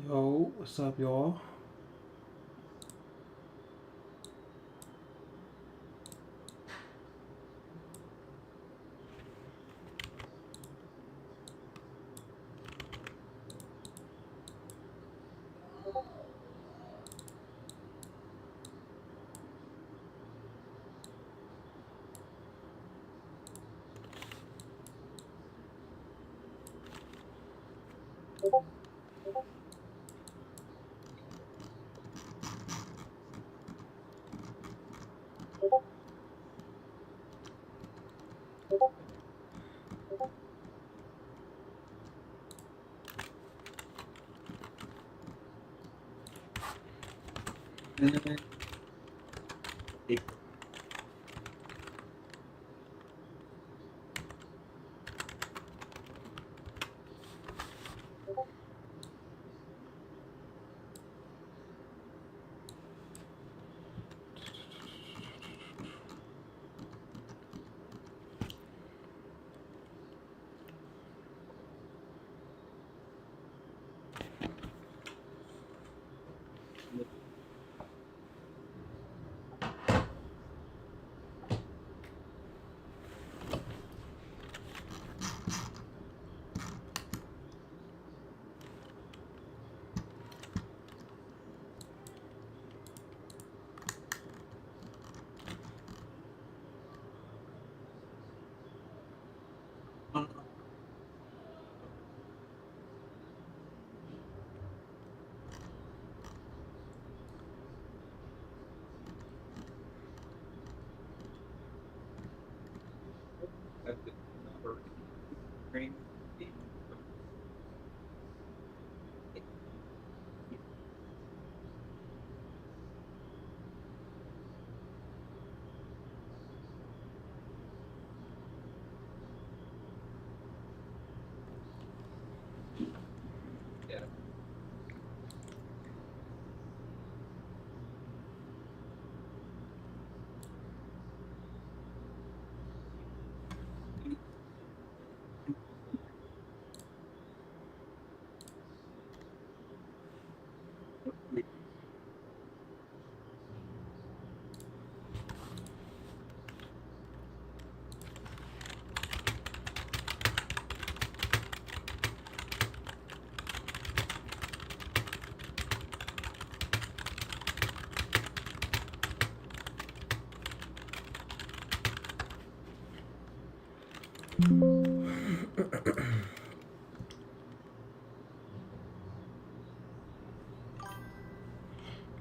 Yo, what's up, y'all?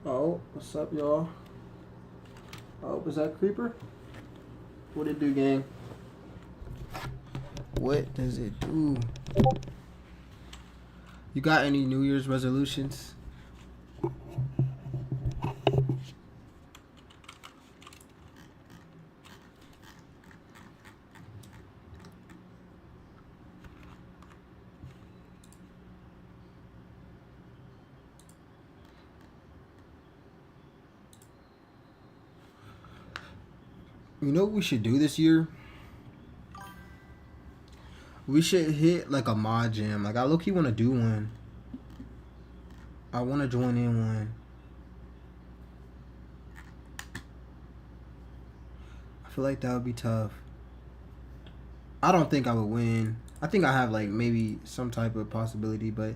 Oh, what's up, y'all? Oh, was that Creeper? What it do, gang? What does it do? You got any New Year's resolutions? You know what we should do this year? We should hit like a mod jam. Like I low-key want to do one. I want to join in one. I feel like that would be tough. I don't think I would win. I think I have like maybe some type of possibility, but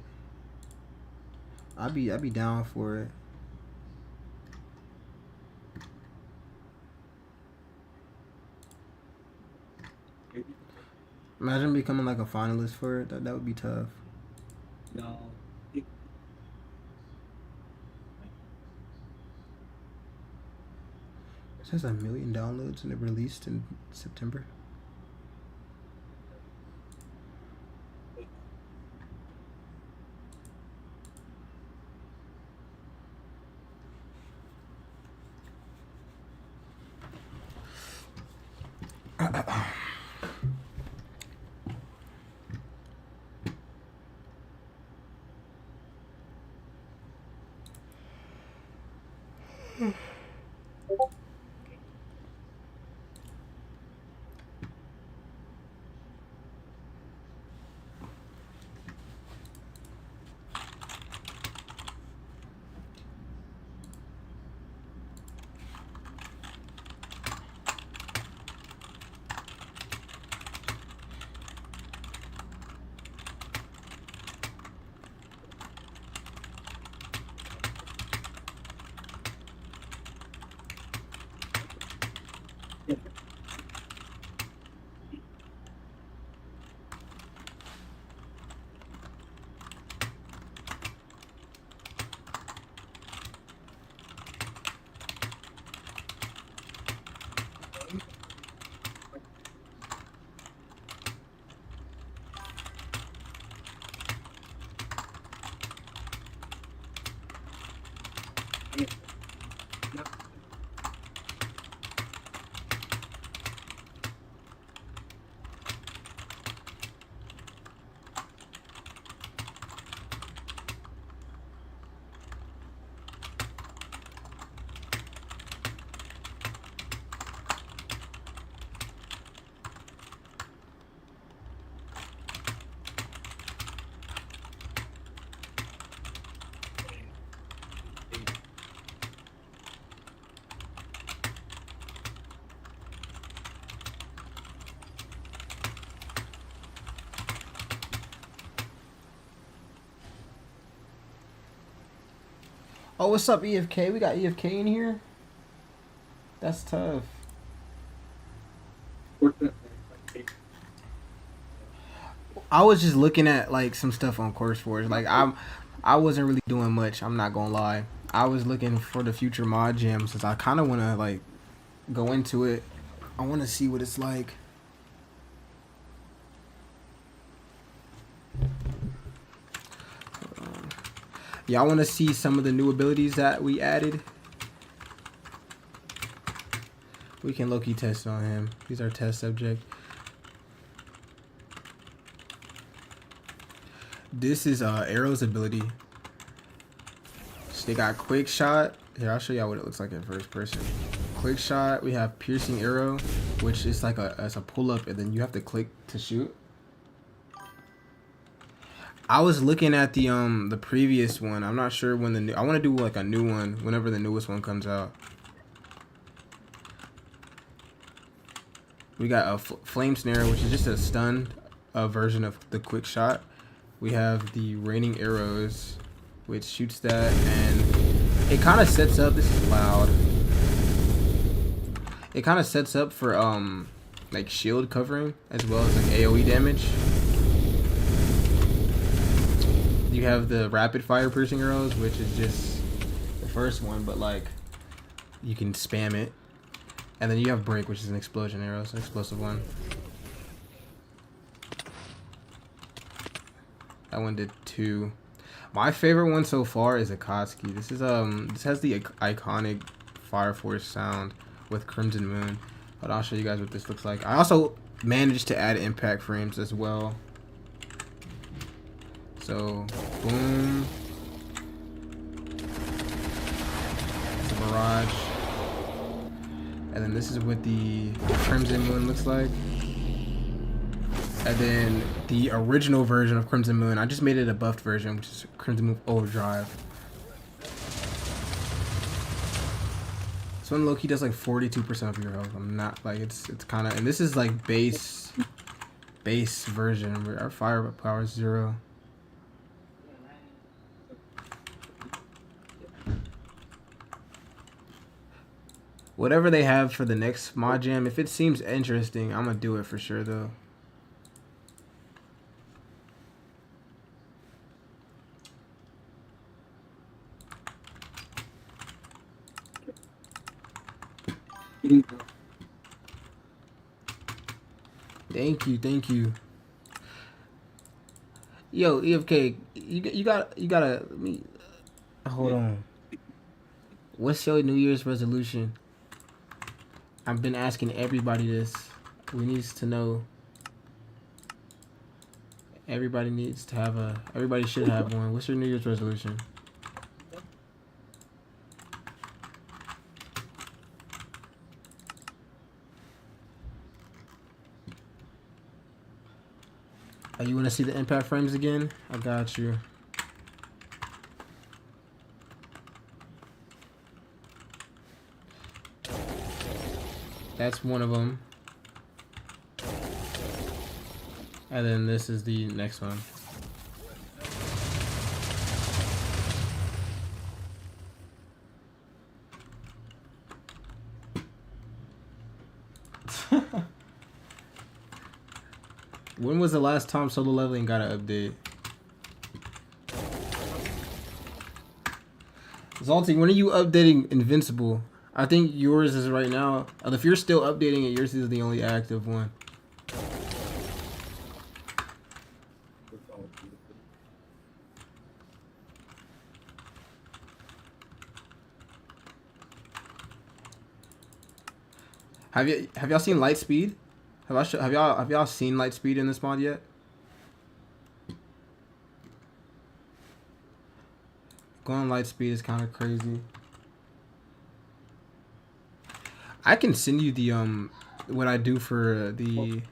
I'd be down for it. Imagine becoming like a finalist for it. That would be tough. No. It says 1 million downloads and it released in September. Oh, what's up, EFK? We got EFK in here. That's tough. I was just looking at like some stuff on Course Forge. Like I wasn't really doing much. I'm not gonna lie. I was looking for the future mod jam since I kind of want to like go into it. I want to see what it's like. Yeah, I want to see some of the new abilities that we added. We can low-key test on him. He's our test subject. This is Arrow's ability. So they got quick shot. Here, I'll show y'all what it looks like in first person. Quick shot. We have piercing arrow, which is like a pull-up, and then you have to click to shoot. I was looking at the previous one. I'm not sure when the new. I want to do like a new one whenever the newest one comes out. We got a flame snare, which is just a stunned version of the quick shot. We have the raining arrows, which shoots that, and it kind of sets up. This is loud. It kind of sets up for like shield covering as well as like AOE damage. You have the rapid fire piercing arrows, which is just the first one, but like you can spam it. And then you have break, which is an explosion arrow, it's an explosive one. That one did 2. My favorite one so far is Akatsuki. This is this has the iconic Fire Force sound with Crimson Moon. But I'll show you guys what this looks like. I also managed to add impact frames as well. So, boom. It's a barrage. And then this is what the Crimson Moon looks like. And then the original version of Crimson Moon, I just made it a buffed version, which is Crimson Moon Overdrive. This one low-key does like 42% of your health. I'm not like it's kind of, and this is like base version. Our firepower is 0. Whatever they have for the next mod jam, if it seems interesting, I'm gonna do it for sure though. Thank you. Yo, EFK, you gotta let me hold on. What's your New Year's resolution? I've been asking everybody this. We need to know. Everybody needs to have a. Everybody should have one. What's your New Year's resolution? Oh, you want to see the impact frames again? I got you. That's one of them. And then this is the next one. When was the last time solo leveling got an update? Zalty, when are you updating Invincible? I think yours is right now. If you're still updating it, yours is the only active one. Have y'all seen Lightspeed? Have y'all seen Lightspeed in this mod yet? Going Lightspeed is kind of crazy. I can send you the what I do for the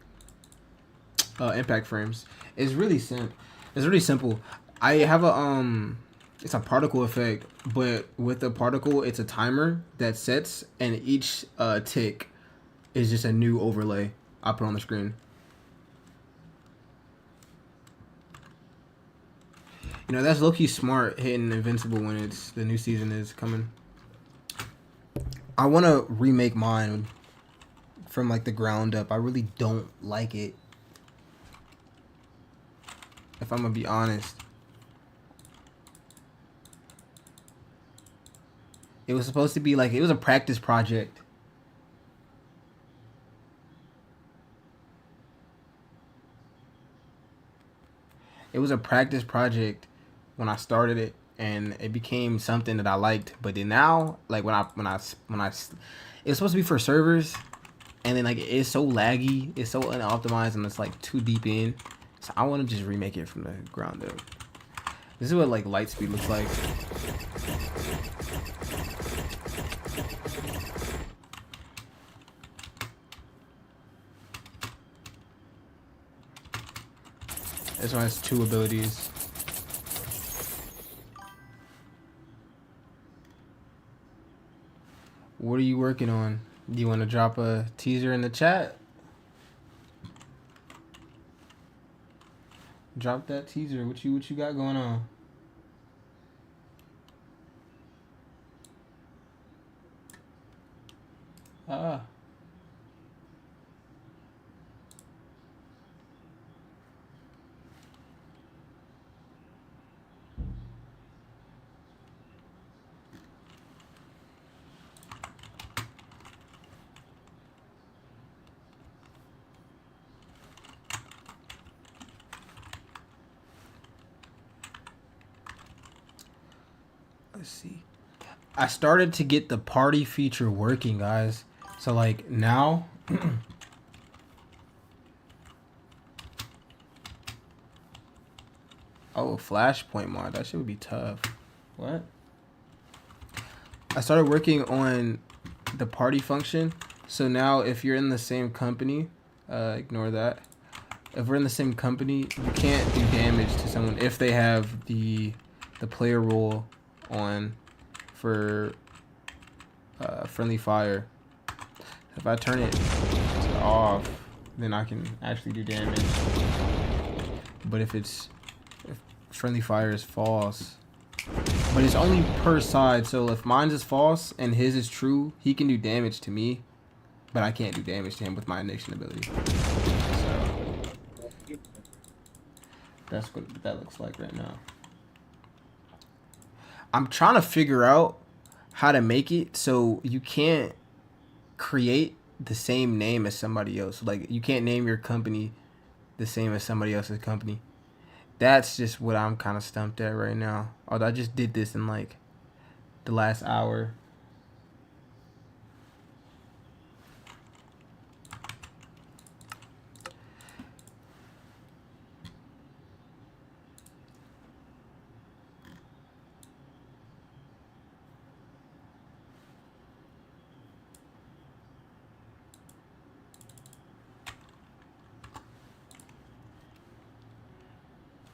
impact frames. It's really simple. It's really simple. I have a it's a particle effect, but with the particle, it's a timer that sets, and each tick is just a new overlay I put on the screen. You know, that's low-key smart hitting Invincible when it's the new season is coming. I want to remake mine from like the ground up. I really don't like it, if I'm gonna be honest. It was supposed to be like, it was a practice project. It was a practice project when I started it, and it became something that I liked. But then now, like when I it's supposed to be for servers, and then like it's so laggy, it's so unoptimized, and it's like too deep in. So I want to just remake it from the ground up. This is what like Lightspeed looks like. This one has 2 abilities. What are you working on? Do you want to drop a teaser in the chat? Drop that teaser. What you got going on? Let's see. I started to get the party feature working, guys. So like now oh, Flashpoint mod. That shit would be tough. What? I started working on the party function. So now if you're in the same company, ignore that. If we're in the same company, you can't do damage to someone if they have the player role on for friendly fire. If I turn it off, then I can actually do damage. But if friendly fire is false, but it's only per side. So if mine is false and his is true, he can do damage to me, but I can't do damage to him with my ignition ability. So that's what that looks like right now. I'm trying to figure out how to make it so you can't create the same name as somebody else. Like you can't name your company the same as somebody else's company. That's just what I'm kind of stumped at right now. Although I just did this in like the last hour.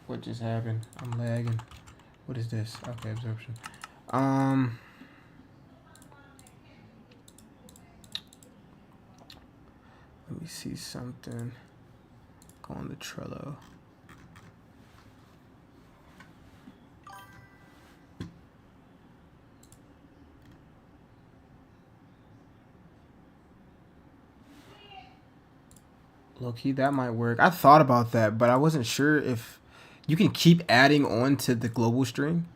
What just happened? I'm lagging. What is this? Okay, absorption. Let me see something. Go on the Trello. Low-key, that might work. I thought about that, but I wasn't sure if you can keep adding on to the global string.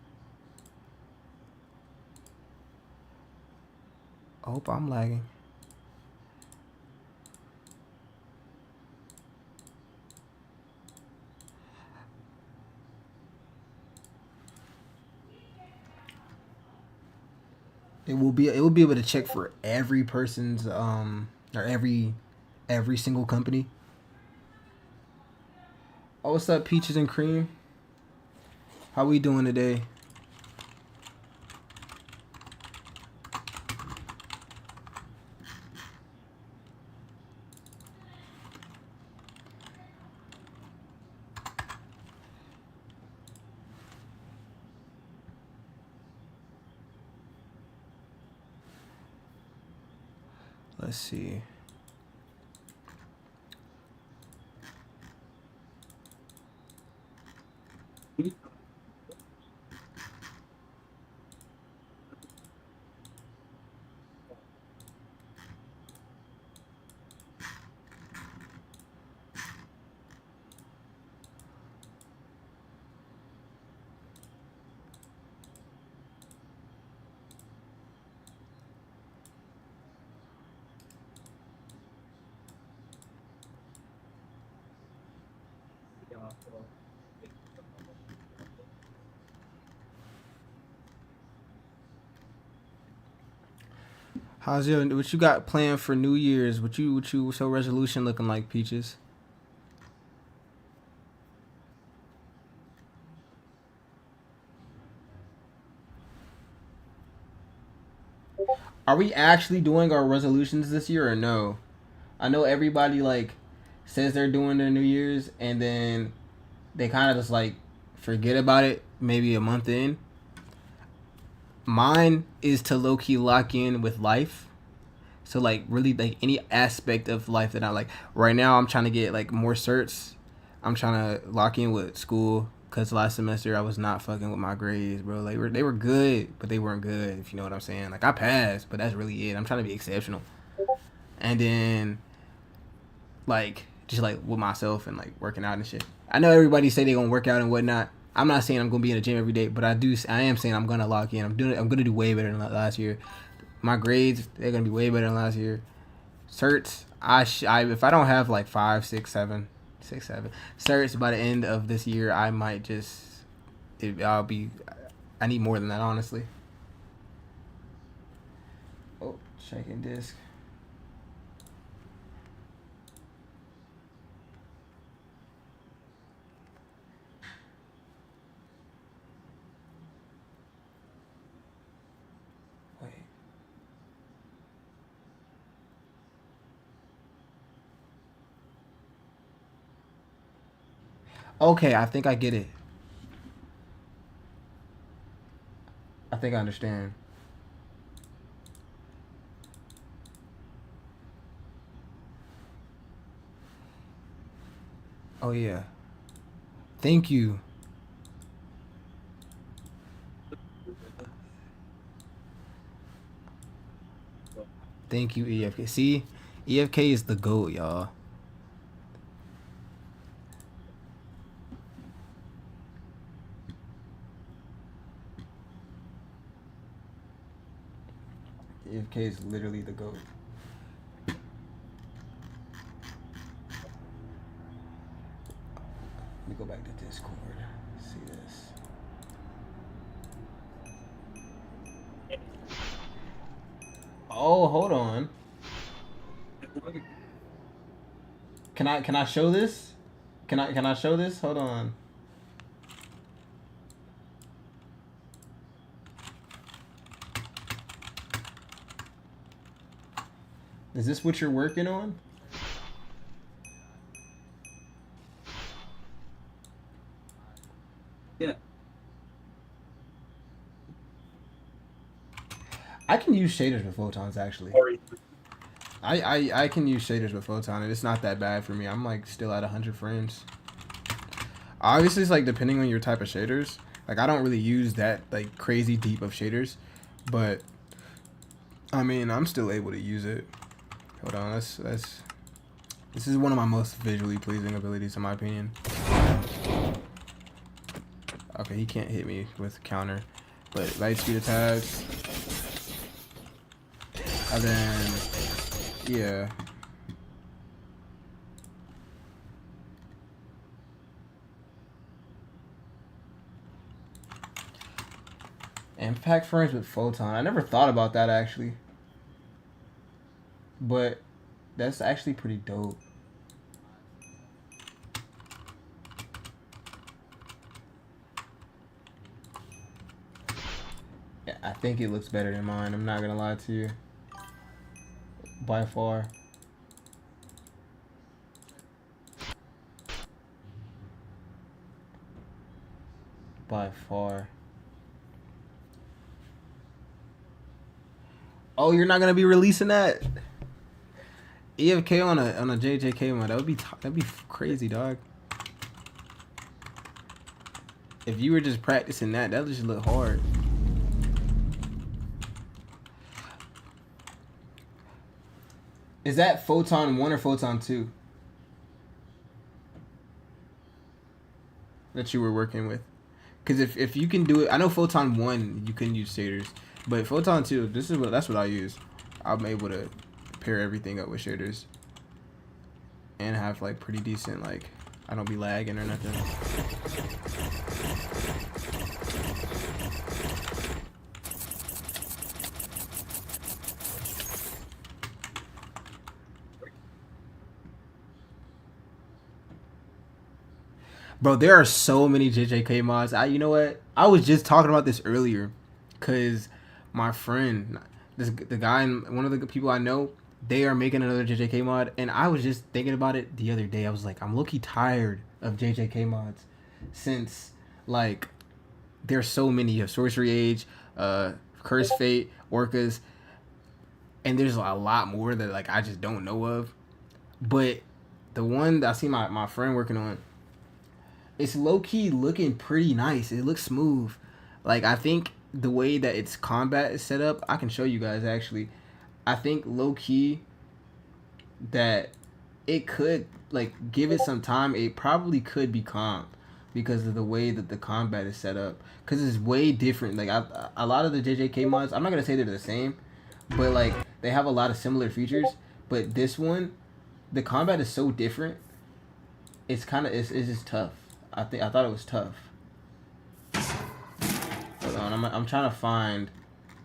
I hope I'm lagging. It will be able to check for every person's or every single company. Oh, what's up, Peaches and Cream? How we doing today? Let's see. How's what you got planned for New Year's? What you so resolution looking like, Peaches? Are we actually doing our resolutions this year or no? I know everybody like says they're doing their New Year's and then they kind of just like forget about it maybe a month in. Mine is to low key lock in with life. So like really like any aspect of life that I like. Right now I'm trying to get like more certs. I'm trying to lock in with school because last semester I was not fucking with my grades, bro. Like they were good, but they weren't good. If you know what I'm saying. Like I passed, but that's really it. I'm trying to be exceptional. And then like just like with myself and like working out and shit. I know everybody say they gonna work out and whatnot. I'm not saying I'm gonna be in the gym every day, but I am saying I'm gonna lock in. I'm gonna do way better than last year. My grades, they're gonna be way better than last year. Certs, I if I don't have like 5, 6, 7 certs by the end of this year, I might just I need more than that, honestly. Oh, checking disc. Wait. Okay, I think I get it. I think I understand. Oh yeah. Thank you. Thank you, EFK. See, EFK is the GOAT, y'all. EFK is literally the GOAT. Let me go back to Discord. See this. Oh, hold on. Can I show this? Can I show this? Hold on. Is this what you're working on? Yeah. I can use shaders with photons actually. I can use shaders with photon and it's not that bad for me. I'm like still at 100 frames. Obviously, it's like depending on your type of shaders. Like I don't really use that like crazy deep of shaders, but I mean I'm still able to use it. Hold on, this is one of my most visually pleasing abilities in my opinion. Okay, he can't hit me with counter, but light speed attacks, and then yeah. Impact frames with photon. I never thought about that actually. But That's actually pretty dope. Yeah, I think it looks better than mine. I'm not gonna lie to you. By far. By far. Oh, you're not gonna be releasing that? EFK on a JJK mod. That'd be crazy, dog. If you were just practicing that would just look hard. Is that Photon 1 or Photon 2 that you were working with? Because if you can do it, I know Photon 1 you couldn't use shaders, but Photon 2, that's what I use. I'm able to pair everything up with shaders and have like pretty decent, like I don't be lagging or nothing. Bro, there are so many JJK mods. You know what? I was just talking about this earlier, cause my friend, the guy and one of the people I know, they are making another JJK mod, and I was just thinking about it the other day. I was like, I'm low-key tired of JJK mods, since like there's so many. You have Sorcery Age, Curse Fate, Orcas, and there's a lot more that like I just don't know of. But the one that I see my friend working on, it's low-key looking pretty nice. It looks smooth. Like, I think the way that its combat is set up, I can show you guys actually. I think low-key that it could, like, give it some time, it probably could be comp because of the way that the combat is set up. Because it's way different. Like, a lot of the JJK mods, I'm not going to say they're the same, but, like, they have a lot of similar features. But this one, the combat is so different. It's kind of, it's just tough. I thought it was tough. Hold on, I'm trying to find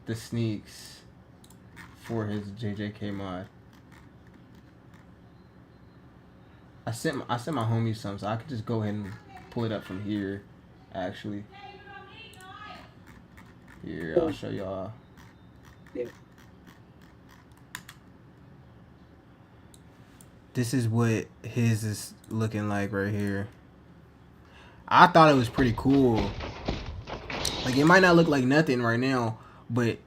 the sneaks for his JJK mod. I sent my homie some, so I could just go ahead and pull it up from here. Actually, here I'll show y'all. This is what his is looking like right here. I thought it was pretty cool. Like, it might not look like nothing right now, but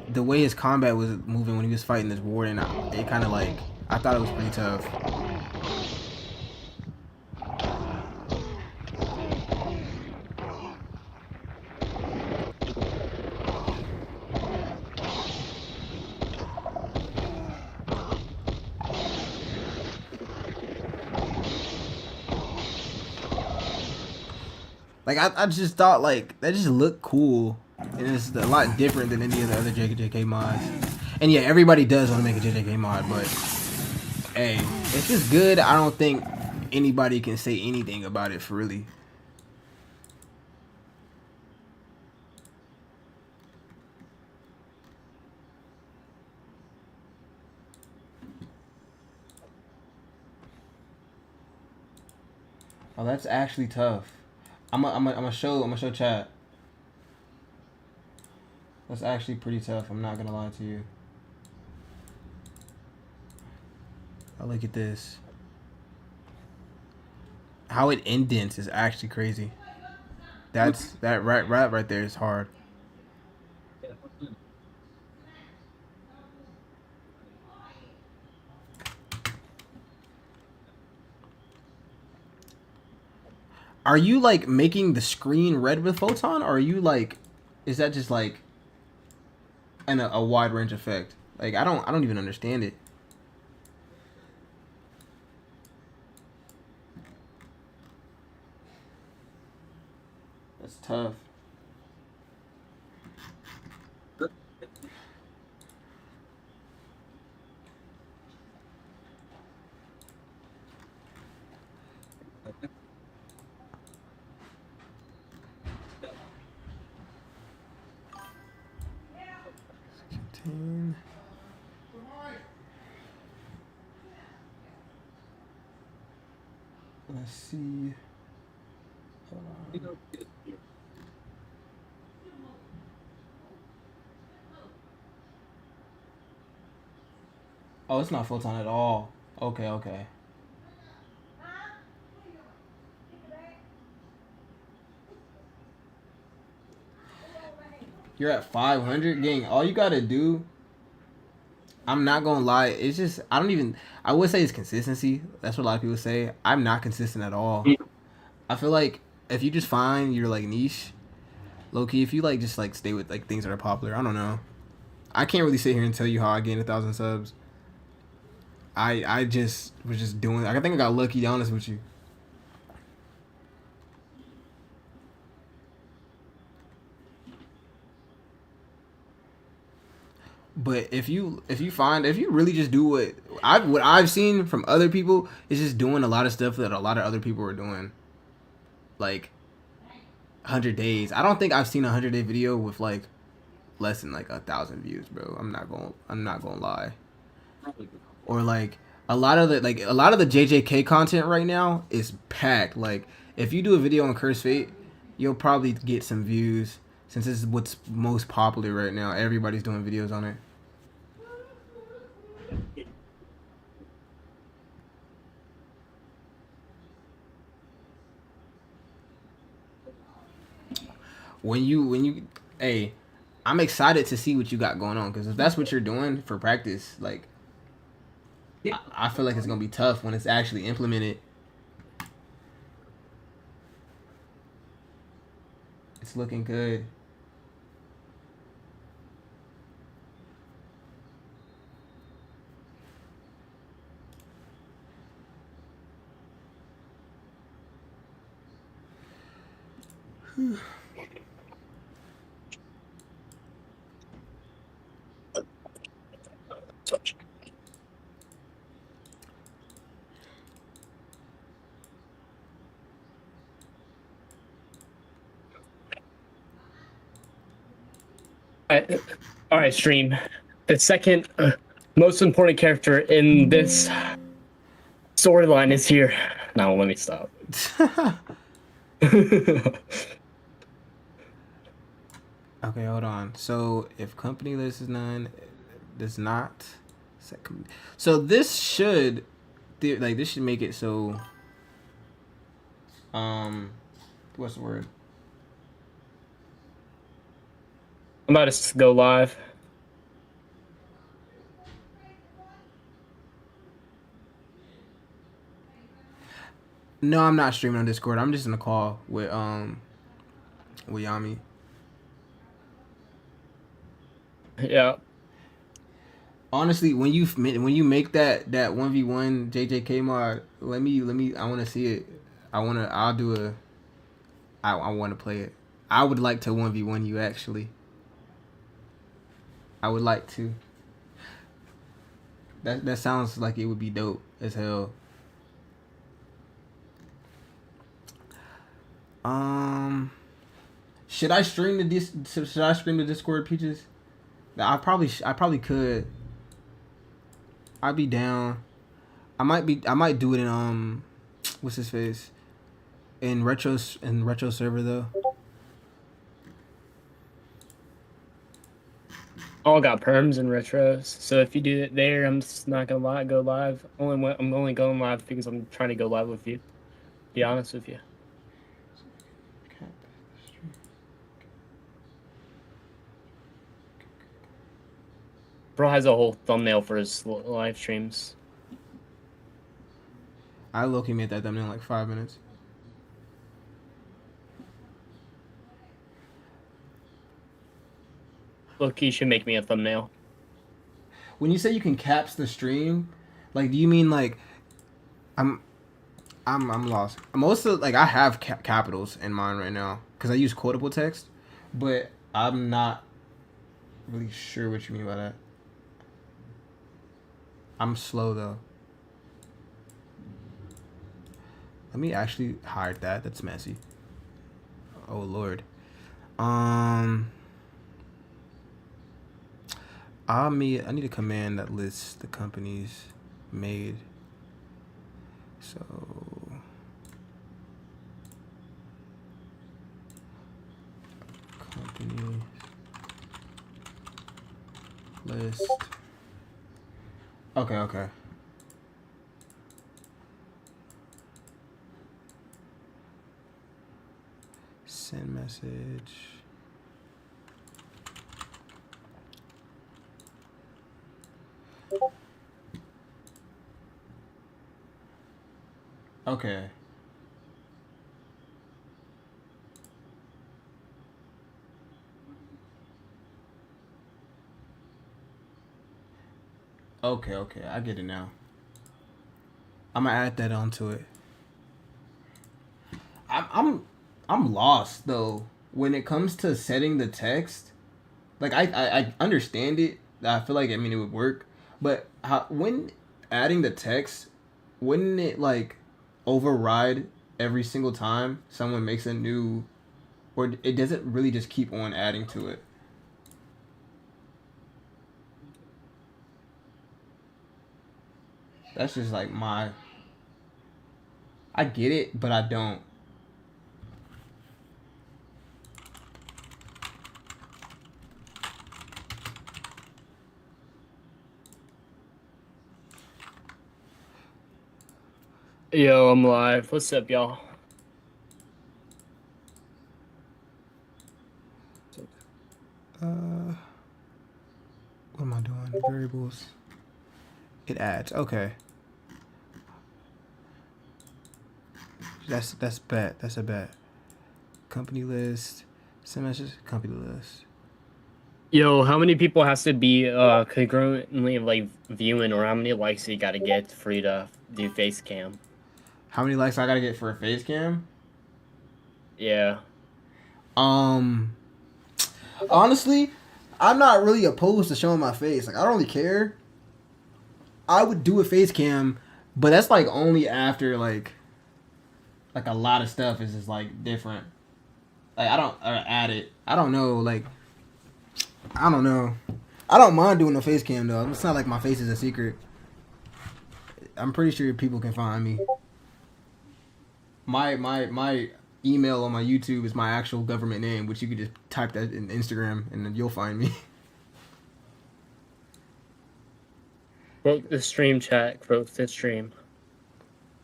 the way his combat was moving when he was fighting this warden, it kind of like, I thought it was pretty tough. Like, I just thought, like, that just looked cool. And it's a lot different than any of the other JJK mods. And yeah, everybody does want to make a JJK mod, but hey, if it's good, I don't think anybody can say anything about it for really. Oh, that's actually tough. I'm gonna show chat. That's actually pretty tough. I'm not gonna lie to you. Oh, look at this. How it indents is actually crazy. That right there is hard. Are you like making the screen red with photon, or are you like, is that just like a wide range effect? Like, I don't even understand it. That's tough. Let's see. Hold on. Oh, it's not full-time at all. Okay, okay. You're at 500? Gang, all you gotta do, I'm not gonna lie, it's just, I would say it's consistency. That's what a lot of people say. I'm not consistent at all. I feel like if you just find your, like, niche, low-key, if you, like, just, like, stay with, like, things that are popular, I don't know. I can't really sit here and tell you how I gained 1,000 subs. I just was just doing, I think I got lucky, to be honest with you. But if you really just do what I've seen from other people is just doing a lot of stuff that a lot of other people are doing, like 100 days. I don't think I've seen a 100-day video with like less than like 1,000 views, bro. I'm not gonna lie. Or like a lot of the JJK content right now is packed. Like if you do a video on Curse Fate, you'll probably get some views since this is what's most popular right now. Everybody's doing videos on it. When you hey, I'm excited to see what you got going on, because if that's what you're doing for practice, like I feel like it's gonna be tough when it's actually implemented. It's looking good. All right, stream. The second most important character in this storyline is here. Now let me stop. Okay, hold on. So if company list is none, does not. So this should, this should make it so. What's the word? I'm about to go live. No, I'm not streaming on Discord. I'm just in a call with Yami. Yeah. Honestly, when you make that 1v1 JJK mod, let me I want to see it. I want to play it. I would like to 1v1 you, actually. I would like to. That sounds like it would be dope as hell. Should I stream the Discord, Peaches? I probably could. I'd be down. I might do it in what's his face? In retro server though. All got perms and retros. So if you do it there, I'm just not gonna go live. I'm only going live because I'm trying to go live with you. Be honest with you. Bro has a whole thumbnail for his live streams. I low-key made that thumbnail in like 5 minutes. Look, he should make me a thumbnail. When you say you can caps the stream, like, do you mean like I'm lost. Most of I have capitals in mind right now because I use quotable text, but I'm not really sure what you mean by that. I'm slow though. Let me actually hide that. That's messy. Oh Lord. I need a command that lists the companies made. So list. Okay, okay. Send message. Okay. Okay, okay. I get it now. I'm gonna add that onto it. I'm lost though when it comes to setting the text. Like I understand it. I feel like, I mean, it would work, but when adding the text, wouldn't it like override every single time someone makes a new, or it doesn't really just keep on adding to it? That's just like I get it, but I don't. Yo, I'm live. What's up, y'all? What am I doing? Variables. It adds. Okay. That's bet. That's a bet. Company list. Send messages. Company list. Yo, how many people has to be congruently like viewing, or how many likes you gotta get for you to do face cam? How many likes I gotta get for a face cam? Yeah. Honestly, I'm not really opposed to showing my face. Like, I don't really care. I would do a face cam, but that's like only after like a lot of stuff is just like different. Like, I don't add it. I don't know. Like, I don't know. I don't mind doing a face cam though. It's not like my face is a secret. I'm pretty sure people can find me. My email on my YouTube is my actual government name, which you could just type that in Instagram and then you'll find me. Broke the stream chat. Broke the stream.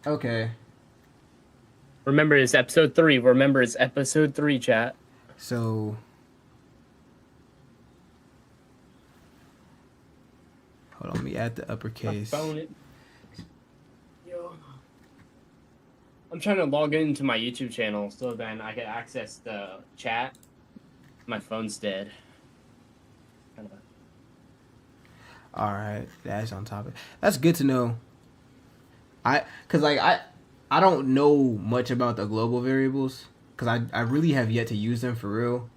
Okay. Remember, it's episode 3. Remember, it's episode 3, chat. So, hold on, let me add the uppercase. Yo. I'm trying to log into my YouTube channel so then I can access the chat. My phone's dead. All right, that's on topic. That's good to know. Cause like I don't know much about the global variables, cause I really have yet to use them for real.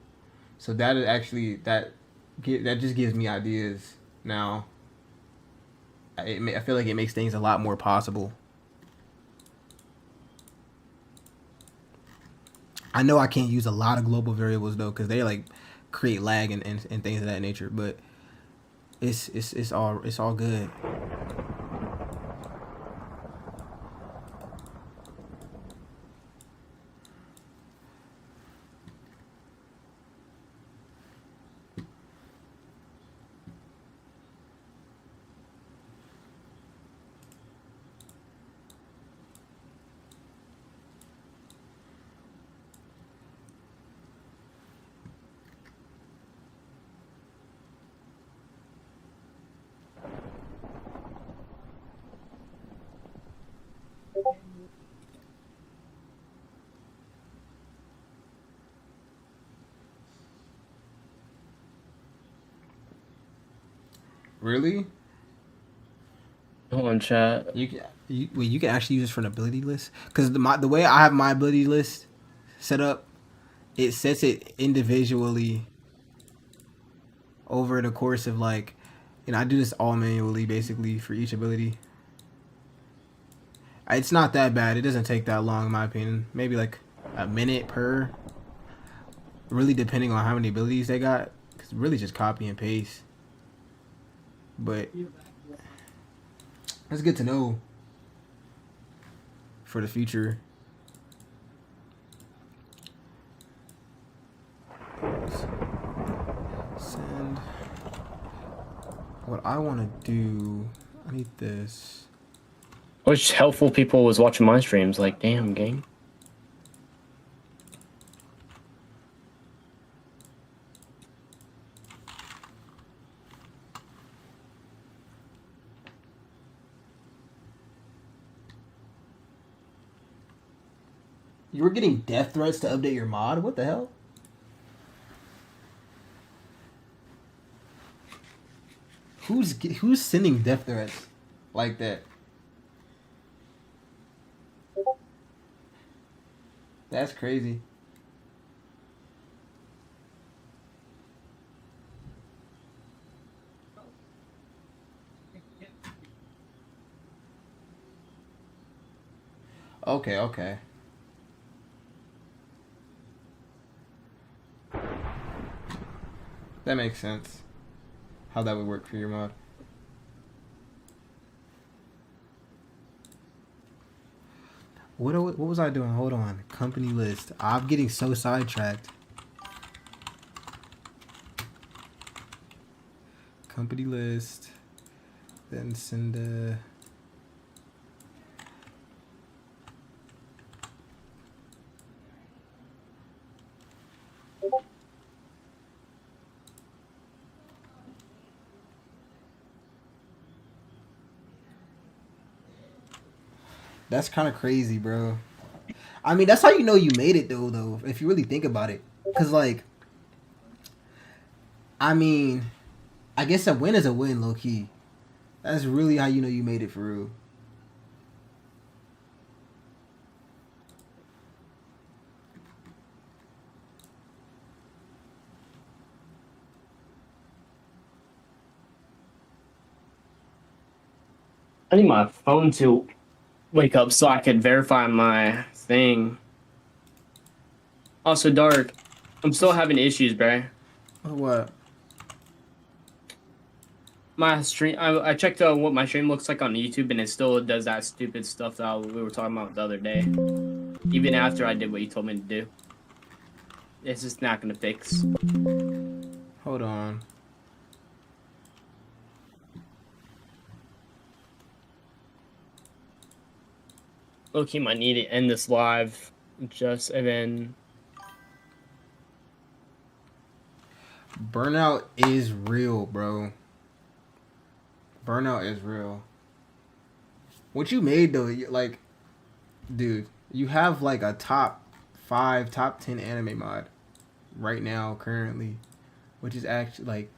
So that is actually that just gives me ideas now. I feel like it makes things a lot more possible. I know I can't use a lot of global variables though, cause they like create lag and things of that nature. But it's all good. Really? Hold on, chat. You can actually use this for an ability list, because the way I have my ability list set up, it sets it individually over the course of like, I do this all manually basically for each ability. It's not that bad. It doesn't take that long in my opinion. Maybe like a minute per. Really depending on how many abilities they got, because really just copy and paste. But that's good to know for the future. Send. What I want to do, I need this. I wish helpful people was watching my streams. Like, damn, gang. You were getting death threats to update your mod? What the hell? Who's sending death threats like that? That's crazy. Okay, okay. That makes sense. How that would work for your mod. What was I doing? Hold on. Company list. I'm getting so sidetracked. Company list. Then send a... That's kind of crazy, bro. I mean, that's how you know you made it, though, if you really think about it. Because, like, I mean, I guess a win is a win, low-key. That's really how you know you made it for real. I need my phone to wake up so I could verify my thing. Also, Dark, I'm still having issues, bro. What? My stream, I checked what my stream looks like on YouTube, and it still does that stupid stuff that we were talking about the other day. Even after I did what you told me to do. It's just not gonna fix. Hold on. Low-key might need to end this live, and then... Burnout is real, bro. Burnout is real. What you made, though, like, dude, you have, like, a top 5, top 10 anime mod right now, currently, which is actually, like,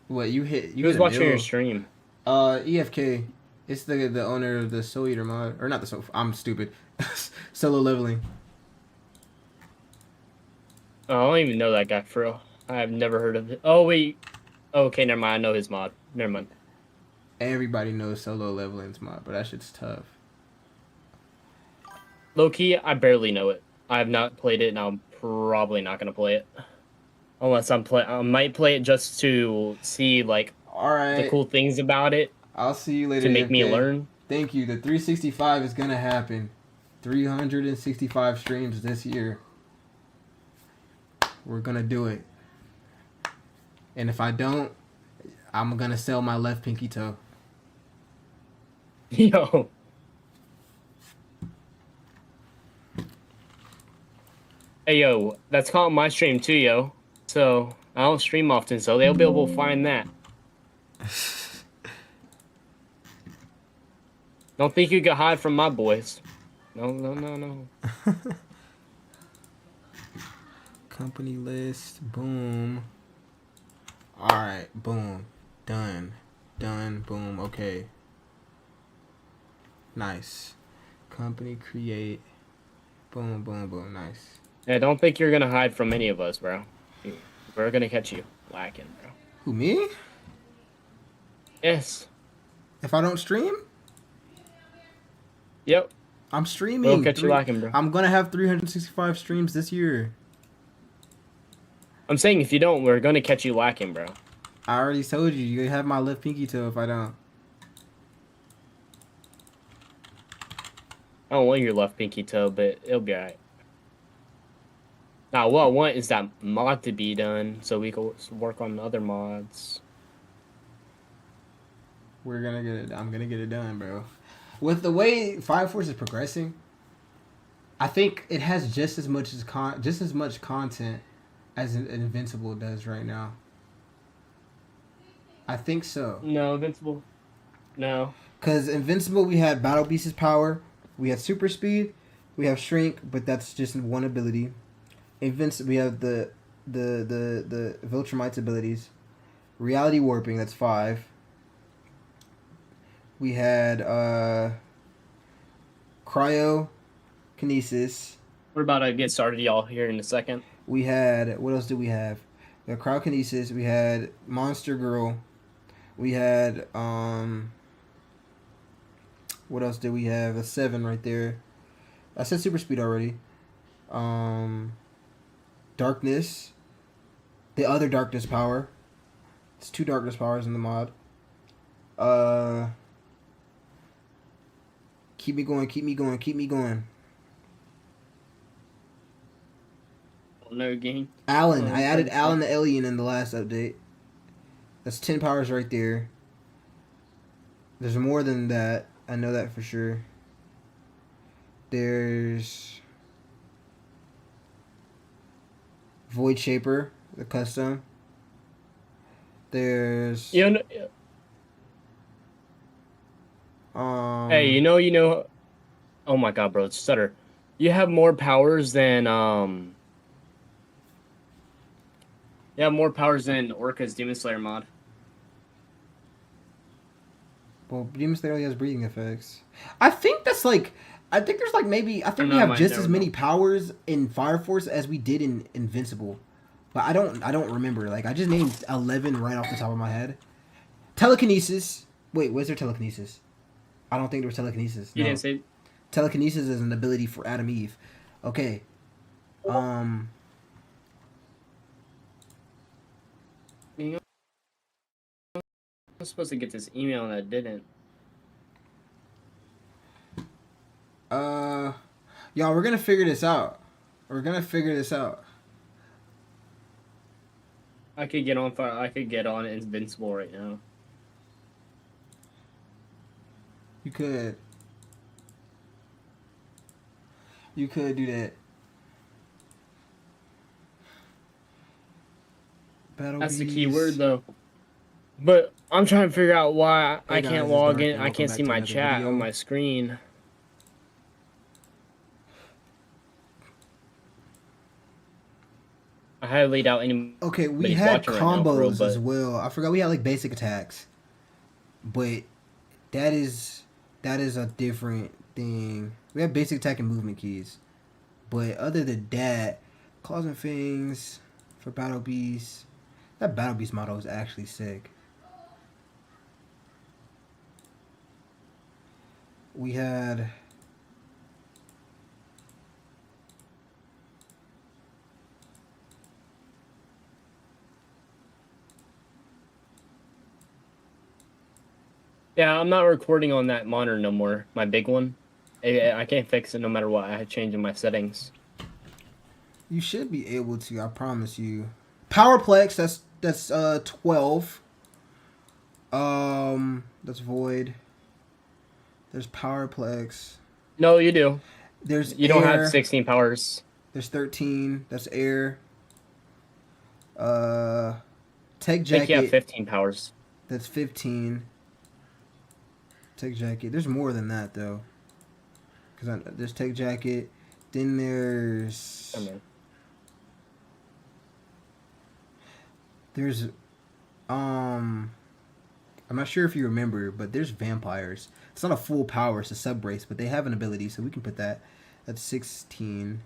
what, you hit... Who's watching your stream? EFK. It's the owner of the Soul Eater mod. Or not the Soul... I'm stupid. Solo Leveling. Oh, I don't even know that guy, for real. I've never heard of it. Oh, wait. Okay, never mind. I know his mod. Never mind. Everybody knows Solo Leveling's mod, but that shit's tough. Low-key, I barely know it. I have not played it, and I'm probably not going to play it. Unless I might play it just to see, like, alright, the cool things about it. I'll see you later. To make me learn. Thank you. The 365 is gonna happen. 365 streams this year. We're gonna do it. And if I don't, I'm gonna sell my left pinky toe. Yo. Hey, yo, that's called my stream too, yo. So, I don't stream often, so they'll be able to find that. Don't think you can hide from my boys. No, no, no, no. Company list. Boom. Alright, boom. Done. Done. Boom. Okay. Nice. Company create. Boom, boom, boom. Nice. Yeah, don't think you're gonna hide from any of us, bro. We're gonna catch you lacking, bro. Who, me? Yes. If I don't stream? Yep. I'm streaming. We'll catch you lacking, bro. I'm gonna have 365 streams this year. I'm saying if you don't, we're gonna catch you lacking, bro. I already told you. You have my left pinky toe if I don't. I don't want your left pinky toe, but it'll be alright. Now, what I want is that mod to be done so we can work on other mods. We're gonna get it. I'm gonna get it done, bro. With the way Fire Force is progressing, I think it has just as much content as Invincible does right now. I think so. No, Invincible. No. Because Invincible, we had Battle Beast's power, we had Super Speed, we have Shrink, but that's just one ability. Invincible, we have the Viltrumite's abilities. Reality Warping, that's 5. We had Cryokinesis. We're about to get started, y'all, here in a second. We had, what else did we have? We had Cryokinesis, we had Monster Girl, we had, what else did we have? A 7 right there. I said Super Speed already. Darkness. The other Darkness power. It's 2 Darkness powers in the mod. Keep me going, keep me going, keep me going. No game. Alan. I added Alan the Alien in the last update. That's 10 powers right there. There's more than that. I know that for sure. There's Void Shaper, the custom. There's Hey, you know. Oh my god, bro, it's stutter. You have more powers than You have more powers than Orca's Demon Slayer mod. Well, Demon Slayer only has breathing effects. I think that's like, I think there's like maybe, I think we have just as many powers in Fire Force as we did in Invincible. But I don't remember. Like, I just named 11 right off the top of my head. Telekinesis. Wait, where's there telekinesis? I don't think there was telekinesis. You didn't say... Telekinesis is an ability for Adam Eve. Okay. I'm supposed to get this email and I didn't. Y'all, we're gonna figure this out. We're gonna figure this out. I could get on fire. I could get on Invincible right now. You could. You could do that. That's the key word, though. But I'm trying to figure out why I can't log in. I can't see my chat on my screen. I have laid out any. Okay, we had combos as well. I forgot we had like basic attacks, but that is a different thing. We have basic attack and movement keys, but other than that, claws and fangs for Battle Beast. That Battle Beast model is actually sick. We had. Yeah, I'm not recording on that monitor no more. My big one. I can't fix it no matter what. I had changed in my settings. You should be able to. I promise you. Powerplex. That's 12. That's Void. There's Powerplex. No, you do. You don't have 16 powers. There's 13. That's Air. Tech Jacket. I think you have 15 powers. That's 15. Tech Jacket. There's more than that though. Cause there's Tech Jacket. Then there's. There's, I'm not sure if you remember, but there's vampires. It's not a full power, it's a sub race, but they have an ability, so we can put that. That's 16.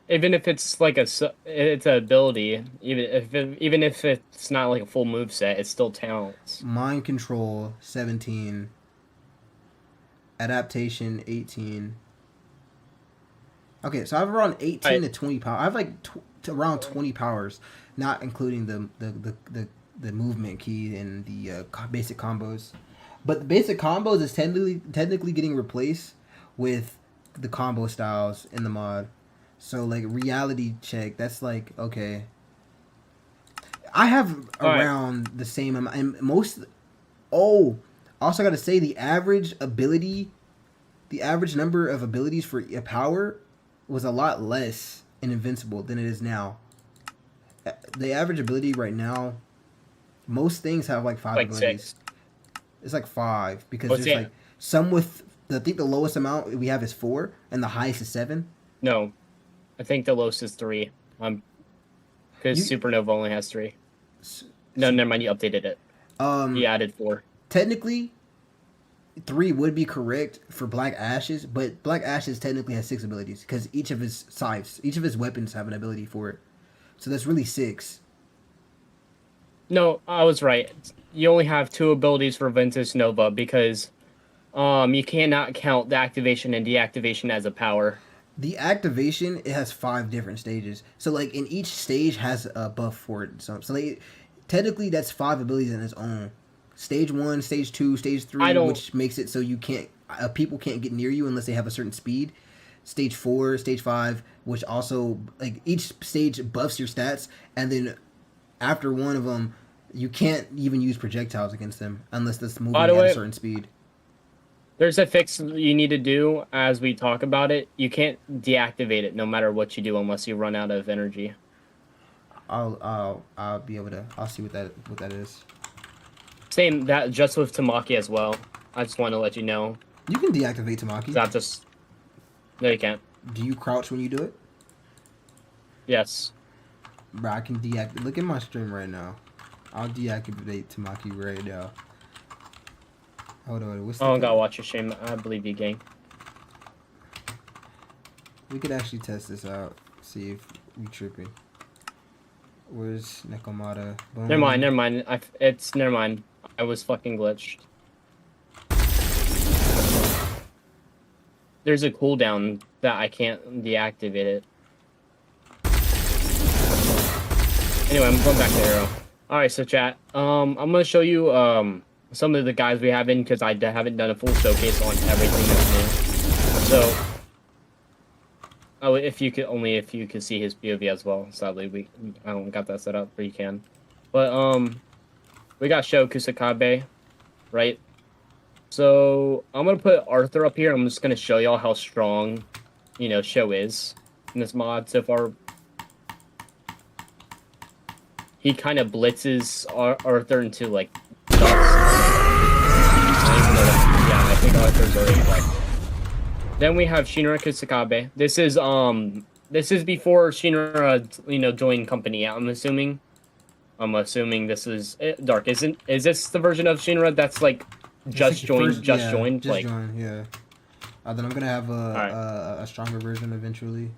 Even if it's like it's an ability, even if it's not like a full move set, it still counts. Mind Control 17. Adaptation 18. Okay, so I have around 18 to 20 power. I have like around 20 powers, not including the movement key and the basic combos. But the basic combos is technically getting replaced with the combo styles in the mod. So like reality check, that's like okay. I have around the same amount, and Oh, I also got to say the average number of abilities for a power was a lot less in Invincible than it is now. The average ability right now, most things have like 5 Like abilities. 6. It's like 5 because What's there's the like some with. I think the lowest amount we have is 4, and the highest is 7. No, I think the lowest is 3. Because You Supernova only has 3. s- No, never mind. You updated it. He um added 4. technically 3 would be correct for Black Ashes, but Black Ashes technically has 6 abilities because each of his scythes, each of his weapons have an ability for it. So that's really 6. No, I was right. You only have 2 abilities for Ventus Nova because you cannot count the activation and deactivation as a power. The activation, it has 5 different stages. So like in each stage has a buff for it. So like technically that's 5 abilities in its own. Stage 1, stage 2, stage I 3, don't. which makes it so you can't people can't get near you unless they have a certain speed. Stage 4, stage 5, which also like each stage buffs your stats, and then after one of them you can't even use projectiles against them unless that's By moving the at a way, certain speed. there's a fix you need to do as we talk about it. You can't deactivate it no matter what you do unless you run out of energy. I'll be able to. I'll see what that is. Same that just with Tamaki as well. I just want to let you know. You can deactivate Tamaki. Not just no, you can't. Do you crouch when you do it? Yes. Bro, I can deactivate. Look at my stream right now. I'll deactivate Tamaki right now. Hold on. What's the? Oh, I gotta watch your stream. I believe you, gang. We could actually test this out. See if we tripping. Where's Nekomata? Boom. Never mind. Never mind. Never mind. I was fucking glitched. There's a cooldown that I can't deactivate it. Anyway, I'm going back to Arrow. Alright, so chat. I'm gonna show you some of the guys we have in because I haven't done a full showcase on everything that's new. So if you could see his POV as well. Sadly, I don't got that set up, but you can. But we got Sho Kusakabe, right? So I'm gonna put Arthur up here. I'm just gonna show y'all how strong, Sho is in this mod so far. He kind of blitzes Arthur into like dust. Yeah, I think Arthur's already like. Then we have Shinra Kusakabe. This is before Shinra joined company. I'm assuming this is Dark. Is this the version of Shinra that's like just joined? Joined. Yeah. Then I'm gonna have a stronger version eventually.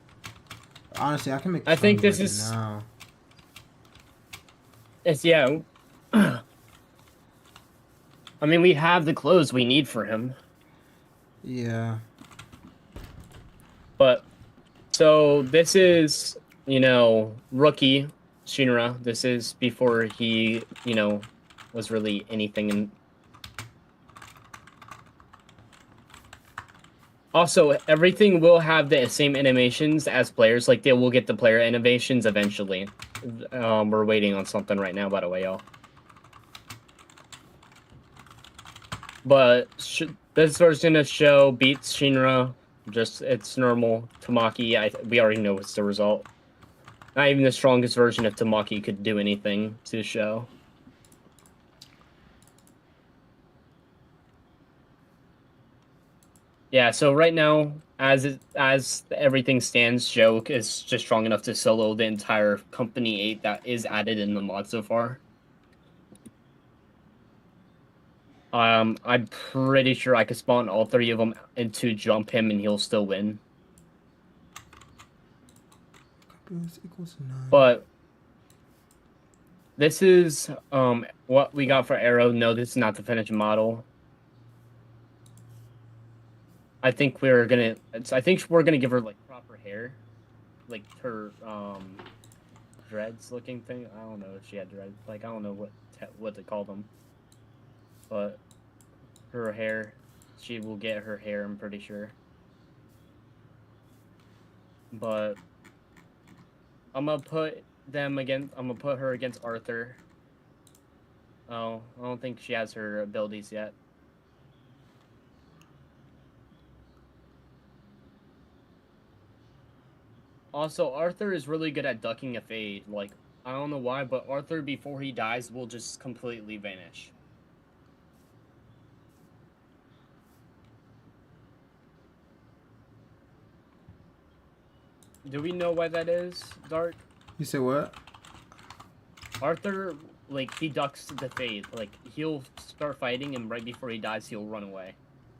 Honestly, I can make. I think this is now. It's yeah. I mean, we have the clothes we need for him. Yeah. But so this is rookie Shinra. This is before he was really anything in. Also, everything will have the same animations as players. Like, they will get the player animations eventually. We're waiting on something right now, by the way, y'all. But this version of Sho beats Shinra. Just, it's normal. Tamaki, we already know what's the result. Not even the strongest version of Tamaki could do anything to Sho. Yeah, so right now, as everything stands, Sho is just strong enough to solo the entire Company 8 that is added in the mod so far. I'm pretty sure I could spawn all 3 of them and to jump him and he'll still win. But this is what we got for Arrow. No, this is not the finished model. I think we're gonna give her like proper hair, like her dreads looking thing. I don't know if she had dreads. Like, I don't know what to call them. But her hair, she will get her hair, I'm pretty sure. But I'm gonna put her against Arthur. Oh, I don't think she has her abilities yet. Also, Arthur is really good at ducking a fade. Like, I don't know why, but Arthur, before he dies, will just completely vanish. Do we know why that is, Dark? You said what? Arthur, like, he ducks the fade. Like, he'll start fighting, and right before he dies, he'll run away.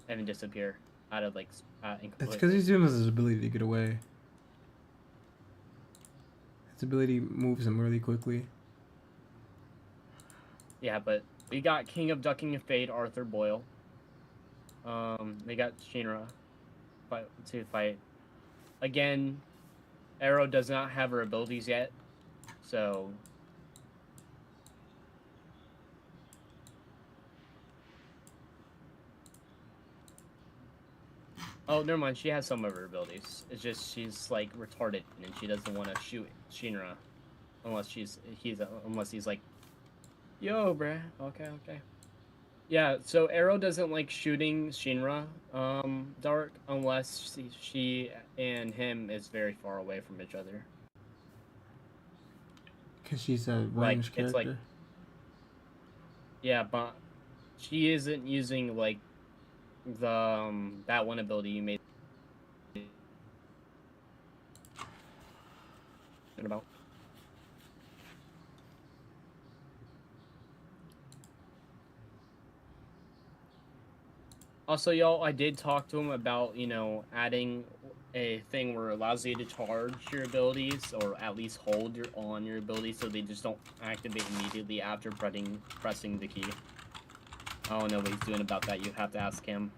And then disappear. Out of, like, That's because he's using his ability to get away. His ability moves him really quickly. Yeah, but we got King of Ducking and Fade, Arthur Boyle. They got Shinra to fight. Again, Arrow does not have her abilities yet, so... Oh, never mind. She has some of her abilities. It's just she's like retarded, and she doesn't want to shoot Shinra, unless he's like, yo, bruh. Okay. Yeah. So Arrow doesn't like shooting Shinra, Dark, unless she and him is very far away from each other. Cause she's a ranged Like character. it's like, yeah, but she isn't using like the that one ability you made. About. Also, y'all, I did talk to him about, you know, adding a thing where it allows you to charge your abilities, or at least hold on your abilities, so they just don't activate immediately after pressing the key. I don't know what he's doing about that. You have to ask him.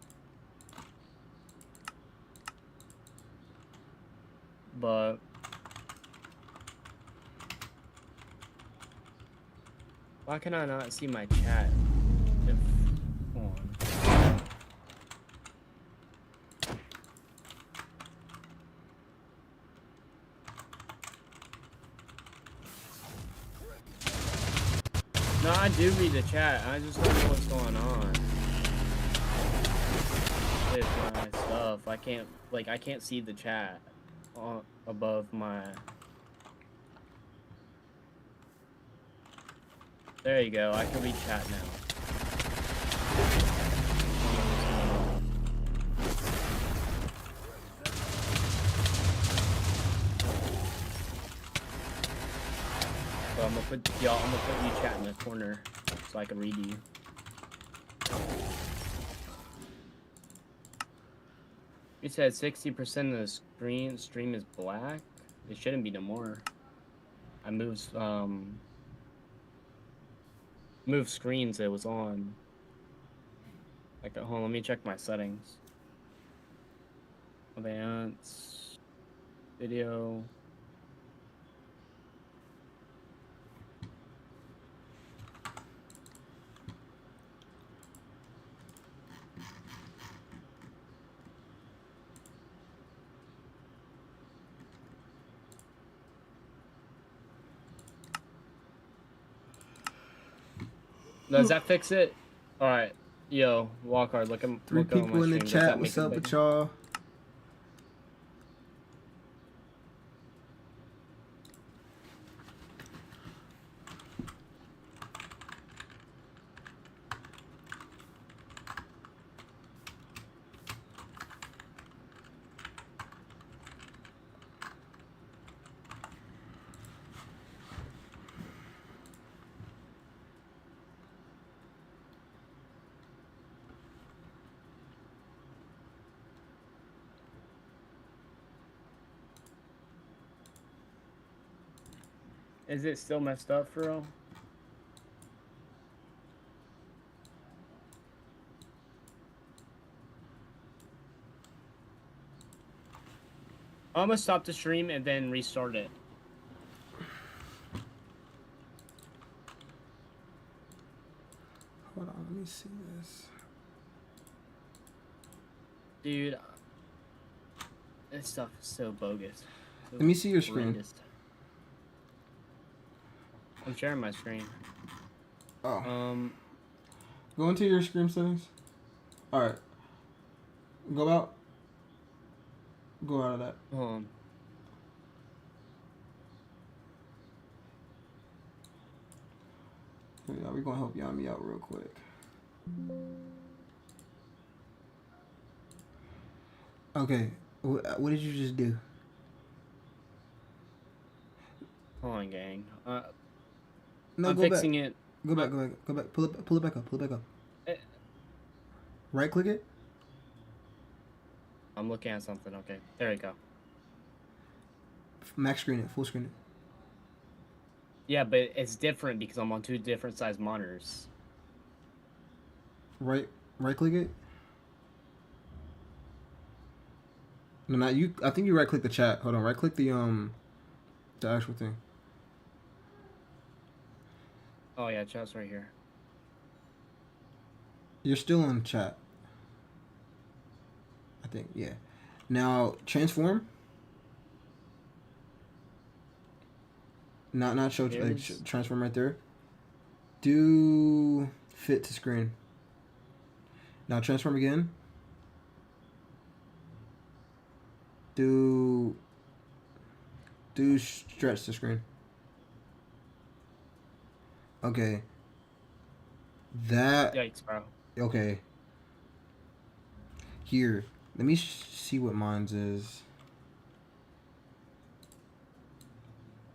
But why can I not see my chat? Hold on. No, I do read the chat. I just don't know what's going on with my stuff. I can't see the chat above my... There you go. I can read chat now. So I'm gonna put you chat in the corner so I can read you. You said 60% of the stream is black. It shouldn't be no more. I moved screens it was on. Like, hold on, let me check my settings. Advanced video. Does that fix it? All right, yo, Walker, look at Three people in the chat. What's up with y'all? Is it still messed up for real? I'm gonna stop the stream and then restart it. Hold on, let me see this. Dude, this stuff is so bogus. So Let me see your screen. I'm sharing my screen. Oh. Go into your screen settings. Alright. Go out. Go out of that. Hold on. Yeah, we're gonna help Yami out real quick. Okay. What did you just do? Hold on, gang. No, I'm go fixing back. it. Go back. Go back. Go back. Pull it back up. Pull it back up. Eh. Right click it. I'm looking at something. Okay, there we go. Max screen it. Full screen it. Yeah, but it's different because I'm on 2 different size monitors. Right click it. No, not you. I think you right click the chat. Hold on. Right click the actual thing. Oh yeah, chat's right here. You're still in chat. I think, yeah. Now transform. Not show transform right there. Do fit to screen. Now transform again. Do stretch to screen. Okay. That. Yikes, bro. Okay. Here, let me see what mine's is.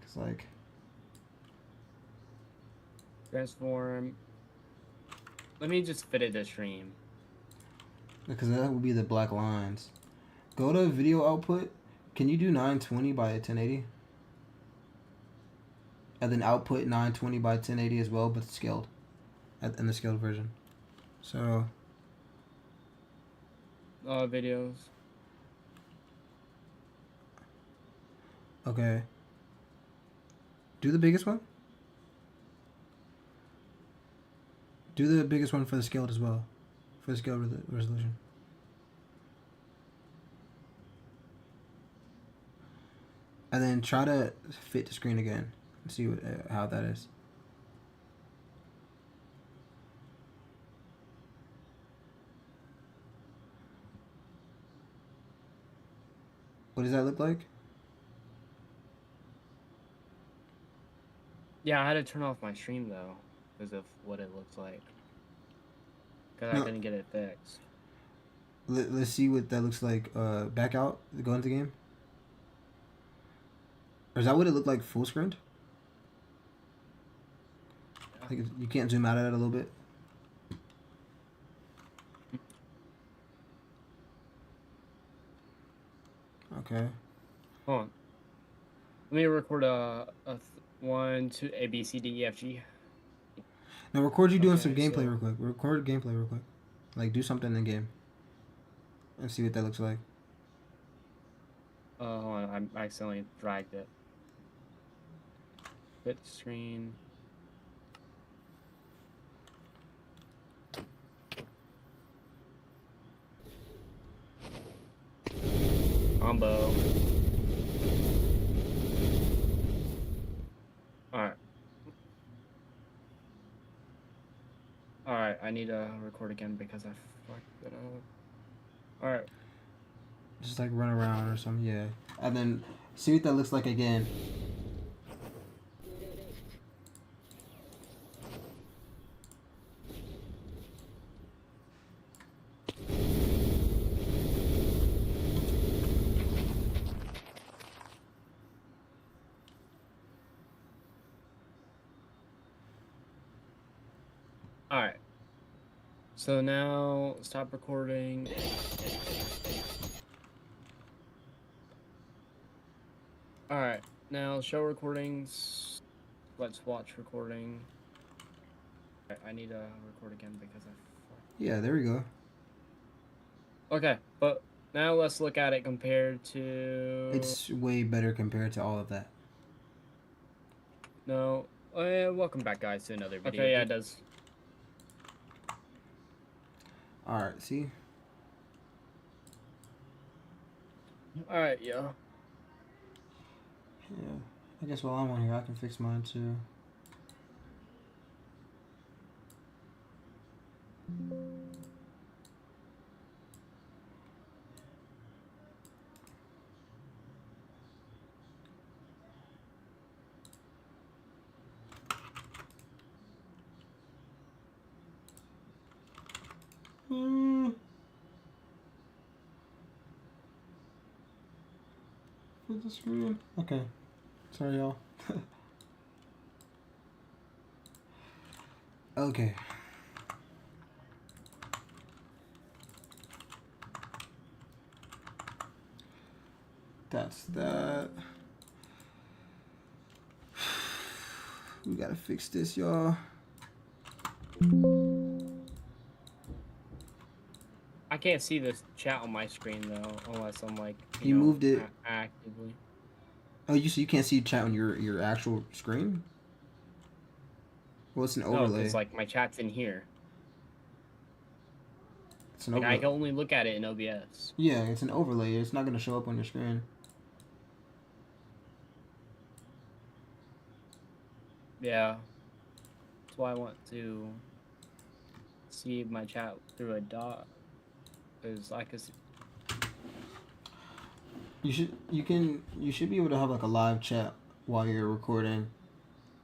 Cause like. Transform. Let me just fit it to stream. Because that would be the black lines. Go to video output. Can you do 920 by 1080? And then output 920 by 1080 as well, but scaled. In the scaled version. So. Videos. Okay. Do the biggest one. Do the biggest one for the scaled as well. For the scaled resolution. And then try to fit the screen again. And see how that is. What does that look like? Yeah, I had to turn off my stream though, because of what it looks like. Because I couldn't get it fixed. Let's see what that looks like. Back out. Go into the game. Or is that what it looked like full screen? I think you can't zoom out of it a little bit. Okay. Hold on. Let me record a 1, 2, A, B, C, D, E, F, G. Now record you doing some gameplay real quick. Record gameplay real quick. Like do something in game. And see what that looks like. Hold on, I accidentally dragged it. Fit screen. Combo. Alright, I need to record again because I fucked it up. Alright. Just like run around or something, yeah. And then see what that looks like again. Alright. So now, stop recording. Alright, now show recordings. Let's watch recording. I need to record again because I fucked. Yeah, there we go. Okay, but now let's look at it compared to... It's way better compared to all of that. No. Oh, yeah, welcome back, guys, to another video. Okay, yeah, it does. Alright, see? Alright, yeah. Yeah. I guess while I'm on here, I can fix mine too. For the screen. Okay. Sorry, y'all. Okay. That's that. We gotta fix this, y'all. I can't see this chat on my screen though, unless I'm like You moved it actively. Oh, you can't see chat on your actual screen? Well, it's an overlay. No, because like my chat's in here. It's an like overlay. I can only look at it in OBS. Yeah, it's an overlay. It's not gonna show up on your screen. Yeah. That's why I want to see my chat through a dot. Because I could see. You should be able to have like a live chat while you're recording.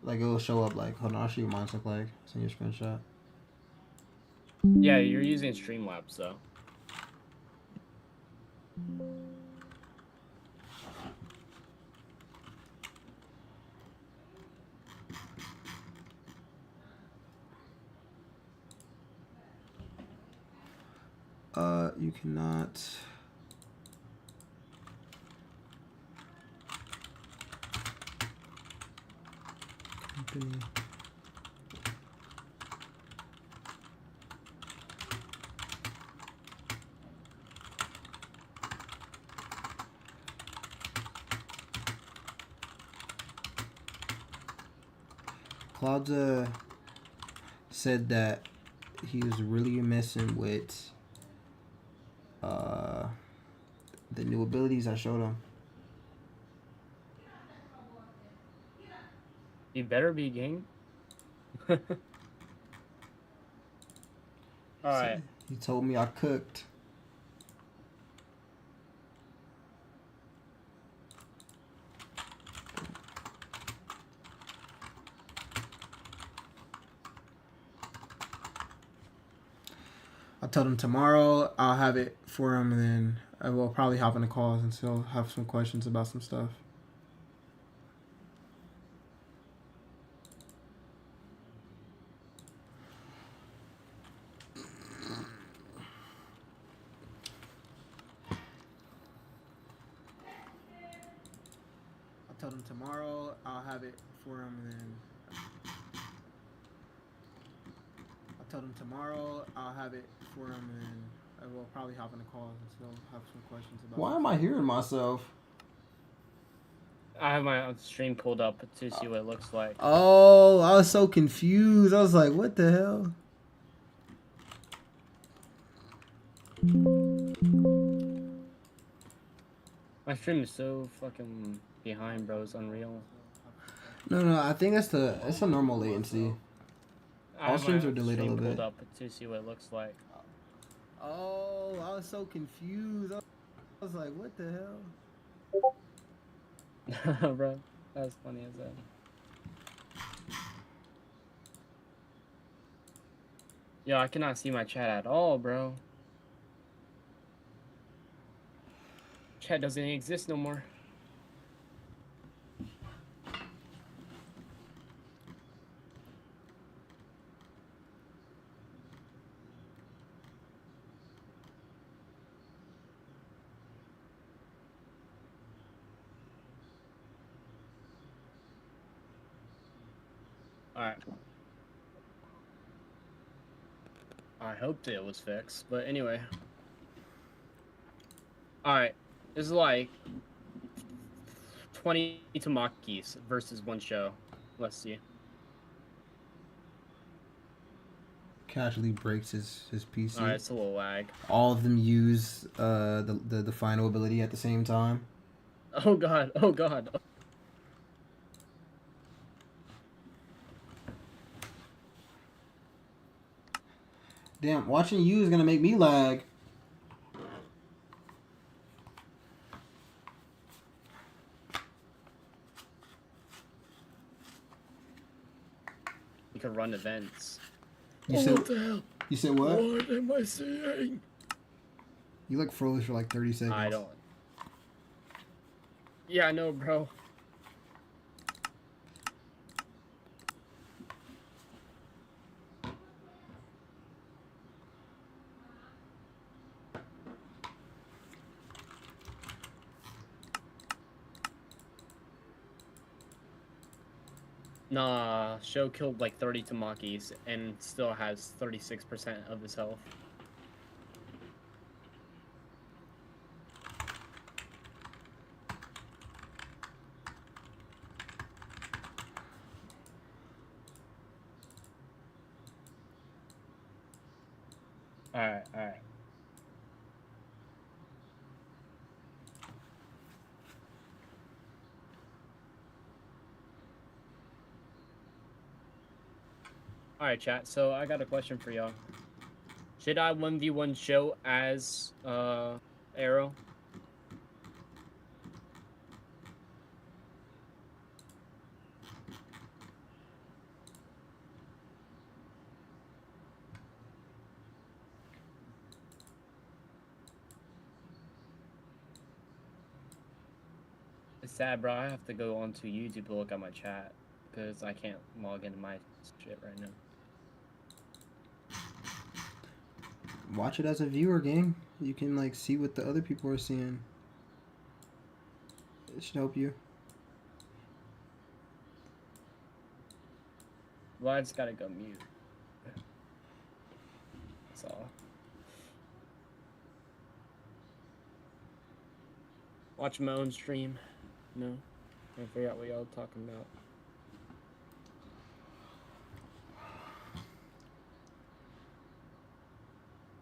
Like it'll show up like, hold on, I'll show you what mine look like. Send you a screenshot. Yeah, you're using Streamlabs though. You cannot. Company. Claudia said that he was really messing with the new abilities I showed him. You better be gang. Alright. He told me I cooked. I told him tomorrow I'll have it for him, and then I will probably hop in the calls and still have some questions about some stuff. I told him tomorrow I'll have it for him, and then I told him tomorrow I'll have it for him, and then I will probably hop in the calls and still have some questions about. Why am I hearing myself? I have my stream pulled up to see what it looks like. Oh, I was so confused. I was like, what the hell? My stream is so fucking behind, bro. It's unreal. No, I think it's a normal latency. All streams are delayed a little bit. Pulled up to see what it looks like. Oh, I was so confused. I was like, what the hell? Bro, that's funny as that. Yo, I cannot see my chat at all, bro. Chat doesn't exist no more. Alright. I hoped it was fixed, but anyway. Alright. This is like 20 Tamakis versus one show. Let's see. Casually breaks his PC. Alright, it's a little lag. All of them use the final ability at the same time. Oh god, oh god. Damn, watching you is gonna make me lag. You can run events. You said What the hell? You said what? What am I saying? You like froze for like 30 seconds. I don't. Yeah, I know, bro. Nah, Sho killed like 30 Tamakis and still has 36% of his health. Alright, alright. Alright, chat, so I got a question for y'all. Should I 1v1 Sho as, Arrow? It's sad, bro. I have to go onto YouTube to look at my chat because I can't log into my shit right now. Watch it as a viewer, gang. You can like see what the other people are seeing. It should help you. Well, I just gotta go mute. That's all. Watch my own stream. No. I forgot what y'all talking about.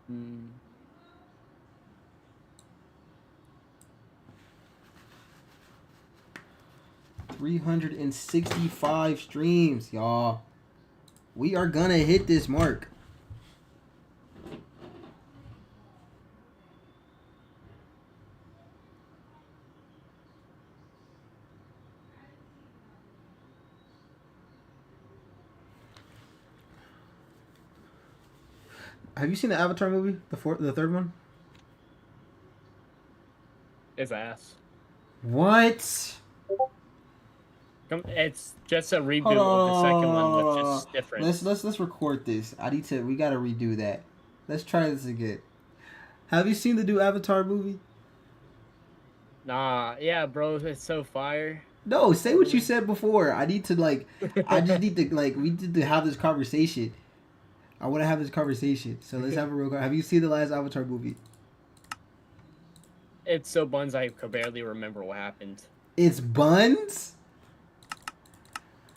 Hmm. 365 streams, y'all. We are gonna hit this mark. Have you seen the Avatar movie? The third one? It's ass. What? It's just a reboot of the second one, which is different. Let's record this. We gotta redo that. Let's try this again. Have you seen the new Avatar movie? Nah, yeah, bro, it's so fire. No, say what you said before. I need to like I just need to like we need to have this conversation. I want to have this conversation. So let's have a real Have you seen the last Avatar movie? It's so buns I could barely remember what happened. It's buns?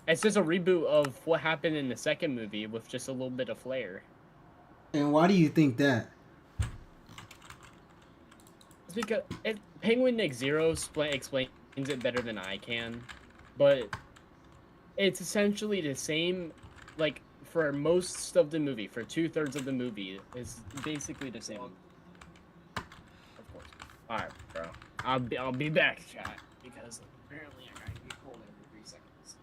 It's just a reboot of what happened in the second movie with just a little bit of flair. And why do you think that? It's because Penguin Nick Zero explains it better than I can, but it's essentially the same, like, for most of the movie, for 2/3 of the movie, is basically the same. Of course. Alright, bro. I'll be back, chat, because apparently I gotta get cold every 3 seconds.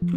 I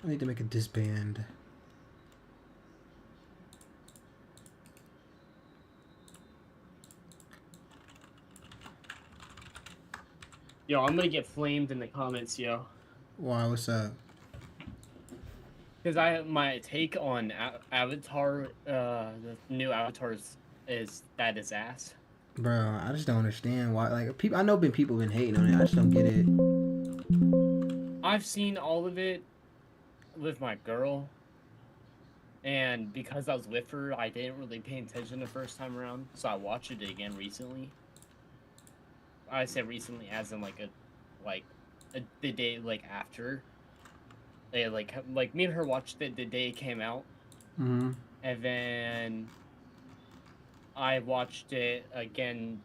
need to make a disband. Yo, I'm gonna get flamed in the comments, yo. Why? What's up? Because my take on Avatar, the new Avatars is that is ass. Bro, I just don't understand why. Like, people, I know people been hating on it. I just don't get it. I've seen all of it with my girl, and because I was with her, I didn't really pay attention the first time around, so I watched it again recently. I said recently, as in the day after. They like me and her watched it the day it came out, Mm-hmm. and then I watched it again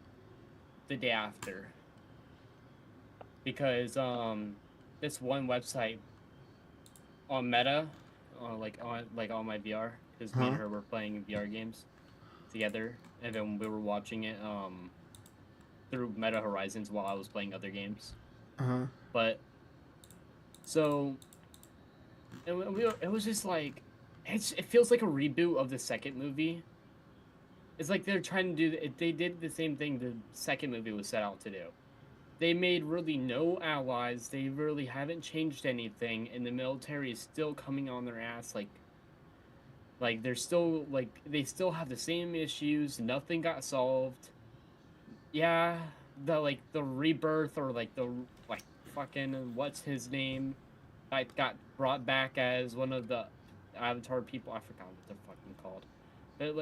the day after, because this one website on Meta, on my VR, because me and her were playing VR games together, and then we were watching it through Meta Horizons while I was playing other games. But so it was just like it feels like a reboot of the second movie. It's like they're trying to do. They did the same thing the second movie was set out to do. They made really no allies. They really haven't changed anything, and the military is still coming on their ass. Like they're still they still have the same issues. Nothing got solved. Yeah, the rebirth, or the fucking what's his name, got brought back as one of the Avatar people. I forgot what they're fucking called. But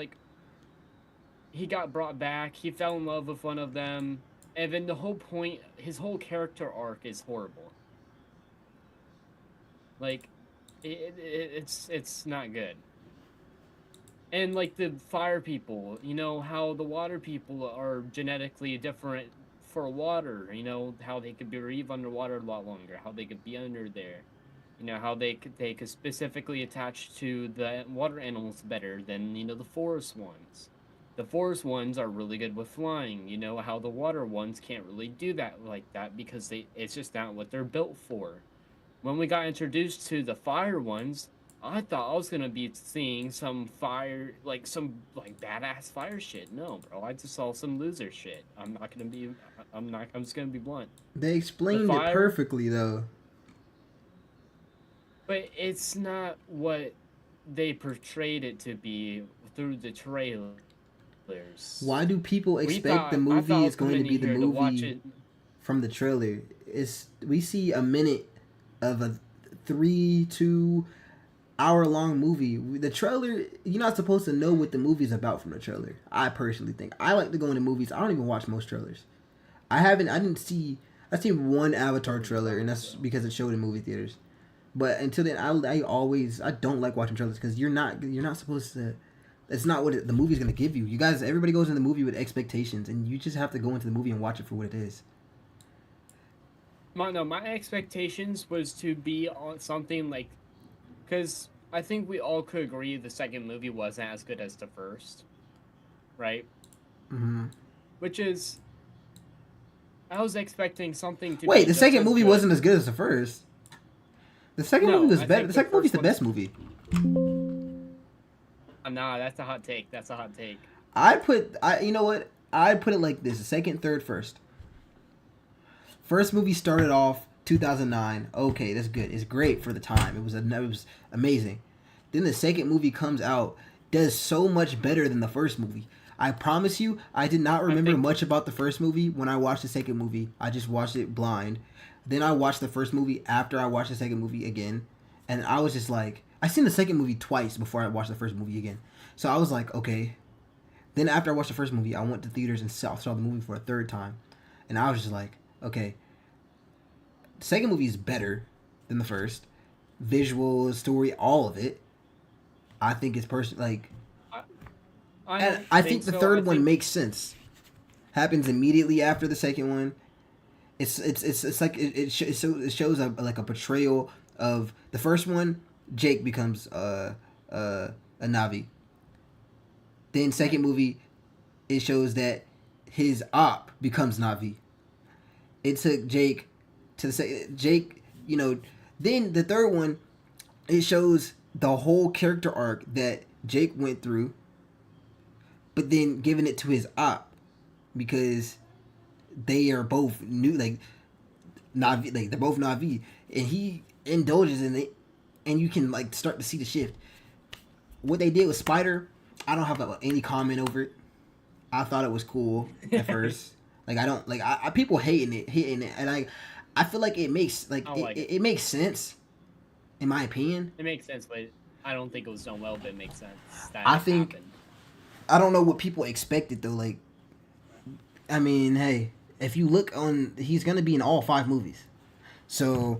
he got brought back. He fell in love with one of them, and then the whole point, his whole character arc is horrible. It's not good. And the fire people, how the water people are genetically different for water. How they could breathe underwater a lot longer. How they could be under there. How they could specifically attach to the water animals better than the forest ones. The forest ones are really good with flying. How the water ones can't really do that like that because it's just not what they're built for. When we got introduced to the fire ones, I thought I was gonna be seeing some fire, some badass fire shit. No, bro, I just saw some loser shit. I'm just gonna be blunt. They explained it perfectly, though. But it's not what they portrayed it to be through the trailers. Why do people expect the movie is going to be the movie from the trailer? We see a minute of a 3-2 hour long movie. The trailer, you're not supposed to know what the movie's about from the trailer. I personally think. I like to go into movies. I don't even watch most trailers. I've seen one Avatar trailer, and that's because it showed in movie theaters. But until then, I don't like watching trailers because you're not supposed to. It's not what the movie's gonna give you. You guys, everybody goes in the movie with expectations, and you just have to go into the movie and watch it for what it is. My expectations was to be on something like because I think we all could agree the second movie wasn't as good as the first, right? Mm-hmm. Which is, I was expecting something to Wait, be the just second as movie good. wasn't as good as the first. The second movie No, was I better. think The second movie's the best movie. Nah, that's a hot take. That's a hot take. You know what? I'd put it like this: second, third, first. First movie started off 2009. Okay, that's good. It's great for the time. It was amazing. Then the second movie comes out, does so much better than the first movie. I promise you, I did not remember much about the first movie when I watched the second movie. I just watched it blind. Then I watched the first movie after I watched the second movie again, and I was just like, I seen the second movie twice before I watched the first movie again. So I was like, okay. Then after I watched the first movie, I went to theaters and saw the movie for a third time, and I was just like, okay. The second movie is better than the first. Visual, story, all of it. I think it's I think the third one makes sense. Happens immediately after the second one. It's like it shows a portrayal of the first one. Jake becomes a Navi. Then second movie, it shows that his op becomes Navi. It took Jake to the Jake, Then the third one, it shows the whole character arc that Jake went through, but then giving it to his op because they are both new, Navi, they're both Navi, and he indulges in it, and you can start to see the shift. What they did with Spider, I don't have any comment over it. I thought it was cool at first. I don't people hating it, and I feel like it makes it makes sense, in my opinion. It makes sense, but I don't think it was done well. But it makes sense. I think happened. I don't know what people expected though. I mean, hey, if you look on, he's gonna be in all 5 movies. So,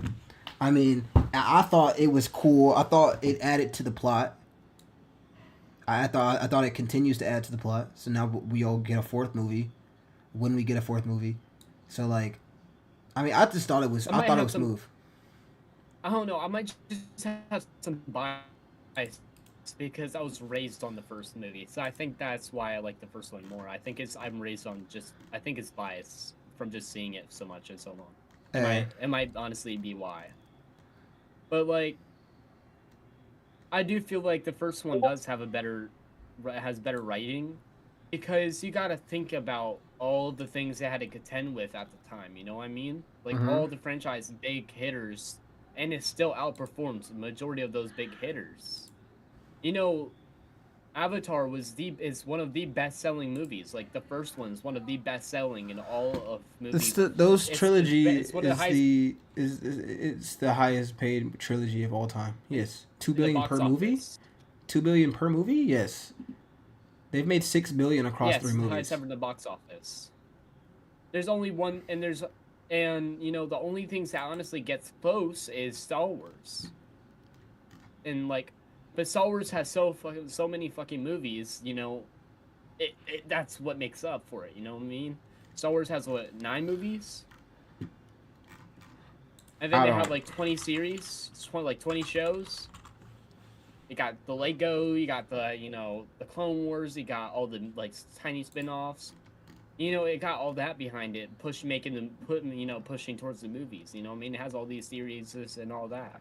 I mean, I thought it was cool. I thought it added to the plot. I thought it continues to add to the plot. So now we all get a 4th movie. When we get a 4th movie, so I mean, I just thought it was. I thought it was smooth. I don't know. I might just have some bias because I was raised on the first movie, so I think that's why I like the first one more. I think I'm raised on I think it's bias from just seeing it so much and so long. It might honestly be why. But I do feel like the first one does have better writing, because you got to think about all the things they had to contend with at the time. You know what I mean? All the franchise big hitters, and it still outperforms the majority of those big hitters. Avatar is one of the best-selling movies. The first one is one of the best-selling in all of movies. Those trilogy is the highest paid trilogy of all time. Yes, $2 billion per movie. $2 billion per movie. Yes, they've made $6 billion across 3 movies. Highest ever in the box office. There's only one, and the only things that honestly gets close is Star Wars. And but Star Wars has so many fucking movies, that's what makes up for it, you know what I mean? Star Wars has 9 movies? And then they have 20 series, 20 shows. You got the Lego, you got the, the Clone Wars, you got all the tiny spin-offs. It got all that behind it, pushing towards the movies, you know what I mean? It has all these series and all that.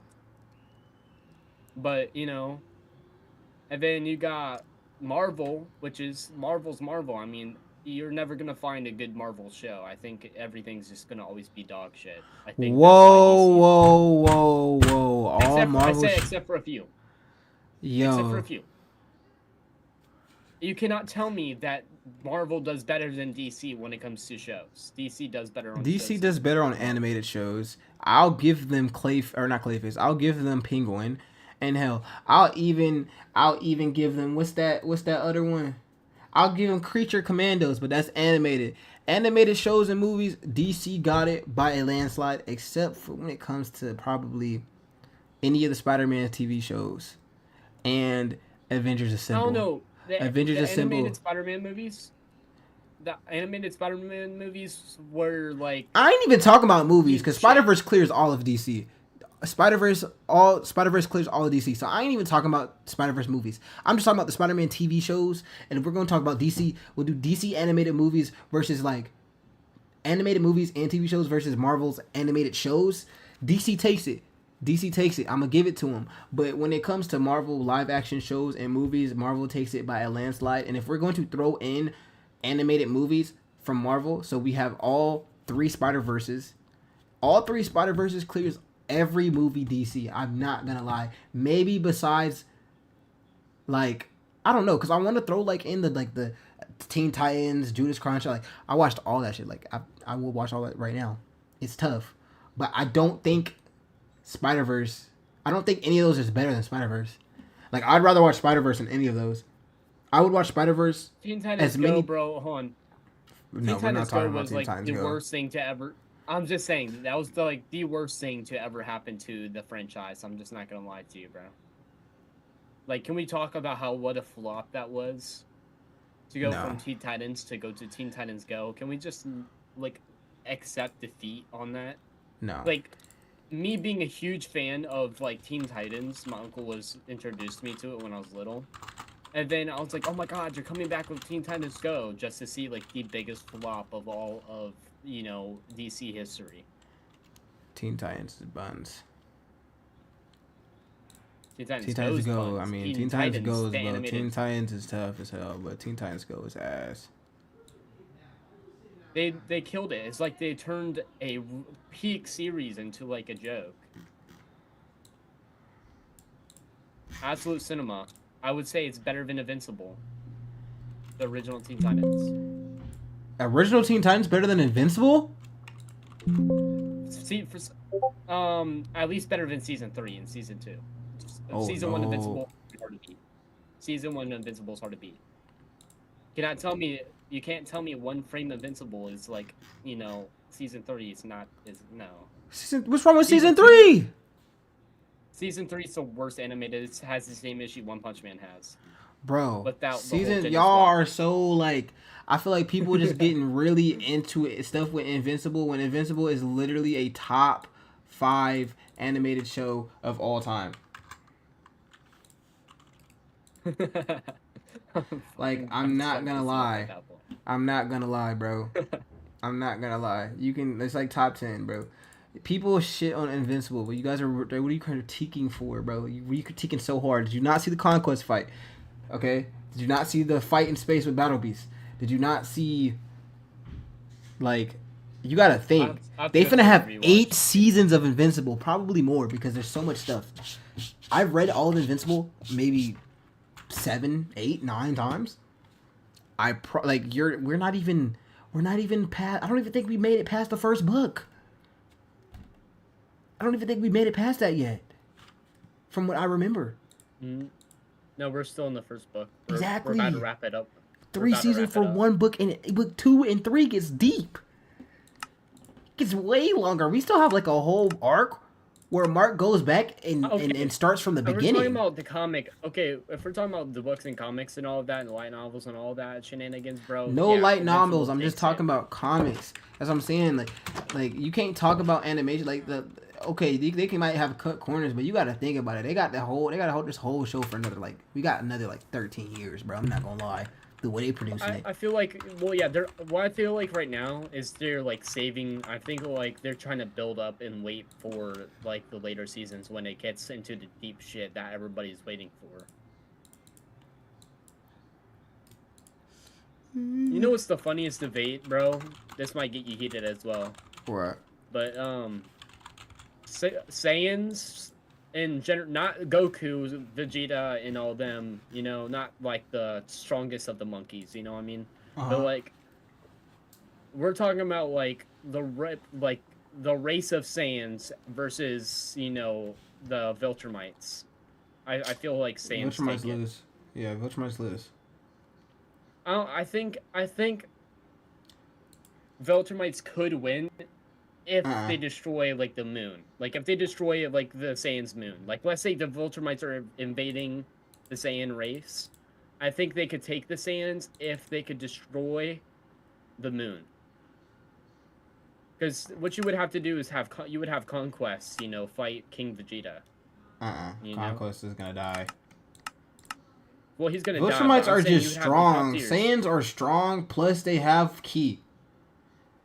But, and then you got Marvel, which is Marvel's Marvel. I mean, you're never going to find a good Marvel show. I think everything's just going to always be dog shit. I think whoa. Except for a few. Except for a few. You cannot tell me that Marvel does better than DC when it comes to shows. DC does better on DC does better on animated shows. I'll give them not Clayface. I'll give them Penguin. And hell, I'll even give them what's that other one? I'll give them Creature Commandos, but that's animated. Animated shows and movies, DC got it by a landslide, except for when it comes to probably any of the Spider-Man TV shows and Avengers Assemble. I don't know. Avengers Assemble. Animated Spider-Man movies. The animated Spider-Man movies were I ain't even talking about movies, because Spider-Verse clears all of DC. Spider-Verse, all Spider-Verse clears all of DC. So I ain't even talking about Spider-Verse movies. I'm just talking about the Spider-Man TV shows. And if we're going to talk about DC, we'll do DC animated movies versus like animated movies and TV shows versus Marvel's animated shows. DC takes it. DC takes it. I'm gonna give it to them. But when it comes to Marvel live action shows and movies, Marvel takes it by a landslide. And if we're going to throw in animated movies from Marvel, so we have all three Spider-Verses. All three Spider-Verses clears every movie DC. I'm not gonna lie. Maybe besides, like, I don't know, because I want to throw like in the Teen Titans, Judas Crunch. Like, I watched all that shit. Like, I will watch all that right now. It's tough, but I don't think Spider-Verse. I don't think any of those is better than Spider-Verse. Like, I'd rather watch Spider-Verse than any of those. I would watch Spider-Verse. Teen Titans Go, bro. Hold on. No, we're not talking about Teen Titans Go. The worst thing to ever. I'm just saying that was the worst thing to ever happen to the franchise. I'm just not gonna lie to you, bro. Like, can we talk about what a flop that was? To go from Teen Titans to go to Teen Titans Go. Can we just like accept defeat on that? No. Like, me being a huge fan of like Teen Titans, my uncle was introduced me to it when I was little. And then I was like, oh my god, you're coming back with Teen Titans Go, just to see like the biggest flop of all of, you know, DC history. Teen Titans is buns. Teen Titans Go. Buns. I mean, Teen Titans Go is low. Teen Titans is tough as hell, but Teen Titans Go is ass. They killed it. It's like they turned a peak series into like a joke. Absolute cinema. I would say it's better than Invincible. The original Teen Titans. Original Teen Titans better than Invincible? See, at least better than season 3 and season 2. Season 1 Invincible is hard to beat. Season 1 Invincible is hard to beat. You can't tell me one frame Invincible is like, you know, season 3 is no. What's wrong with season 3? Season 3 is the worst animated. It has the same issue One Punch Man has. Bro, without y'all are so like, I feel like people just getting really into it, stuff with Invincible when Invincible is literally a top 5 animated show of all time. Like, I'm not gonna lie, bro. I'm not gonna lie. It's like top 10, bro. People shit on Invincible, but you guys are, what are you critiquing for, bro? What are you critiquing so hard? Did you not see the Conquest fight? Okay? Did you not see the fight in space with Battle Beast? Did you not see, like, you gotta think. They finna have 8 seasons of Invincible, probably more, because there's so much stuff. I've read all of Invincible maybe 7, 8, 9 times. We're not even past, I don't even think we made it past the first book. I don't even think we made it past that yet, from what I remember. No, we're still in the first book. Exactly. We're about to wrap it up. 3 seasons for one book, and book 2 and 3 gets deep. It gets way longer. We still have like a whole arc where Mark goes back and starts from the beginning. We're talking about the comic. Okay, if we're talking about the books and comics and all of that, and the light novels and all that shenanigans, bro. No light novels. I'm just talking about comics. That's what I'm saying. Like you can't talk about animation like the. Okay, they might have cut corners, but you got to think about it. They got to hold this whole show for another 13 years, bro. I'm not gonna lie. The way they producing it. I feel like, well, yeah, what I feel like right now is they're like saving. I think like they're trying to build up and wait for like the later seasons when it gets into the deep shit that everybody's waiting for. You know what's the funniest debate, bro? This might get you heated as well. What? But Saiyans in general, not Goku, Vegeta, and all them, you know, not like the strongest of the monkeys, you know what I mean? But like, we're talking about like the race of Saiyans versus, you know, the Viltrumites. I feel like Saiyans Viltrumites lose. Yeah, Viltrumites lose. I think Viltrumites could win if they destroy like the moon. Like if they destroy like the Saiyan's moon. Like let's say the Viltrumites are invading the Saiyan race. I think they could take the Saiyans if they could destroy the moon. Because what you would have to do is you would have conquests, you know, fight King Vegeta. Conquest is gonna die. Well, he's gonna die. Viltrumites are just strong. Saiyans are strong, plus they have ki.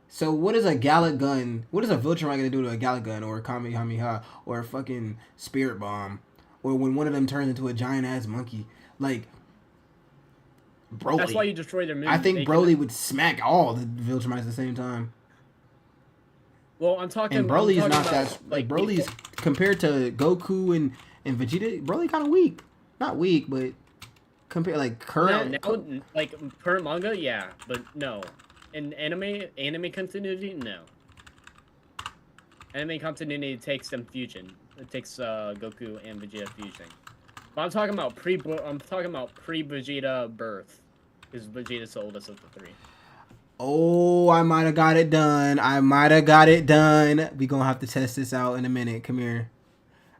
So what is a Gallic gun? What is a Viltrumite gonna do to a Gallic gun or a Kamehameha or a fucking Spirit Bomb? Or when one of them turns into a giant ass monkey? Like, Broly. That's why you destroy their moves. I think Broly would smack all the Viltrumites at the same time. Well, I'm talking. And Broly's not that like Broly's compared to Goku and Vegeta. Broly kind of weak. Not weak, but compared like current. No, now, like current manga, yeah, but no. In anime continuity, no. Anime continuity takes them fusion. It takes Goku and Vegeta fusing. But I'm talking about pre-Vegeta birth, because Vegeta's the oldest of the three. Oh, I might have got it done. We gonna have to test this out in a minute. Come here.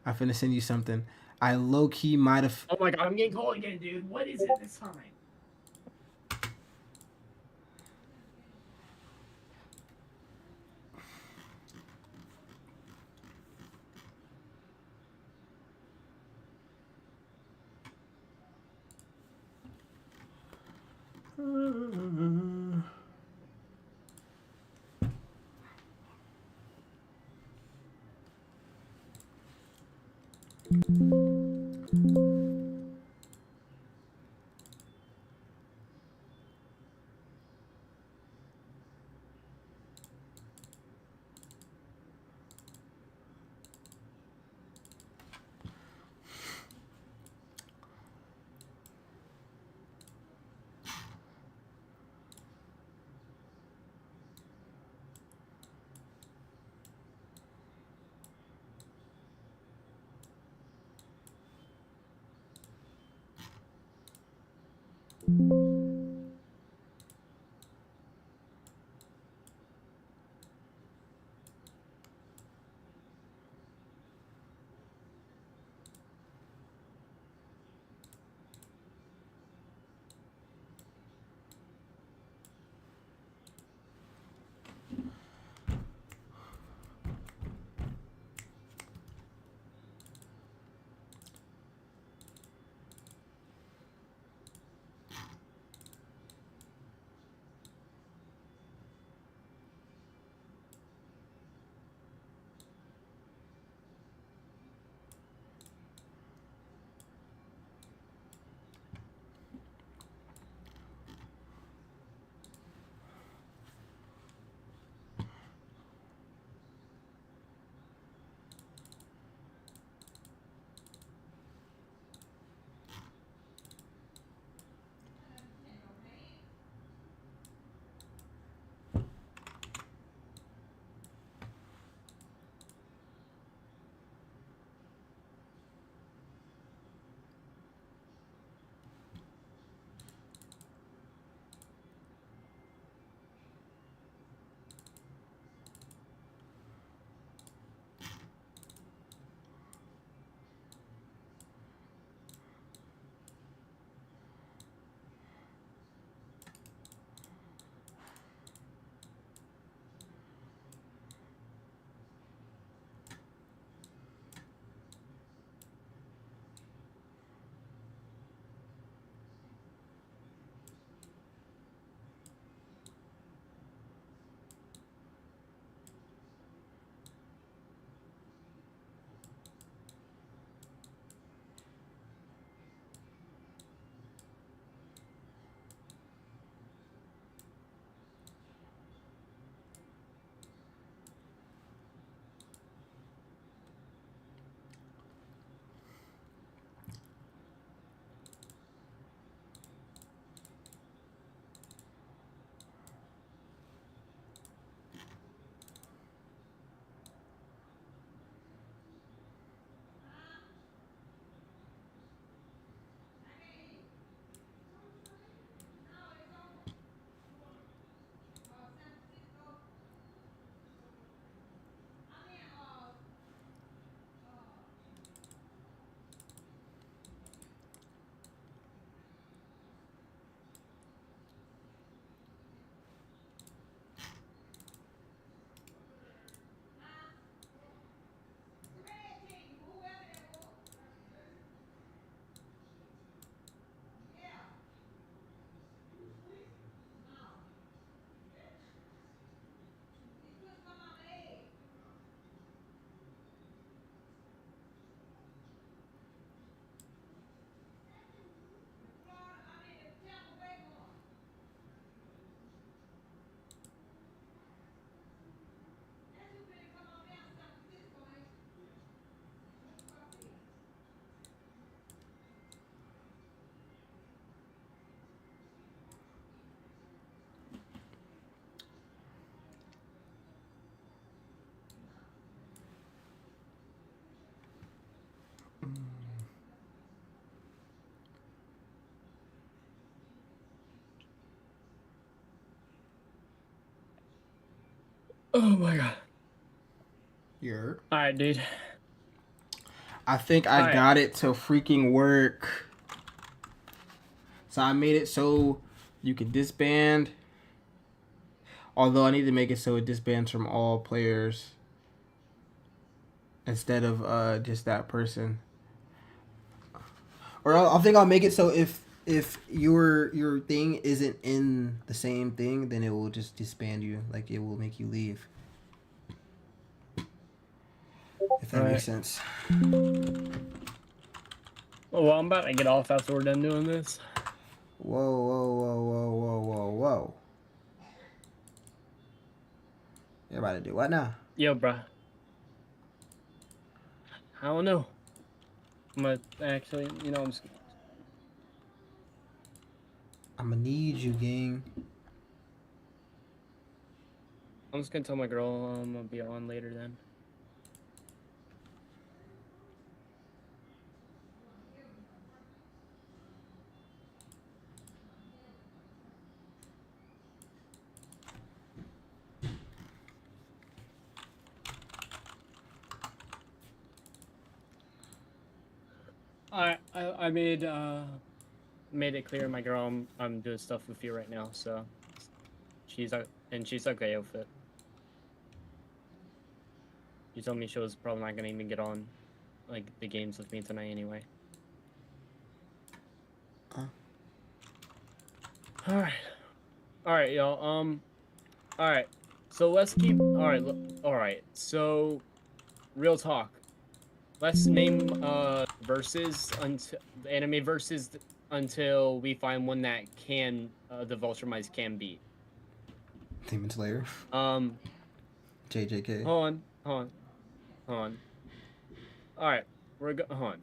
I'm finna send you something. I low-key might have... Oh my god, I'm getting cold again, dude. What is it this time? Oh my god. You're. Alright, dude. I think I Alright. got it to freaking work. So I made it so you can disband. Although I need to make it so it disbands from all players instead of just that person. Or I think I'll make it so if your thing isn't in the same thing, then it will just disband you. Like it will make you leave. If that makes sense. Well, I'm about to get off after we're done doing this. Whoa, whoa, whoa, whoa, whoa, whoa, whoa. You're about to do what now? Yo, bruh. I don't know. I'm gonna actually, you know, I'm gonna need you, gang. I'm just gonna tell my girl I'm gonna be on later then. I made it clear, my girl, I'm doing stuff with you right now, so she's okay with it. She told me she was probably not gonna even get on like the games with me tonight anyway. All right, y'all. All right. So let's keep. All right. So, real talk. Let's name verses until the anime verses until we find one that can the Viltrumites can beat. Demon Slayer. JJK. Hold on. All right, hold on.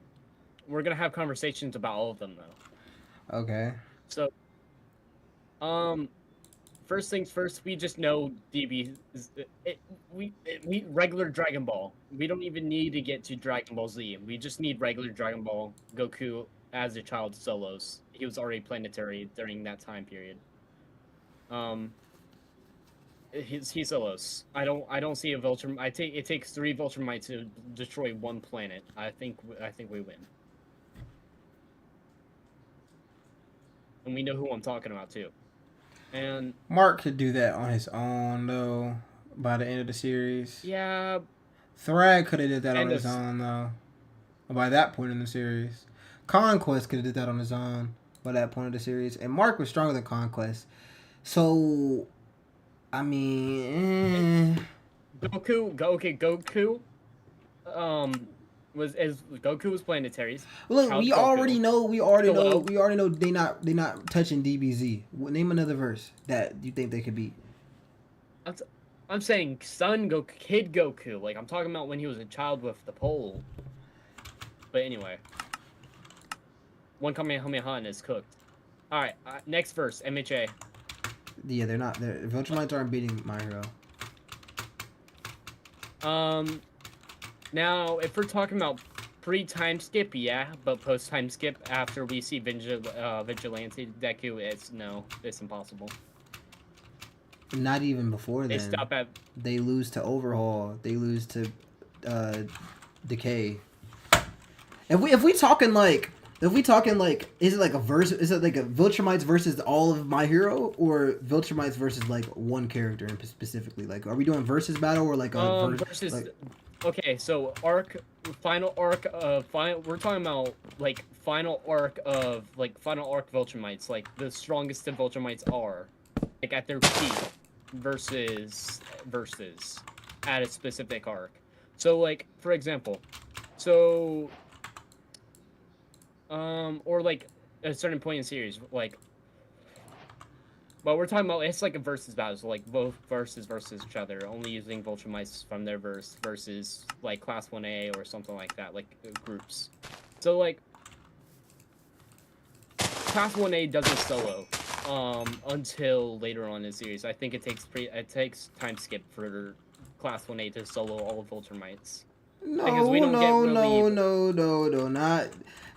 We're gonna have conversations about all of them though. Okay. So, first things first, we just know DB. We regular Dragon Ball. We don't even need to get to Dragon Ball Z. We just need regular Dragon Ball Goku as a child solos. He was already planetary during that time period. He solos. I don't see a Viltrumite. It takes 3 Viltrumites to destroy 1 planet. I think we win. And we know who I'm talking about too. And Mark could do that on his own though. By the end of the series. Yeah. Thrag could have did that on his own though. By that point in the series. Conquest could have did that on his own by that point of the series. And Mark was stronger than Conquest. So I mean Goku Goku was planetaries. Look, we already know they not touching DBZ. Name another verse that you think they could beat. I'm saying Son Goku, Kid Goku. Like I'm talking about when he was a child with the pole. But anyway, one Kamehameha and is cooked. All right, next verse, MHA. Yeah, they're not. Viltrumites aren't beating My Hero. Now, if we're talking about pre-time skip, yeah, but post-time skip after we see Vigilante Deku, it's impossible. Not even before then. They lose to Overhaul. They lose to Decay. If we talking like, is it like a verse? Is it like a Viltrumites versus all of My Hero, or Viltrumites versus like one character specifically? Like, are we doing versus battle or like a versus? Like... Okay, so final arc we're talking about like final arc Viltrumites, like the strongest of Viltrumites are, like at their peak, versus at a specific arc. So like for example, or like a certain point in series, like. But we're talking about, it's like a versus battle, so like both versus each other, only using Viltrumites from their verse versus like Class 1A or something like that, like groups. So like, Class 1A doesn't solo until later on in the series. I think it takes time skip for Class 1A to solo all Viltrumites. No, not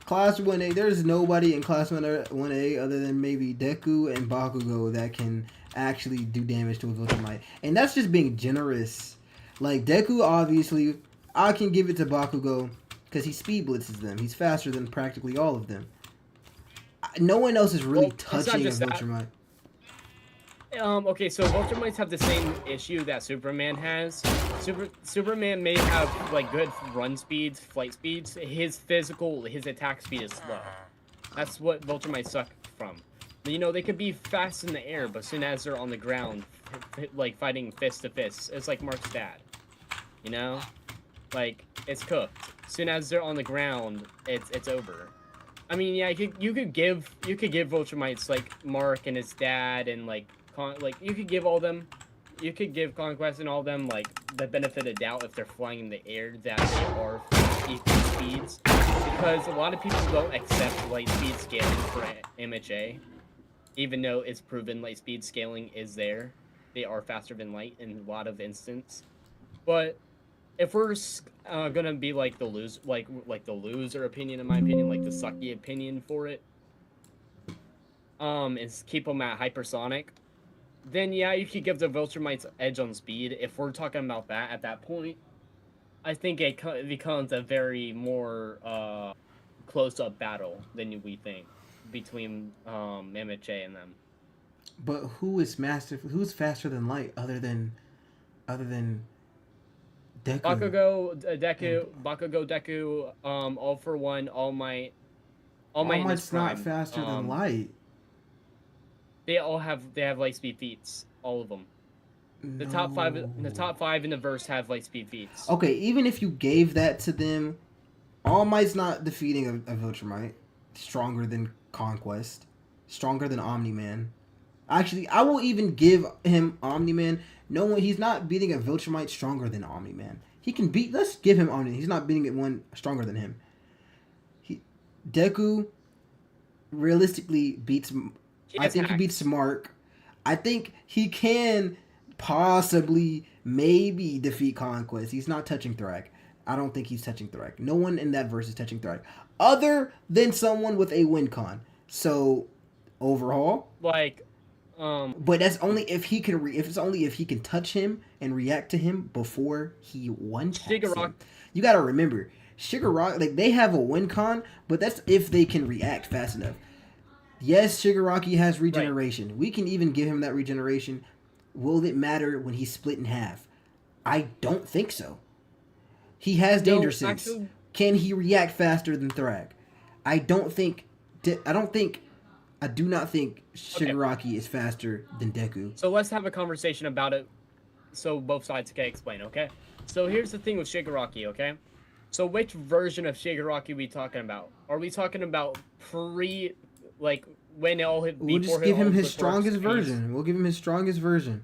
Class 1A. There's nobody in Class 1A other than maybe Deku and Bakugo that can actually do damage to a Viltrumite. And that's just being generous. Like, Deku, obviously, I can give it to Bakugo because he speed blitzes them. He's faster than practically all of them. No one else is really touching a Viltrumite. Okay, so Viltrumites have the same issue that Superman has. Superman may have like good run speeds, flight speeds. His attack speed is slow. That's what Viltrumites suck from. You know, they could be fast in the air, but as soon as they're on the ground, like fighting fist to fist, it's like Mark's dad. You know, like it's cooked. As soon as they're on the ground, it's over. I mean, yeah, you could give Viltrumites like Mark and his dad and like you could give Conquest and all them like the benefit of doubt if they're flying in the air that they are equal speeds, because a lot of people don't accept light speed scaling for MHA, even though it's proven light speed scaling is there. They are faster than light in a lot of instances, but if we're gonna be like the loser opinion, in my opinion, like the sucky opinion for it, is keep them at hypersonic, then yeah, you could give the Viltrumites edge on speed. If we're talking about that at that point, I think it becomes a very more close-up battle than we think between MHA and them. But who's faster than light other than Deku? Bakugo, Deku, All for One, All Might. All Might's not faster than light. They have light speed feats, all of them. No. The top five in the verse have light speed feats. Okay, even if you gave that to them, All Might's not defeating a Viltrumite. Stronger than Conquest, stronger than Omni-Man. Actually, I will even give him Omni-Man. He's not beating a Viltrumite stronger than Omni-Man. He can beat. Let's give him Omni. He's not beating one stronger than him. Deku realistically beats. I think he beats Mark. I think he can possibly maybe defeat Conquest. He's not touching Thrag. I don't think he's touching Thrag. No one in that verse is touching Thrag, other than someone with a win con. So overall, but that's only if he can. If it's only if he can touch him and react to him before he one-taps him. You gotta remember, Shigaraki, like, they have a win con, but that's if they can react fast enough. Yes, Shigaraki has regeneration. Right. We can even give him that regeneration. Will it matter when he's split in half? I don't think so. He has danger sense. Actually, can he react faster than Thrag? I do not think Shigaraki is faster than Deku. So let's have a conversation about it so both sides can explain, okay? So here's the thing with Shigaraki, okay? So which version of Shigaraki are we talking about? Are we talking about when it all hit? We'll just give him his strongest version. We'll give him his strongest version.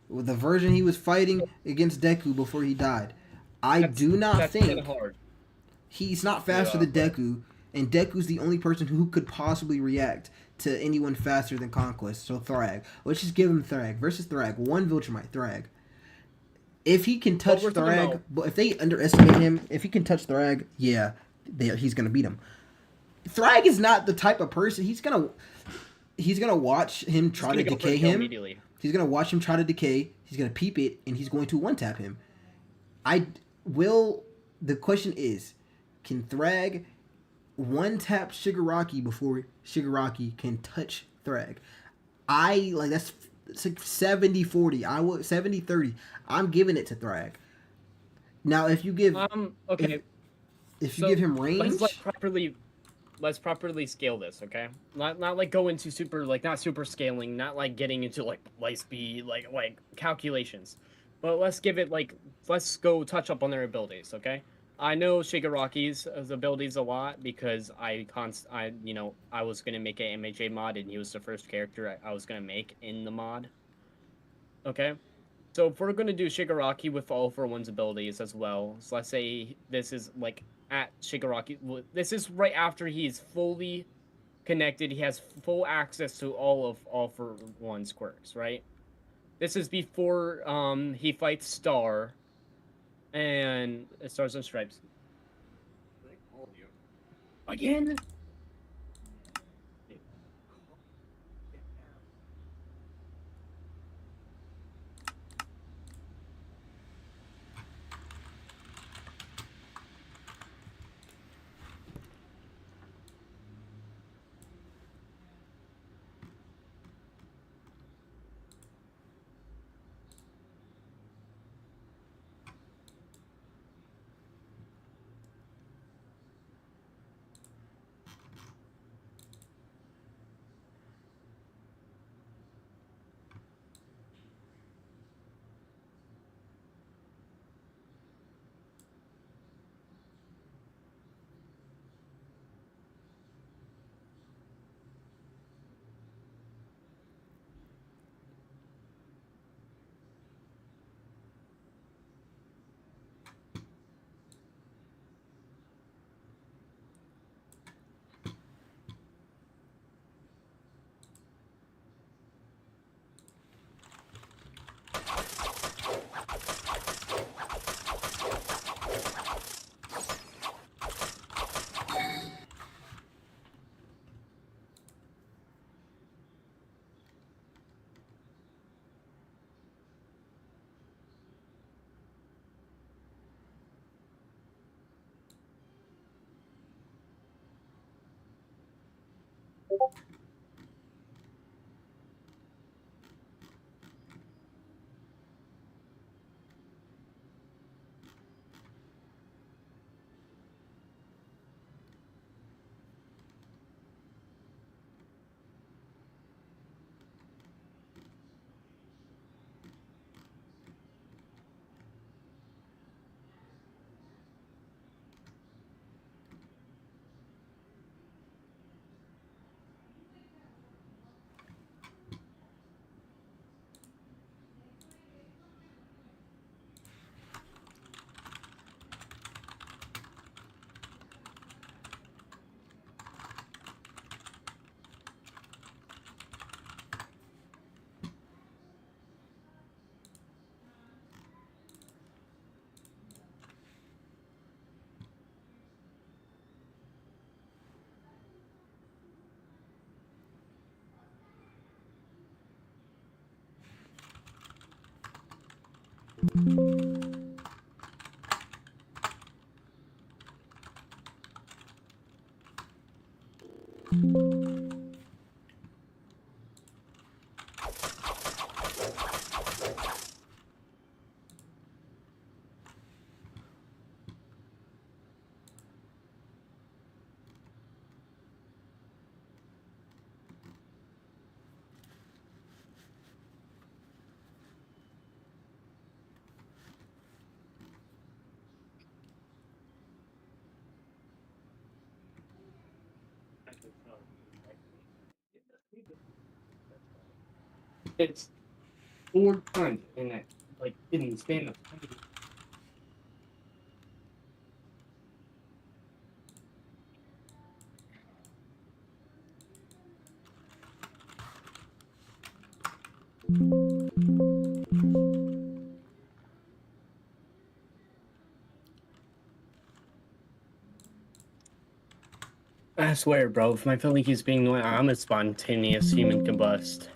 The version he was fighting against Deku before he died. I do not think he's not faster than Deku, and Deku's the only person who could possibly react to anyone faster than Conquest. So Thrag. Let's just give him Thrag versus Thrag. One Viltrumite, Thrag. If he can touch Thrag, but if they underestimate him, if he can touch Thrag, yeah, he's gonna beat him. Thrag is not the type of person he's gonna watch him try to decay him. He's gonna watch him try to decay. He's gonna peep it, and he's going to one-tap him. The question is, can Thrag one-tap Shigaraki before Shigaraki can touch Thrag? That's like 70-40. 70-30. I'm giving it to Thrag. Now, if you give if you give him range, let's properly scale this, okay? Not like go into super, like, not super scaling, not like getting into like light speed, like calculations. But let's go touch up on their abilities, okay? I know Shigaraki's abilities a lot because I was gonna make an MHA mod and he was the first character I was gonna make in the mod. Okay? So if we're gonna do Shigaraki with All for One's abilities as well, so let's say this is like at Shigaraki, this is right after he's fully connected, he has full access to all for One's quirks, right? This is before he fights Star and Stars and Stripes. Again? It's 4 tons in that, like, in the span of time. I swear, bro, if my family keeps being annoying, I'm a spontaneous human combust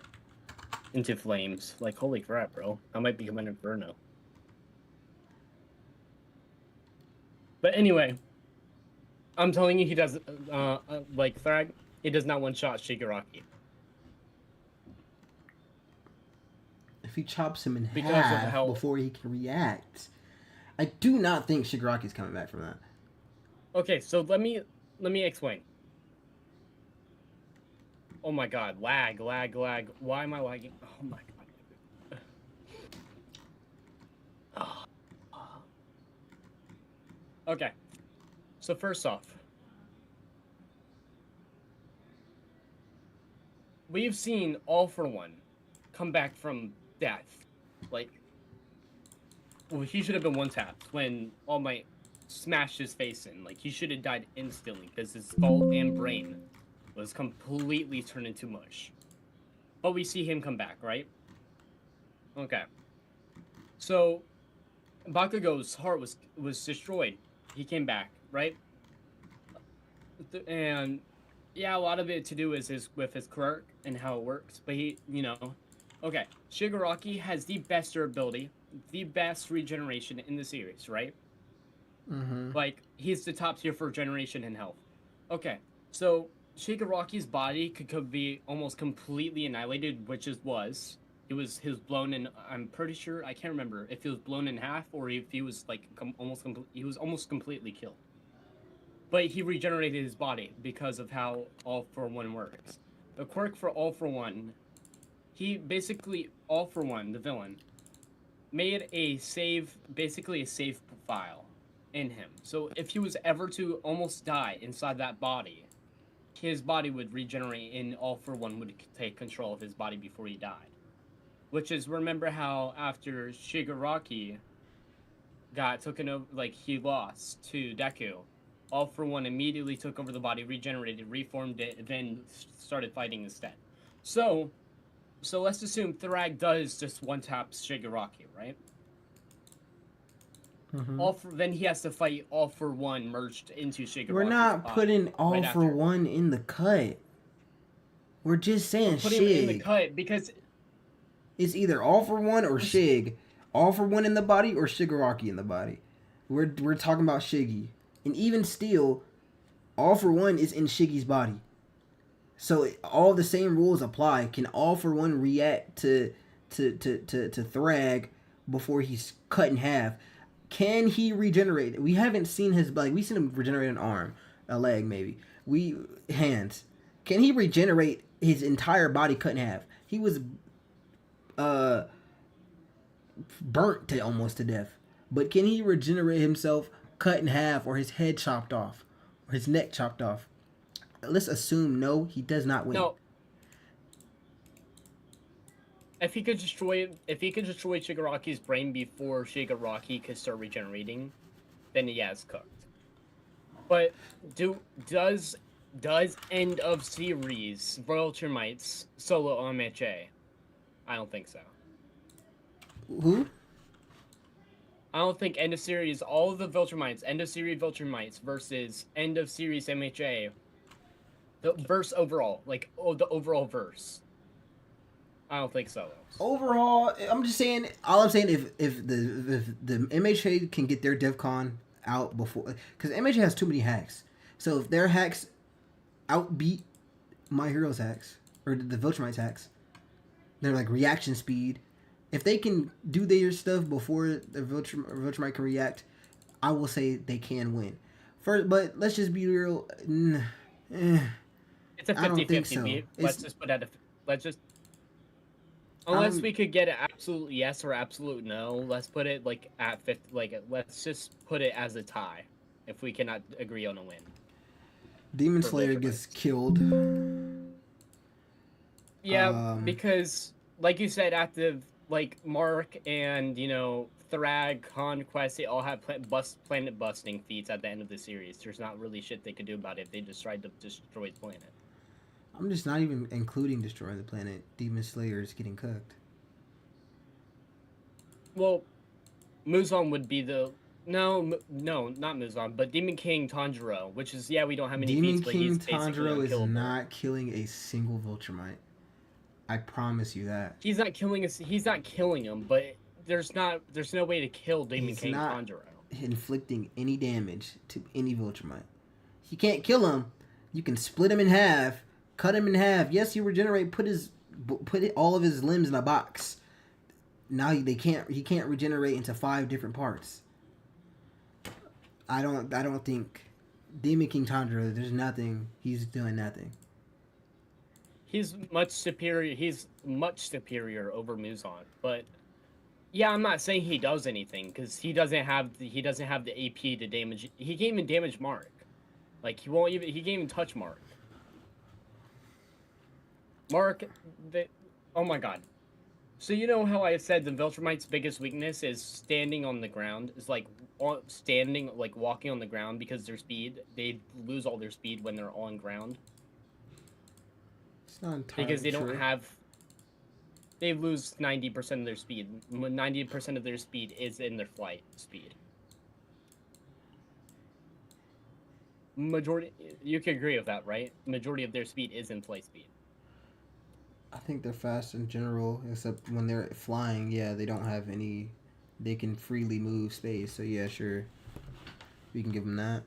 into flames. Like, holy crap, bro. I might become an inferno. But anyway, I'm telling you, he does, like, Thrag, he does not one-shot Shigaraki. If he chops him in Because half of how... before he can react, I do not think Shigaraki's coming back from that. Okay, so let me explain. Oh my god, lag. Why am I lagging? Oh my god. Okay, so first off, we've seen All For One come back from death. Like, well, he should have been one-tapped when All Might smashed his face in. Like, he should have died instantly because his skull and brain was completely turned into mush. But we see him come back, right? Okay. So, Bakugo's heart was destroyed. He came back, right? And yeah, a lot of it to do is with his quirk and how it works. But he, you know, okay. Shigaraki has the best durability, the best regeneration in the series, right? Mm-hmm. Like, he's the top tier for regeneration and health. Okay, so Shigaraki's body could be almost completely annihilated, which was. He was blown in. I'm pretty sure, I can't remember if he was blown in half or if he was like he was almost completely killed. But he regenerated his body because of how All For One works. The quirk for All For One, he basically, All For One, the villain, made a save, basically a save file in him. So if he was ever to almost die inside that body, his body would regenerate and All For One would take control of his body before he died. Which is, remember how after Shigaraki got taken over, like, he lost to Deku, All For One immediately took over the body, regenerated, reformed it, then started fighting instead. So let's assume Thrag does just one-tap Shigaraki, right? Mm-hmm. Then he has to fight All For One merged into Shigaraki's We're not body putting All right For One in the cut. We're just saying put him in the Shig. cut because It's either All For One or Shig. All For One in the body or Shigaraki in the body. We're talking about Shiggy. And even still, All For One is in Shiggy's body. So all the same rules apply. Can All For One react to Thrag before he's cut in half? Can he regenerate? We haven't seen his, like, we've seen him regenerate an arm, a leg maybe. Hands. Can he regenerate his entire body cut in half? He was burnt to almost to death. But can he regenerate himself cut in half or his head chopped off or his neck chopped off? Let's assume no, he does not win. No. If he could destroy Shigaraki's brain before Shigaraki could start regenerating, then yeah, it's cooked. But does end of series Viltrumites solo MHA? I don't think so. Who? I don't think end of series, all of the Viltrumites, end of series Viltrumites versus end of series MHA, the verse overall, like, the overall verse. I don't think so. Overall, I'm just saying. All I'm saying, if the MHA can get their DEF CON out before, because MHA has too many hacks. So if their hacks outbeat My Hero's hacks or the Viltrumite's hacks, they're like reaction speed. If they can do their stuff before the Viltrumite can react, I will say they can win. First, but let's just be real. It's a 50-50. I don't think so. Let's just put that. Let's just. I Unless don't- we could get an absolute yes or absolute no, let's put it like at 50. Like let's just put it as a tie, if we cannot agree on a win. Demon for Slayer Viltrumites. gets killed. Yeah, because like you said, active like Mark and Thrag, Conquest, they all have planet busting feats at the end of the series. There's not really shit they could do about it if they just tried to destroy the planet. I'm just not even including destroying the planet. Demon Slayer is getting cooked. Well, Muzan would be the no, not Muzan, but Demon King Tanjiro, which is we don't have any Demon feats, King but he's Tanjiro is unkillable. not killing a single Viltrumite. I promise you that. He's not killing us. He's not killing him, but there's no way to kill Demon He's King not Tanjiro. inflicting any damage to any Viltrumite. You can't kill him. You can split him in half, cut him in half. Yes, he regenerate. Put all of his limbs in a box. Now he can't regenerate into 5 different parts. I don't think Demon King Tanjiro. There's nothing. He's doing nothing. He's much superior. He's much superior over Muzan, but I'm not saying he does anything because he doesn't have the AP to damage. He can't even damage Mark. Like he can't even touch Mark. Oh my god. So you know how I said the Viltrumite's biggest weakness is standing on the ground? It's like walking on the ground because their speed. They lose all their speed when they're on ground. It's not entirely because they true. don't have. They lose 90% of their speed. 90% of their speed is in their flight speed. Majority, you can agree with that, right? Majority of their speed is in flight speed. I think they're fast in general, except when they're flying. Yeah, they don't have any. They can freely move space. So yeah, sure, we can give them that.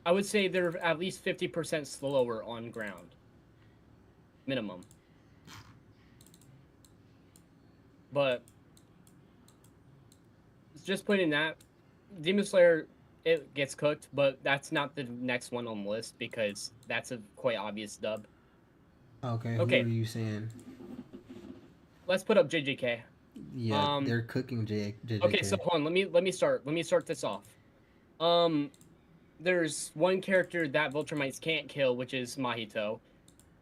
I would say they're at least 50% slower on ground. Minimum. But just putting that, Demon Slayer, it gets cooked, but that's not the next one on the list because that's a quite obvious dub. Okay. Who are you saying? Let's put up JJK. Yeah, they're cooking JJK. Okay, so hold on. Let me start this off. There's one character that Viltrumites can't kill, which is Mahito.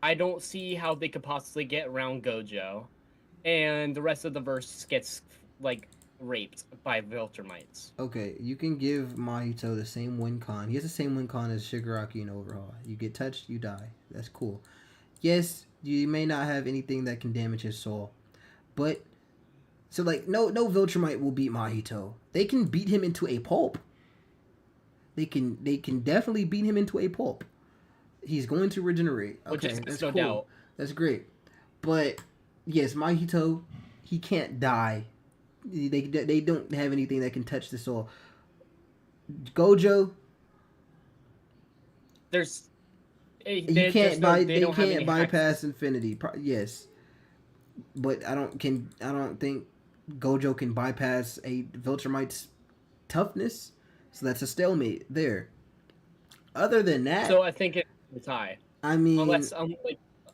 I don't see how they could possibly get around Gojo, and the rest of the verse gets like raped by Viltrumites. Okay, you can give Mahito the same win con. He has the same win con as Shigaraki in Overhaul. You get touched, you die. That's cool. Yes, you may not have anything that can damage his soul, but so like no Viltrumite will beat Mahito. They can beat him into a pulp. They can definitely beat him into a pulp. He's going to regenerate. Okay, that's no cool. doubt. That's great. But yes, Mahito, he can't die. They don't have anything that can touch the soul. Gojo, they can't bypass infinity. Yes, but I don't think Gojo can bypass a Viltrumite's toughness. So that's a stalemate there. Other than that, so I think it's a tie. I mean,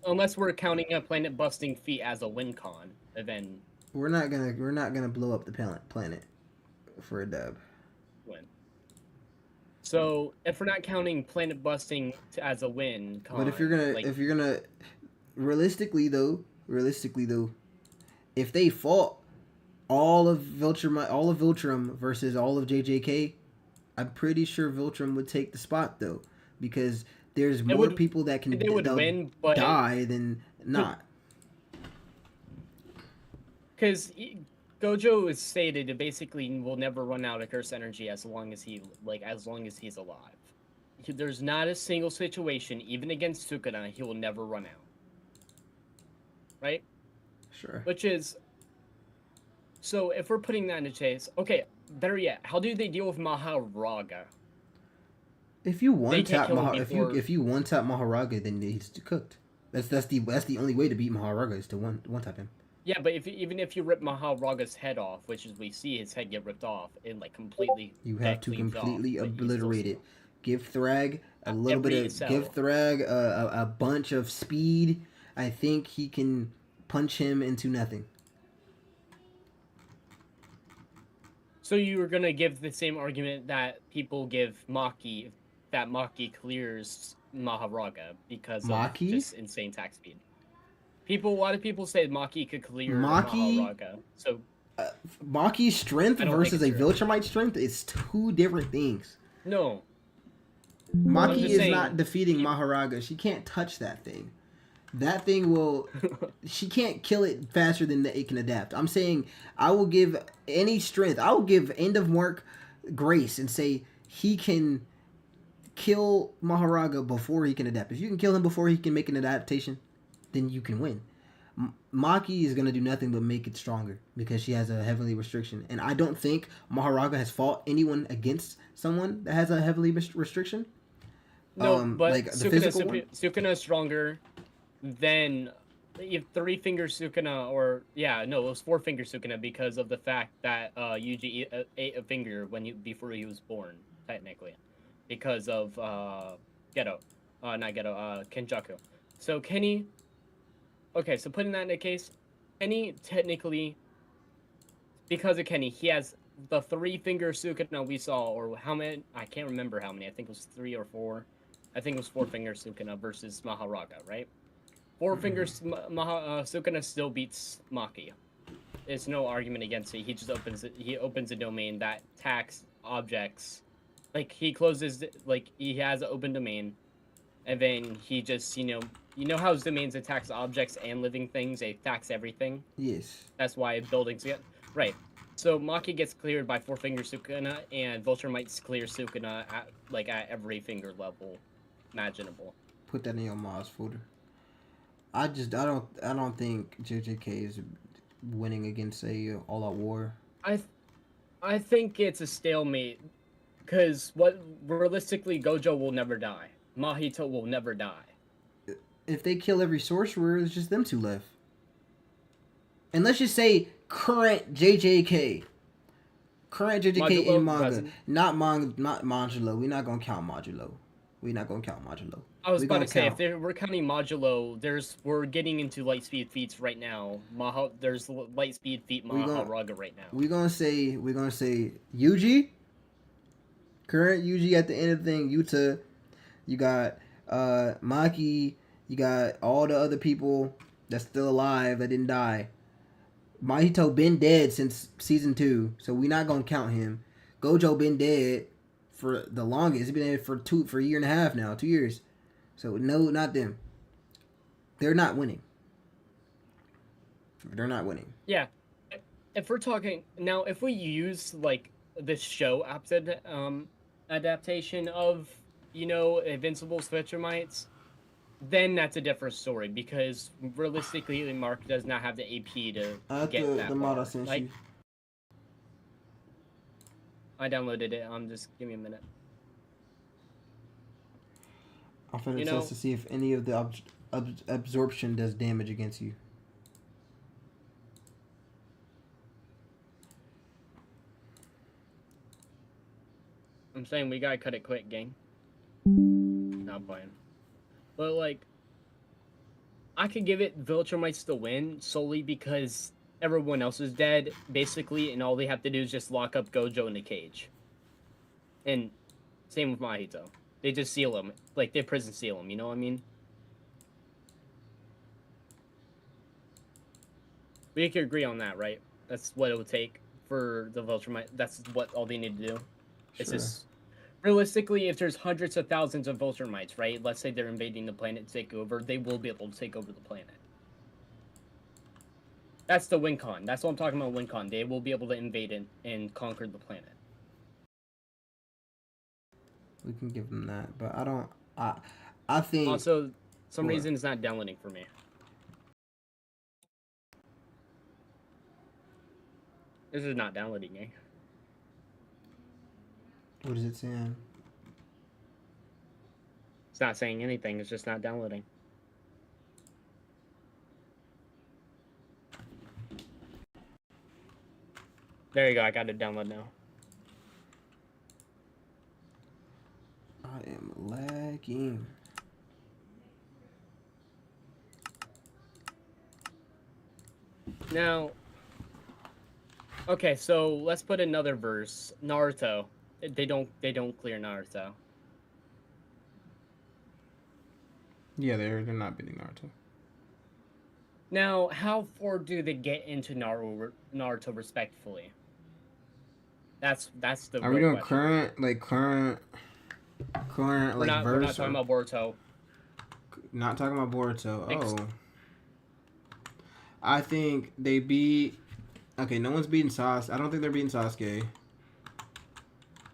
unless we're counting a planet busting feat as a win con, then we're not gonna blow up the planet for a dub. Win. So if we're not counting planet busting as a win con, but if you're gonna realistically though, if they fought all of Viltrum versus all of JJK, I'm pretty sure Viltrum would take the spot though, because there's more people that can die than not. Because Gojo is stated to basically will never run out of curse energy as long as he's alive. There's not a single situation, even against Sukuna, he will never run out. Right? Sure. Which is, so if we're putting that into chase, okay, better yet, how do they deal with Maharaga? If you one tap before... if you one tap Maharaga, then he's cooked. That's the only way to beat Maharaga is to one tap him. Yeah, but even if you rip Maharaga's head off, which is we see his head get ripped off and like completely, you have to completely obliterate it. Give Thrag a little bit of give Thrag a bunch of speed. I think he can punch him into nothing. So you were gonna give the same argument that people give Maki, that Maki clears Maharaga because of just insane attack speed. A lot of people say Maki could clear Maharaga. So Maki's strength versus a Viltrumite strength is two different things. No. Maki is not defeating Maharaga. She can't touch that thing. That thing will... she can't kill it faster than it can adapt. I'm saying I will give any strength. I will give End of Mark grace and say he can kill Maharaga before he can adapt. If you can kill him before he can make an adaptation, then you can win. Maki is going to do nothing but make it stronger because she has a heavenly restriction. And I don't think Maharaga has fought anyone against someone that has a heavenly restriction. No, but like Sukuna is stronger than three-finger Sukuna, or it was four-finger Sukuna because of the fact that Yuji ate a finger before he was born, technically, because of Kenjaku. So Kenny, okay, so putting that in a case, Kenny technically, because of Kenny, he has the three-finger Sukuna we saw, or how many? I can't remember how many. I think it was 3 or 4. I think it was four-finger Sukuna versus Maharaga, right? Four-finger Sukuna still beats Maki. There's no argument against it. He just opens a domain that attacks objects. Like, he closes, like, he has an open domain, and then he just, you know how his domains attacks objects and living things? It attacks everything? Yes. That's why buildings get... Right. So Maki gets cleared by four-finger Sukuna, and Viltrumite's clear Sukuna at every finger level imaginable. Put that in your Mods folder. I don't think JJK is winning against a all-out war. I think it's a stalemate, because realistically Gojo will never die. Mahito will never die. If they kill every sorcerer, it's just them two left. And let's just say current JJK. Current JJK in manga. Not Modulo. We're not gonna count Modulo. I was about to say, if we're counting Modulo, we're getting into light speed feats right now. There's light speed feat Maharaga right now. We're gonna say Yuji. Current Yuji at the end of the thing. Yuta. You got Maki. You got all the other people that's still alive that didn't die. Mahito been dead since season 2, so we're not gonna count him. Gojo been dead for the longest. He's been dead for a year and a half now, 2 years. So no, not them. They're not winning. Yeah, if we're talking now, if we use like this show adaptation of Invincible's Viltrumites, then that's a different story, because realistically Mark does not have the AP to get that. The mod I sent you. I downloaded it. Just give me a minute. I'm finna test to see if any of the absorption does damage against you. I'm saying we gotta cut it quick, gang. Not playing. But, like, I could give it Viltrumites to win solely because everyone else is dead, basically, and all they have to do is just lock up Gojo in the cage. And same with Mahito. They just seal him. Like, they prison seal him, you know what I mean? We could agree on that, right? That's what it would take for the Viltrumite. That's what all they need to do. Sure. It's just... Realistically, if there's hundreds of thousands of Viltrumites, right? Let's say they're invading the planet to take over, they will be able to take over the planet. That's the win con. That's what I'm talking about, win con. They will be able to invade and conquer the planet. We can give them that, but I don't... I think... Also, some reason it's not downloading for me. This is not downloading, eh? What is it saying? It's not saying anything. It's just not downloading. There you go. I got it download now. I am lagging. Now, okay, so let's put another verse. Naruto. They don't clear Naruto. Yeah, they're not beating Naruto. Now, how far do they get into Naruto respectfully? That's the. Are we doing question. current We're like not, verse? we're not talking about Boruto. Not talking about Boruto. Next. Oh. I think they beat. Okay, no one's beating Sasuke. I don't think they're beating Sasuke.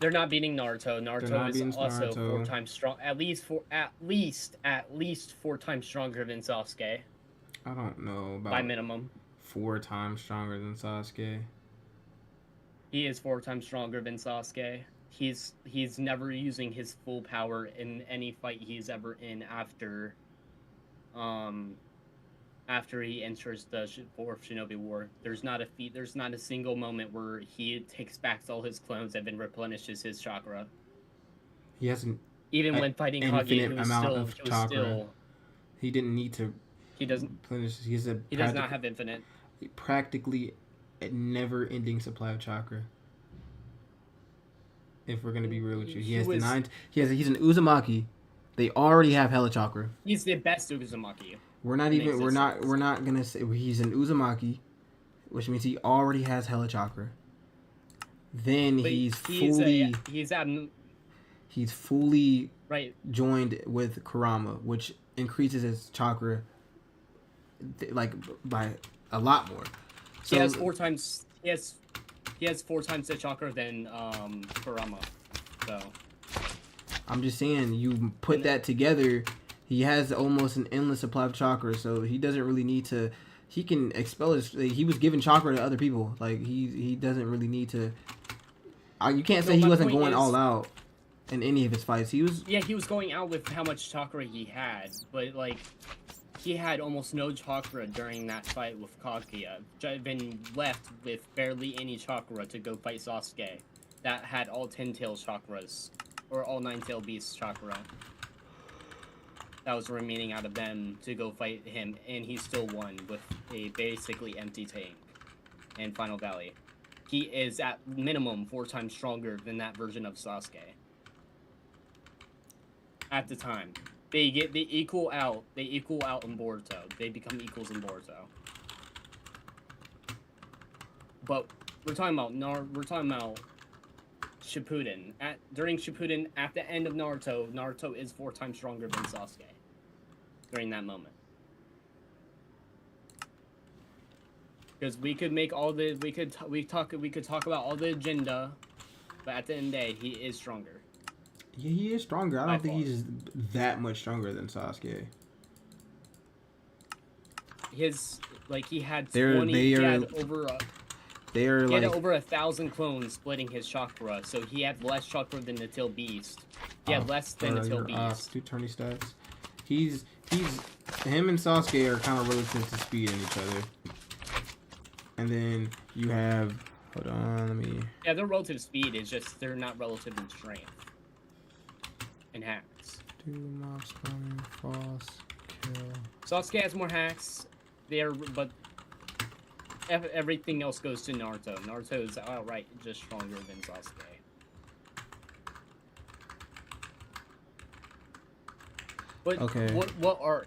They're not beating Naruto. Naruto is also Naruto. 4 times strong. At least 4 times stronger than Sasuke. I don't know about by minimum. 4 times stronger than Sasuke. He is 4 times stronger than Sasuke. He's never using his full power in any fight he's ever in after he enters the Fourth Shinobi War. There's not a single moment where he takes back all his clones and then replenishes his chakra. He has an Even when fighting Kage, he didn't need to. He doesn't. He does not have infinite. Practically a never-ending supply of chakra. If we're gonna be real with you, he's an Uzumaki. They already have hella chakra. He's the best Uzumaki. We're not gonna say he's an Uzumaki, which means he already has hella chakra. Then but he's fully right joined with Kurama, which increases his chakra like by a lot more. So he has 4 times. He has 4 times the chakra than Kurama. So I'm just saying, you put that together, he has almost an endless supply of chakra. So he doesn't really need to. He can expel his. He was giving chakra to other people. Like he doesn't really need to. You can't say he wasn't going all out in any of his fights. He was. Yeah, he was going out with how much chakra he had, but like. He had almost no chakra during that fight with Kaguya. Been left with barely any chakra to go fight Sasuke. That had all 10 tails chakras, or all 9 tail beasts chakra. That was remaining out of them to go fight him, and he still won with a basically empty tank in Final Valley. He is at minimum 4 times stronger than that version of Sasuke. At the time. They equal out in Boruto. They become equals in Boruto. But we're talking about Shippuden. During Shippuden, at the end of Naruto is 4 times stronger than Sasuke. During that moment. Because we could make all the we could talk about all the agenda, but at the end of the day, he is stronger. Yeah, he is stronger. I don't think he's that much stronger than Sasuke. He had over 1,000 clones splitting his chakra, so he had less chakra than the Tail Beast. He had less than the Tail Beast. Two tourney stats. Him and Sasuke are kind of relative to speed in each other. And then you have, hold on, let me. Yeah, their relative speed is just they're not relative in strength. And hacks. 2 mobs spawning, false, kill. Sasuke has more hacks. But everything else goes to Naruto. Naruto is outright just stronger than Sasuke. But okay. What are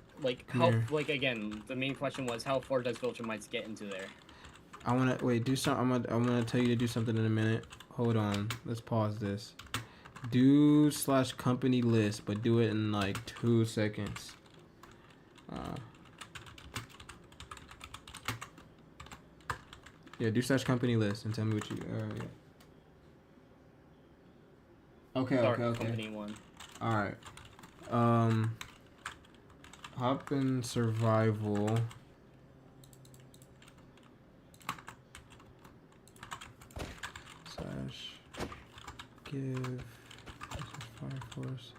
again? The main question was how far does Viltrumite get into there? I wanna do something. I'm gonna tell you to do something in a minute. Hold on. Let's pause this. Do /company list, but do it in like 2 seconds. Yeah, do /company list and tell me what you. Yeah. Okay. Company 1. All right. Hop in survival. Give Fire Force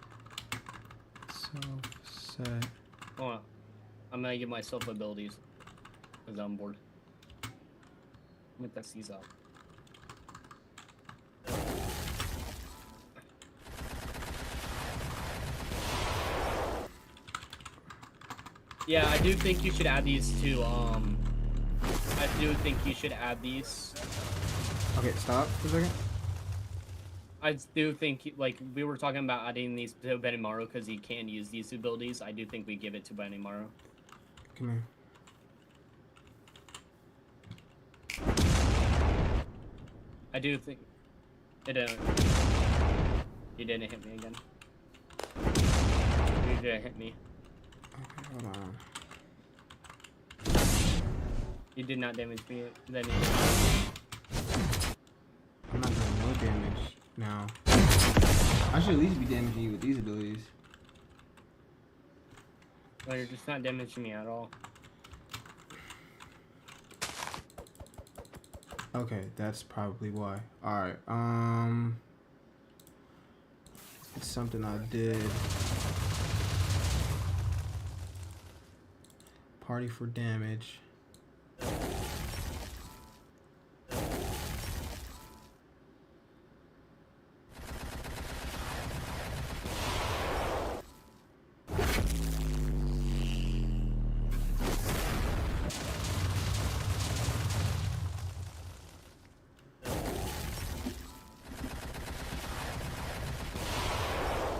self set. Hold on. I'm gonna give myself abilities because I'm bored. I'm gonna test these out. Yeah, I do think you should add these to, I do think you should add these. Okay, stop for a second. I do think, like, we were talking about adding these to Benimaru because he can use these abilities. I do think we give it to Benimaru. Come here. I do think it didn't. You didn't hit me again. You didn't hit me. Okay, hold on. You did not damage me. Then I'm not doing no damage now. I should at least be damaging you with these abilities. well, you're just not damaging me at all. Okay, that's probably why. Alright, it's something I did. Party for damage.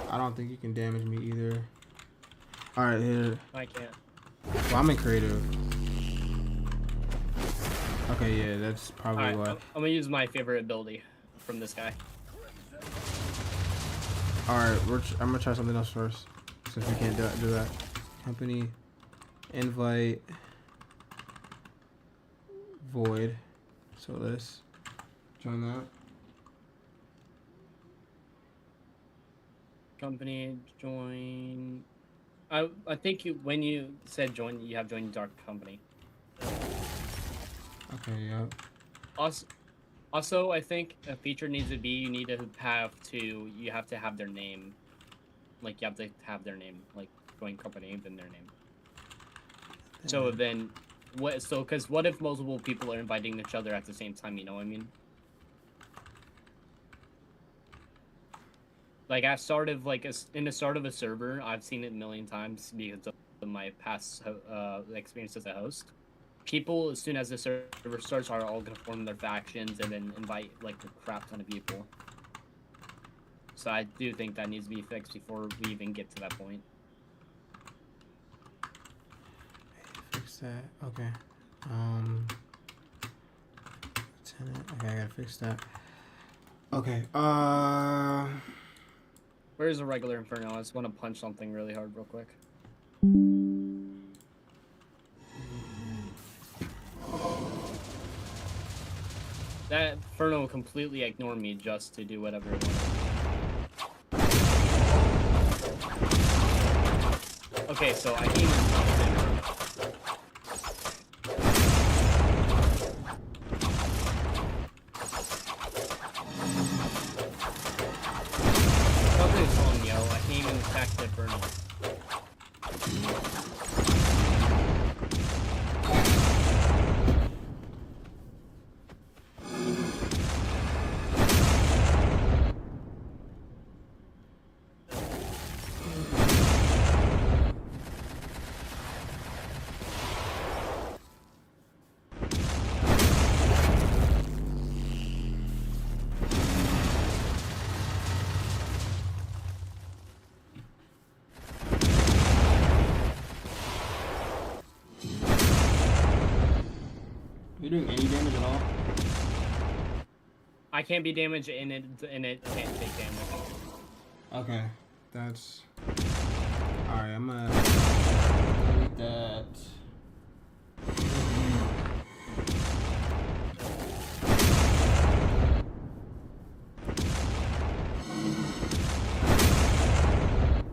I don't think you can damage me either. Alright, here. I can't. Well, I'm in creative. Okay, yeah, that's probably Alright, why. I'm gonna use my favorite ability from this guy. Alright, I'm gonna try something else first, since we can't do that. Company, invite, void. So let's join that. Company, join. I think you, when you said join, you have joined Dark Company. Okay, yeah. Also, I think a feature needs to be you have to have their name. Like, you have to have their name. Like, join company, then their name. So then, because what if multiple people are inviting each other at the same time, you know what I mean? Like, at start of, like, in the start of a server, I've seen it a million times because of my past experience as a host. People, as soon as the server starts, are all gonna form their factions and then invite, like, a crap ton of people. So I do think that needs to be fixed before we even get to that point. Fix that. Okay. Tenant. Okay, I gotta fix that. Okay. Where's a regular Inferno? I just want to punch something really hard real quick. That Inferno will completely ignore me just to do whatever it wants. Okay, so I can Something's wrong, yo. I can't even attack the Inferno. You doing any damage at all? I can't be damaged and it can't take damage. Okay, that's alright. I'm gonna delete that.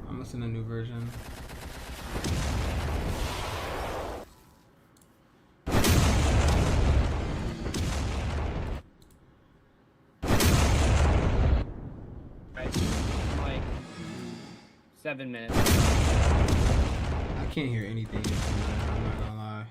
I'm gonna send a new version. 7 minutes. I can't hear anything. I'm not gonna lie.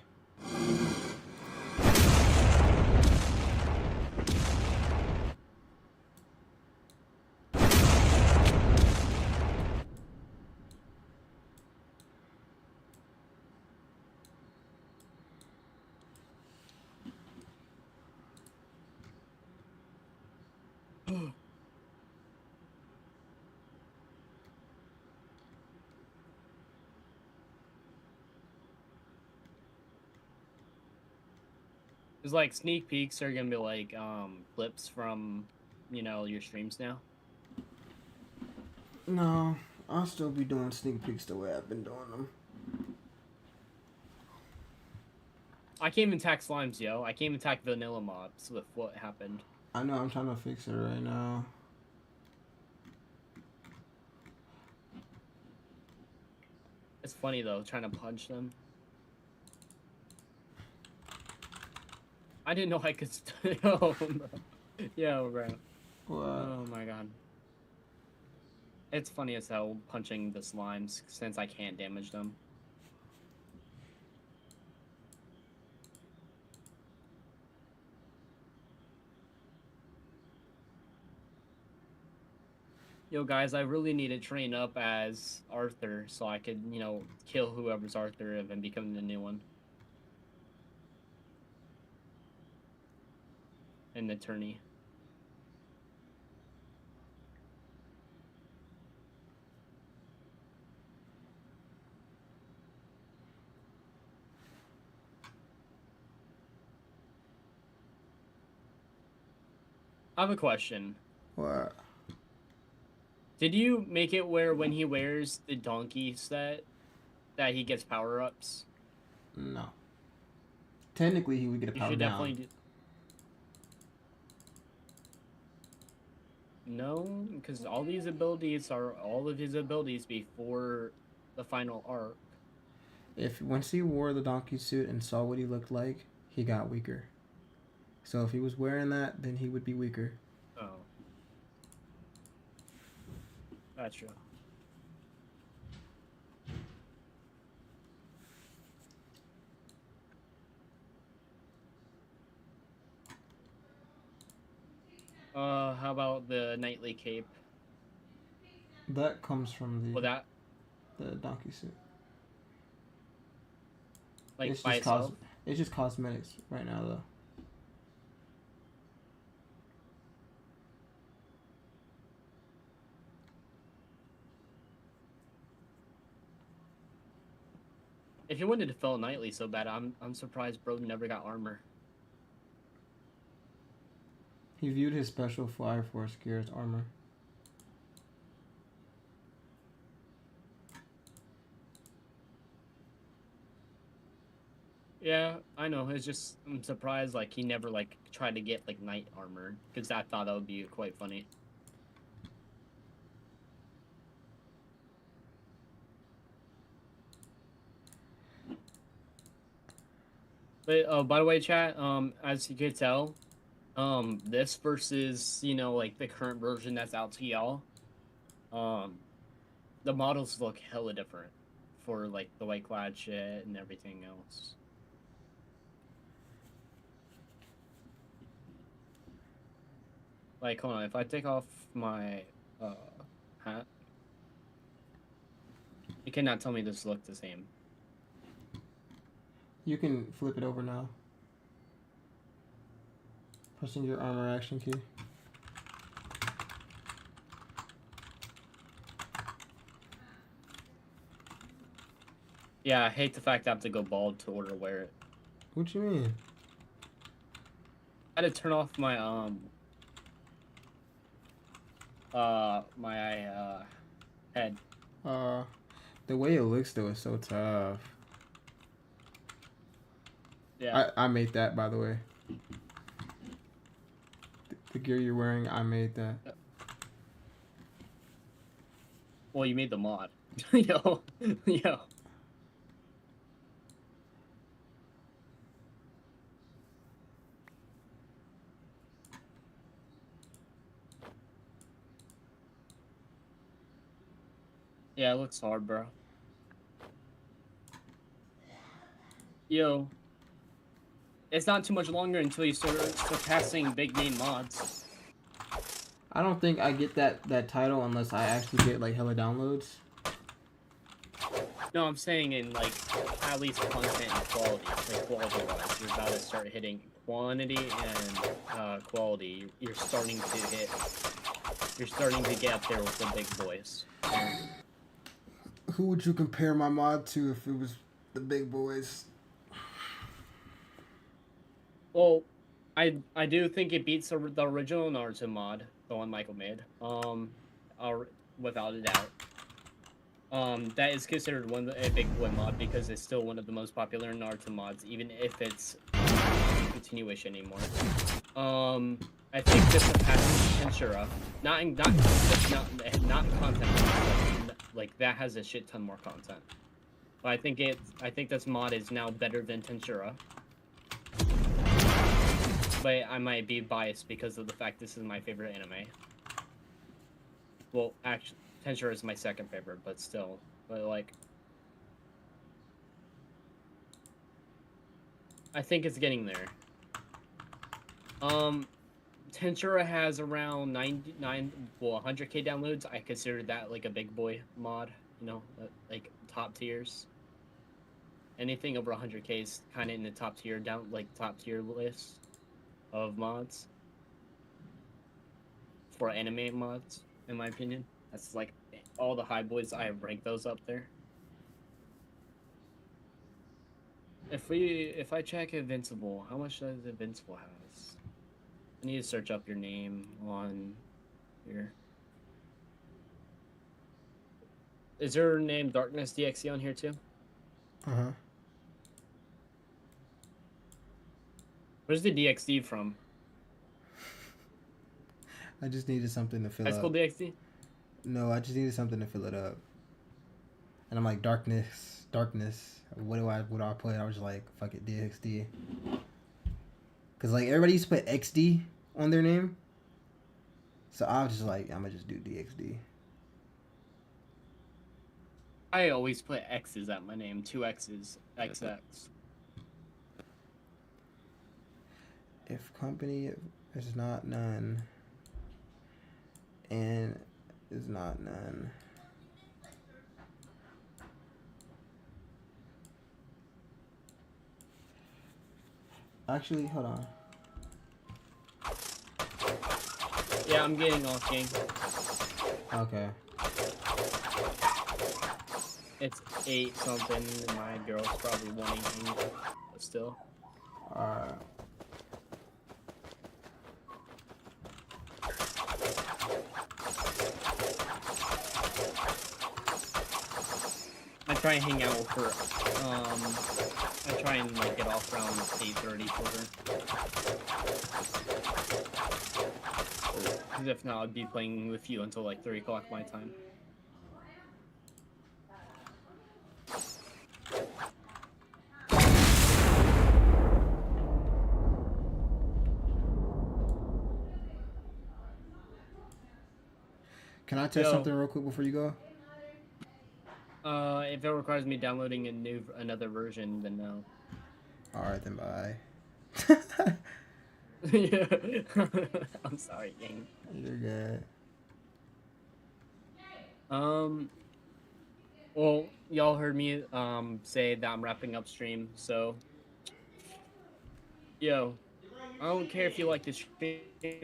It's like sneak peeks are gonna be like clips from, you know, your streams now. No, I'll still be doing sneak peeks the way I've been doing them. I can't even attack slimes, yo. I can't even attack vanilla mobs with what happened. I know, I'm trying to fix it right now. It's funny though, trying to punch them. I didn't know I could. Yo, bro. Yo, bro. What? Oh my god. It's funny as hell punching the slimes since I can't damage them. Yo, guys, I really need to train up as Arthur so I could, you know, kill whoever's Arthur and become the new one. An attorney. I have a question. What? Did you make it where when he wears the donkey set that he gets power-ups? No. Technically, he would get a You power should down. definitely do. No, because all of his abilities before the final arc. If once he wore the donkey suit and saw what he looked like, he got weaker. So if he was wearing that, then he would be weaker. Oh. That's true. How about the nightly cape? That comes from the Well, the donkey suit. like It's by just itself. it's just cosmetics right now, though. If you wanted to fill nightly so bad, I'm surprised bro never got armor. He viewed his special Fire Force gear as armor. Yeah, I know. It's just I'm surprised like he never like tried to get like night armor because I thought that would be quite funny. But by the way, chat, as you could tell, this versus, you know, like the current version that's out to y'all, the models look hella different for like the white clad shit and everything else. Like, hold on, if I take off my hat, you cannot tell me this look the same. You can flip it over now. Pressing your armor action key. Yeah, I hate the fact I have to go bald to order wear it. What you mean? I had to turn off my head. The way it looks though is so tough. Yeah. I made that, by the way. The gear you're wearing, I made that. Well, you made the mod. Yo. Yo. Yeah, it looks hard, bro. Yo, it's not too much longer until you start surpassing big name mods. I don't think I get that title unless I actually get like hella downloads. No, I'm saying in like at least content and quality, like quality-wise, you're about to start hitting quantity and quality. You're starting to hit. You're starting to get up there with the big boys. Who would you compare my mod to if it was the big boys? Well, I do think it beats the original Naruto mod, the one Michael made. Without a doubt. That is considered a big boy mod because it's still one of the most popular Naruto mods, even if it's not a continuation anymore. I think this surpasses Tensura. Not in content, like that has a shit ton more content. But I think this mod is now better than Tensura. But I might be biased because of the fact this is my favorite anime. Well, actually, Tensura is my second favorite, but still, like, I think it's getting there. Tensura has around 100k downloads. I consider that like a big boy mod, you know, like top tiers. Anything over 100k is kind of in the top tier top tier list of mods for anime mods, in my opinion. That's like all the high boys. I have ranked those up there. If I check Invincible, how much does Invincible has? I need to search up your name on here. Is your name Darkness DXE on here too? Uh-huh. Where's the DXD from? I just needed something to fill High up. School DXD? No, I just needed something to fill it up. And I'm like, darkness. What do I put? I was like, fuck it, DXD. Cause like everybody used to put XD on their name. So I was just like, I'm gonna just do DXD. I always put X's at my name, 2 X's, XX. If company is not none and is not none. Actually, hold on. Yeah, I'm getting off, gang. Okay. It's 8 something. My girl's probably wanting me, but still. Alright. I try and hang out with her. I try and like get off around 8:30 for her. Because if not, I'd be playing with you until like 3 o'clock my time. Can I test something real quick before you go? If it requires me downloading another version, then no. Alright, then bye. Yeah. I'm sorry, gang. You're good. Well, y'all heard me say that I'm wrapping up stream, so yo, I don't care if you like the stream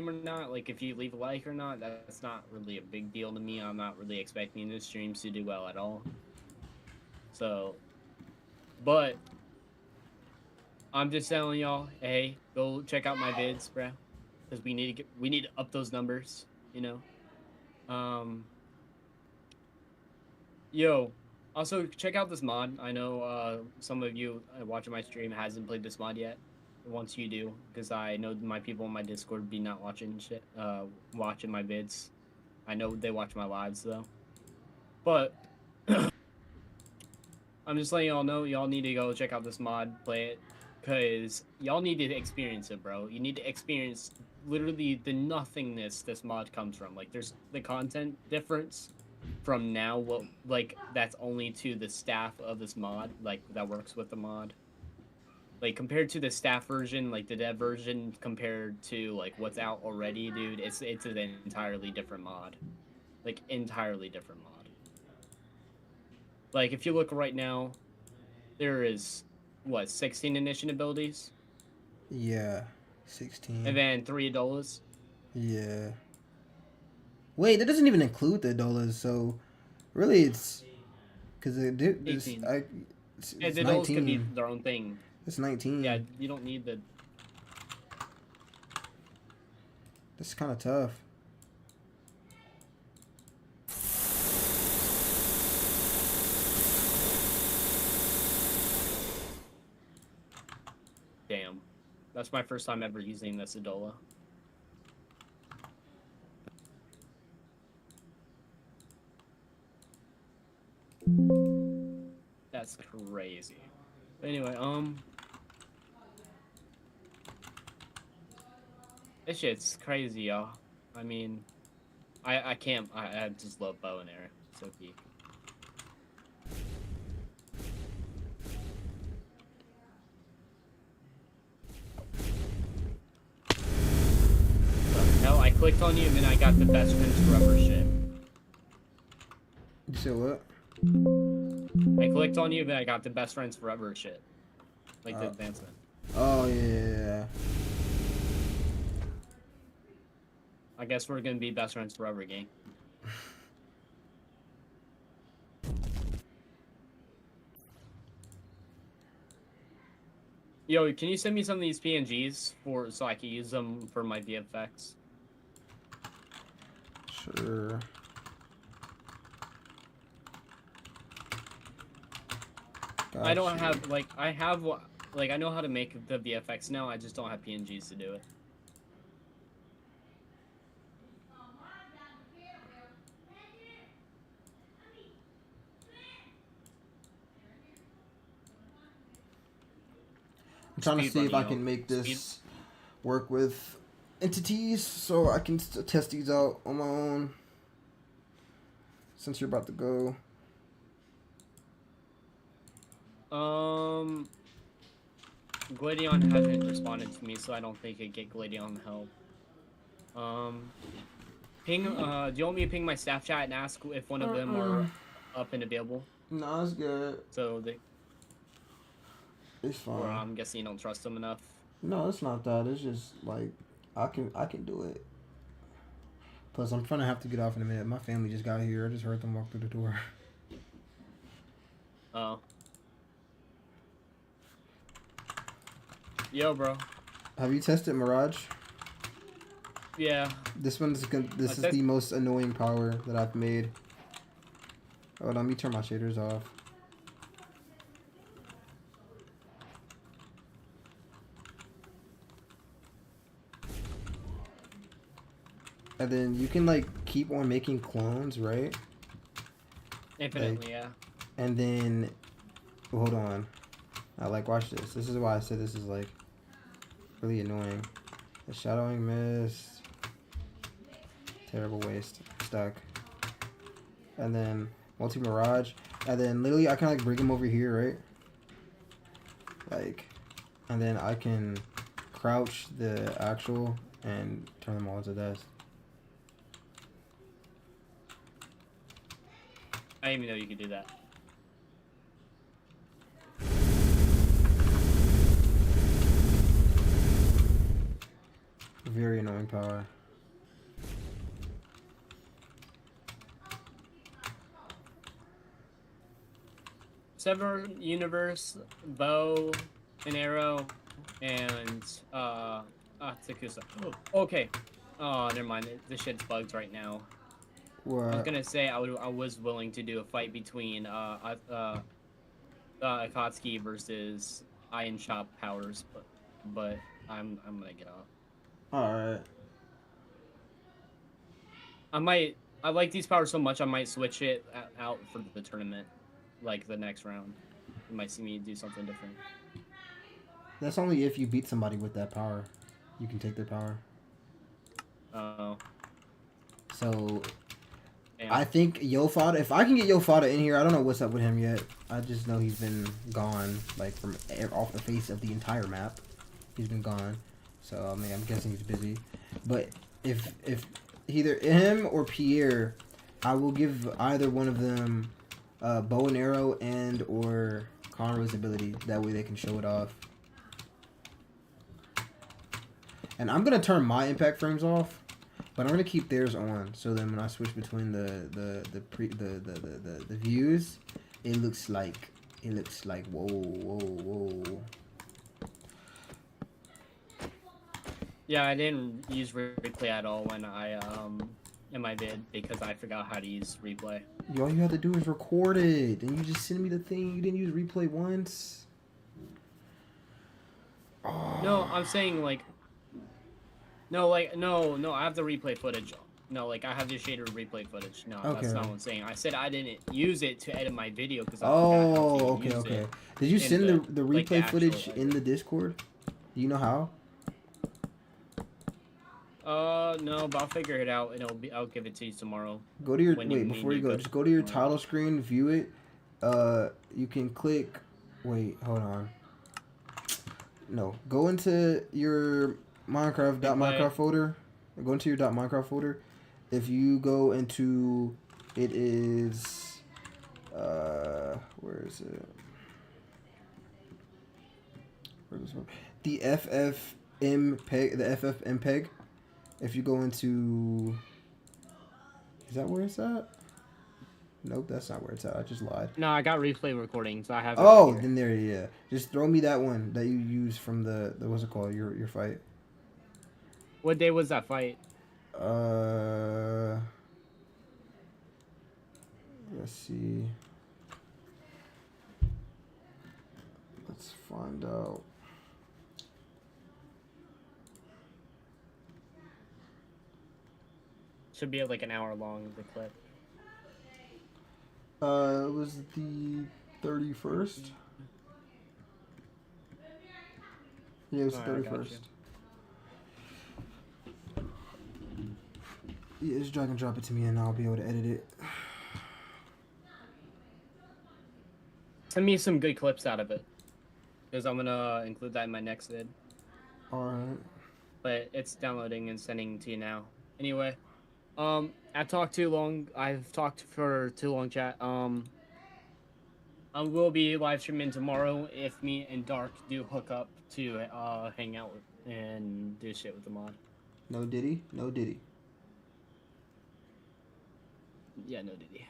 or not, like if you leave a like or not, that's not really a big deal to me. I'm not really expecting the streams to do well at all. So, but I'm just telling y'all, hey, go check out my vids, bro, because we need to up those numbers, you know. Yo, also check out this mod. I know some of you watching my stream hasn't played this mod yet. Once you do, because I know my people on my Discord be not watching shit, watching my vids. I know they watch my lives though, but I'm just letting y'all know y'all need to go check out this mod, play it, cause y'all need to experience it, bro. You need to experience literally the nothingness this mod comes from. Like there's the content difference from now, what like that's only to the staff of this mod, like that works with the mod. Like compared to the staff version, like the dev version, compared to like what's out already, dude, it's an entirely different mod. Like entirely different mod. Like if you look right now, there is what 16 ignition abilities, Yeah, and 16. then 3 Adollas. Yeah. Wait, that doesn't even include the Adolas. So really, it's because this 18. And it's the Adollas could be 19. their own thing. It's Yeah, 19. you don't need the. This is kind of tough. Damn. That's my first time ever using this Adolla. That's crazy. But anyway, this shit's crazy, y'all. I mean, I can't. I just love bow and arrow. So peak. Hell, I clicked on you and then I got the best friends forever shit. You said what? I clicked on you and then I got the best friends forever shit. Like the advancement. Oh yeah. I guess we're gonna be best friends forever, gang. Yo, can you send me some of these PNGs so I can use them for my VFX? Sure. I don't have I know how to make the VFX now. I just don't have PNGs to do it. I'm trying to see if I can make this work with entities so I can test these out on my own. Since you're about to go. Gladion hasn't responded to me, so I don't think I get Gladion help. Ping. Do you want me to ping my staff chat and ask if one of them are up and available? No, it's good. So they. It's fine. Or I'm guessing you don't trust them enough. No, it's not that. It's just like I can do it. Plus, I'm gonna have to get off in a minute. My family just got here. I just heard them walk through the door. Oh. Yo, bro. Have you tested Mirage? Yeah. This one's good. This is the most annoying power that I've made. Oh, let me turn my shaders off. And then you can like keep on making clones, right? Infinitely, like, yeah. And then, hold on. Watch this. This is why I said this is like really annoying. The shadowing mist, terrible waste, stuck. And then multi mirage, and then literally I can like bring him over here, right? And then I can crouch the actual and turn them all into dust. I didn't even know you could do that. Very annoying power. Seven Universe, bow, an arrow, and Takusa. Okay. Oh, never mind. This shit's bugged right now. What? I was gonna say I was willing to do a fight between Akatsuki versus Iron Chop powers, but I'm gonna get off. Alright. I like these powers so much I might switch it out for the tournament, like the next round. You might see me do something different. That's only if you beat somebody with that power. You can take their power. Oh. So Damn. I think Yofada. If I can get Yofada in here, I don't know what's up with him yet. I just know he's been gone, like from off the face of the entire map. He's been gone, so I mean, I'm guessing he's busy. But if either him or Pierre, I will give either one of them bow and arrow and or Conroe's ability. That way they can show it off. And I'm gonna turn my impact frames off, but I'm gonna keep theirs on. So then when I switch between the views, it looks like whoa. Yeah, I didn't use replay at all when I in my vid because I forgot how to use replay. All you have to do is record it, and you just send me the thing. You didn't use replay once. Oh. No, I'm saying like. No, I have the replay footage. No, like I have the shader replay footage. No, Okay. That's not what I'm saying. I said I didn't use it to edit my video because I Oh, forgot how to use okay. it. Did you send the replay like, footage in the Discord? Do you know how? No, but I'll figure it out and I'll give it to you tomorrow. Go to your before you go, just go to your title screen, view it. You can click. Wait, hold on. No, go into your Minecraft folder. Go into your .minecraft folder. If you go into, it is, where is it? Where is it? The FFmpeg. If you go into, is that where it's at? Nope, that's not where it's at. I just lied. No, I got replay recordings. I have. Oh, right then there, yeah. Just throw me that one that you used from the what's it called? Your fight. What day was that fight? Let's see. Let's find out. Should be like an hour long, the clip. It was the 31st. Yeah, it was the 31st. Yeah, just drag and drop it to me and I'll be able to edit it. Send me some good clips out of it. Because I'm gonna include that in my next vid. Alright. But it's downloading and sending to you now. Anyway. I talked too long. I've talked for too long, chat. I will be live streaming tomorrow if me and Dark do hook up to hang out and do shit with the mod. No Diddy? No Diddy. Yeah, no Diddy.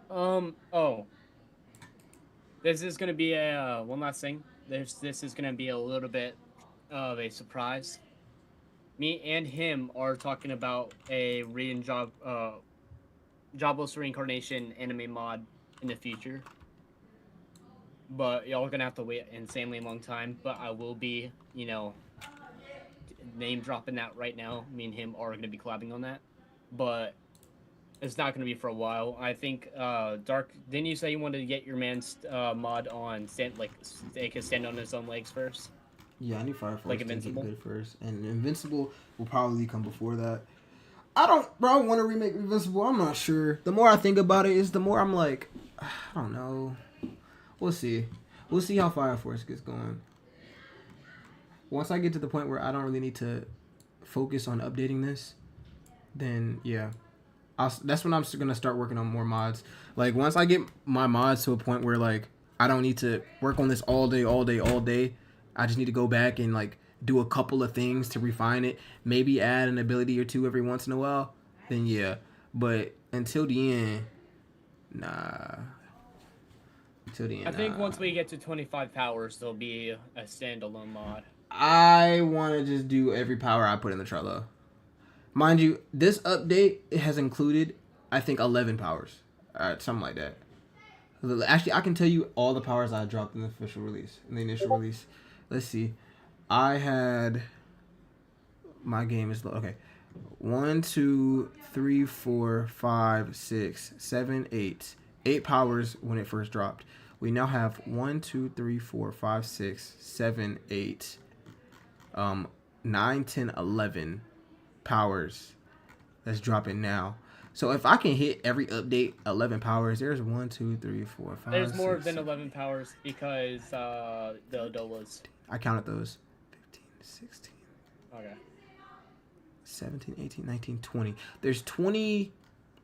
Oh. This is gonna be a one last thing. This is gonna be a little bit of a surprise. Me and him are talking about a jobless reincarnation anime mod in the future. But y'all are gonna have to wait an insanely long time. But I will be, name dropping that right now. Me and him are gonna be collabing on that. But it's not gonna be for a while. I think Dark, didn't you say you wanted to get your man's mod on they can stand on his own legs first? Yeah, I need Fire Force like Invincible to get good first, and Invincible will probably come before that. I want to remake Invincible. I'm not sure. The more I think about it, is the more I'm like, I don't know. We'll see. We'll see how Fire Force gets going. Once I get to the point where I don't really need to focus on updating this, then yeah. That's when I'm gonna start working on more mods. Like once I get my mods to a point where like I don't need to work on this all day. I just need to go back and like do a couple of things to refine it. Maybe add an ability or two every once in a while. Then yeah. But until the end, nah. Until the end. I think once we get to 25 powers, there'll be a standalone mod. I want to just do every power I put in the Trello. Mind you, this update has included, I think, 11 powers. Something like that. Actually, I can tell you all the powers I dropped in the official release, in the initial release. Let's see. I had... My game is... Okay. 1, 2, 3, 4, 5, 6, 7, 8. 8 powers when it first dropped. We now have 1, 2, 3, 4, 5, 6, 7, 8. 9, 10, 11 powers. That's dropping now. So if I can hit every update 11 powers, there's 1, 2, 3, 4, 5. There's more 6, than 7. 11 powers because the Adollas. I counted those. 15, 16. Okay. 17, 18, 19, 20. There's 20,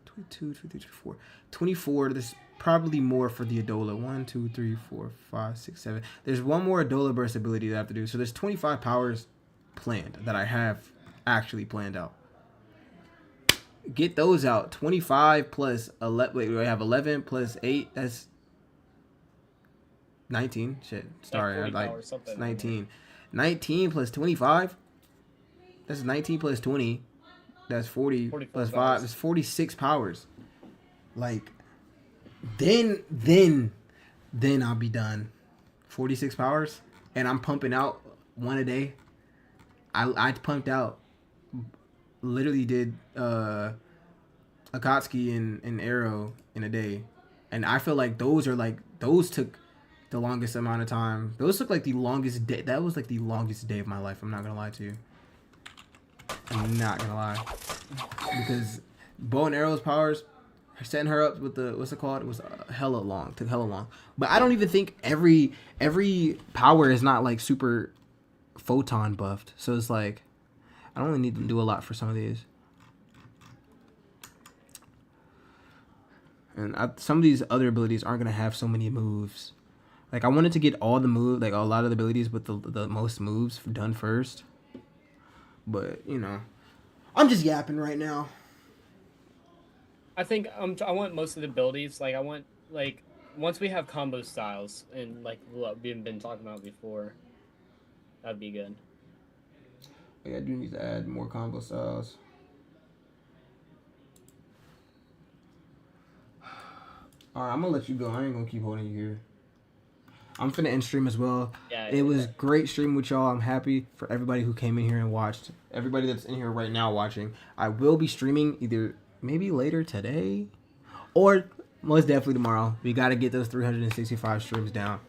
22, 23, 24. 24. There's probably more for the Adolla. 1, 2, 3, 4, 5, 6, 7. There's one more Adolla burst ability that I have to do. So there's 25 powers planned that I have actually planned out. Get those out. 25 plus 11. Wait, I have 11 plus 8. That's 19. Shit. Sorry. Like it's 19. 19 plus 25. That's 19 plus 20. That's 40 plus 5. It's 46 powers. Like, then I'll be done. 46 powers. And I'm pumping out one a day. I pumped out. Literally did Akatsuki and Arrow in a day. And I feel like those took the longest amount of time. Those took like the longest day. That was like the longest day of my life. I'm not gonna lie to you. I'm not gonna lie. Because bow and arrow's powers, setting her up with the, what's it called? It was hella long. Took hella long. But I don't even think every power is not like super photon buffed. So it's like, I don't really need to do a lot for some of these. And some of these other abilities aren't going to have so many moves. Like, I wanted to get all the moves, like a lot of the abilities with the most moves done first. But, you know, I'm just yapping right now. I think I want most of the abilities. Like, I want, like, once we have combo styles and, like, what we've been talking about before, that'd be good. Yeah, I do need to add more combo styles. Alright, I'm gonna let you go. I ain't gonna keep holding you here. I'm finna end stream as well. Yeah, it was great streaming with y'all. I'm happy for everybody who came in here and watched. Everybody that's in here right now watching. I will be streaming either maybe later today or most definitely tomorrow. We gotta get those 365 streams down.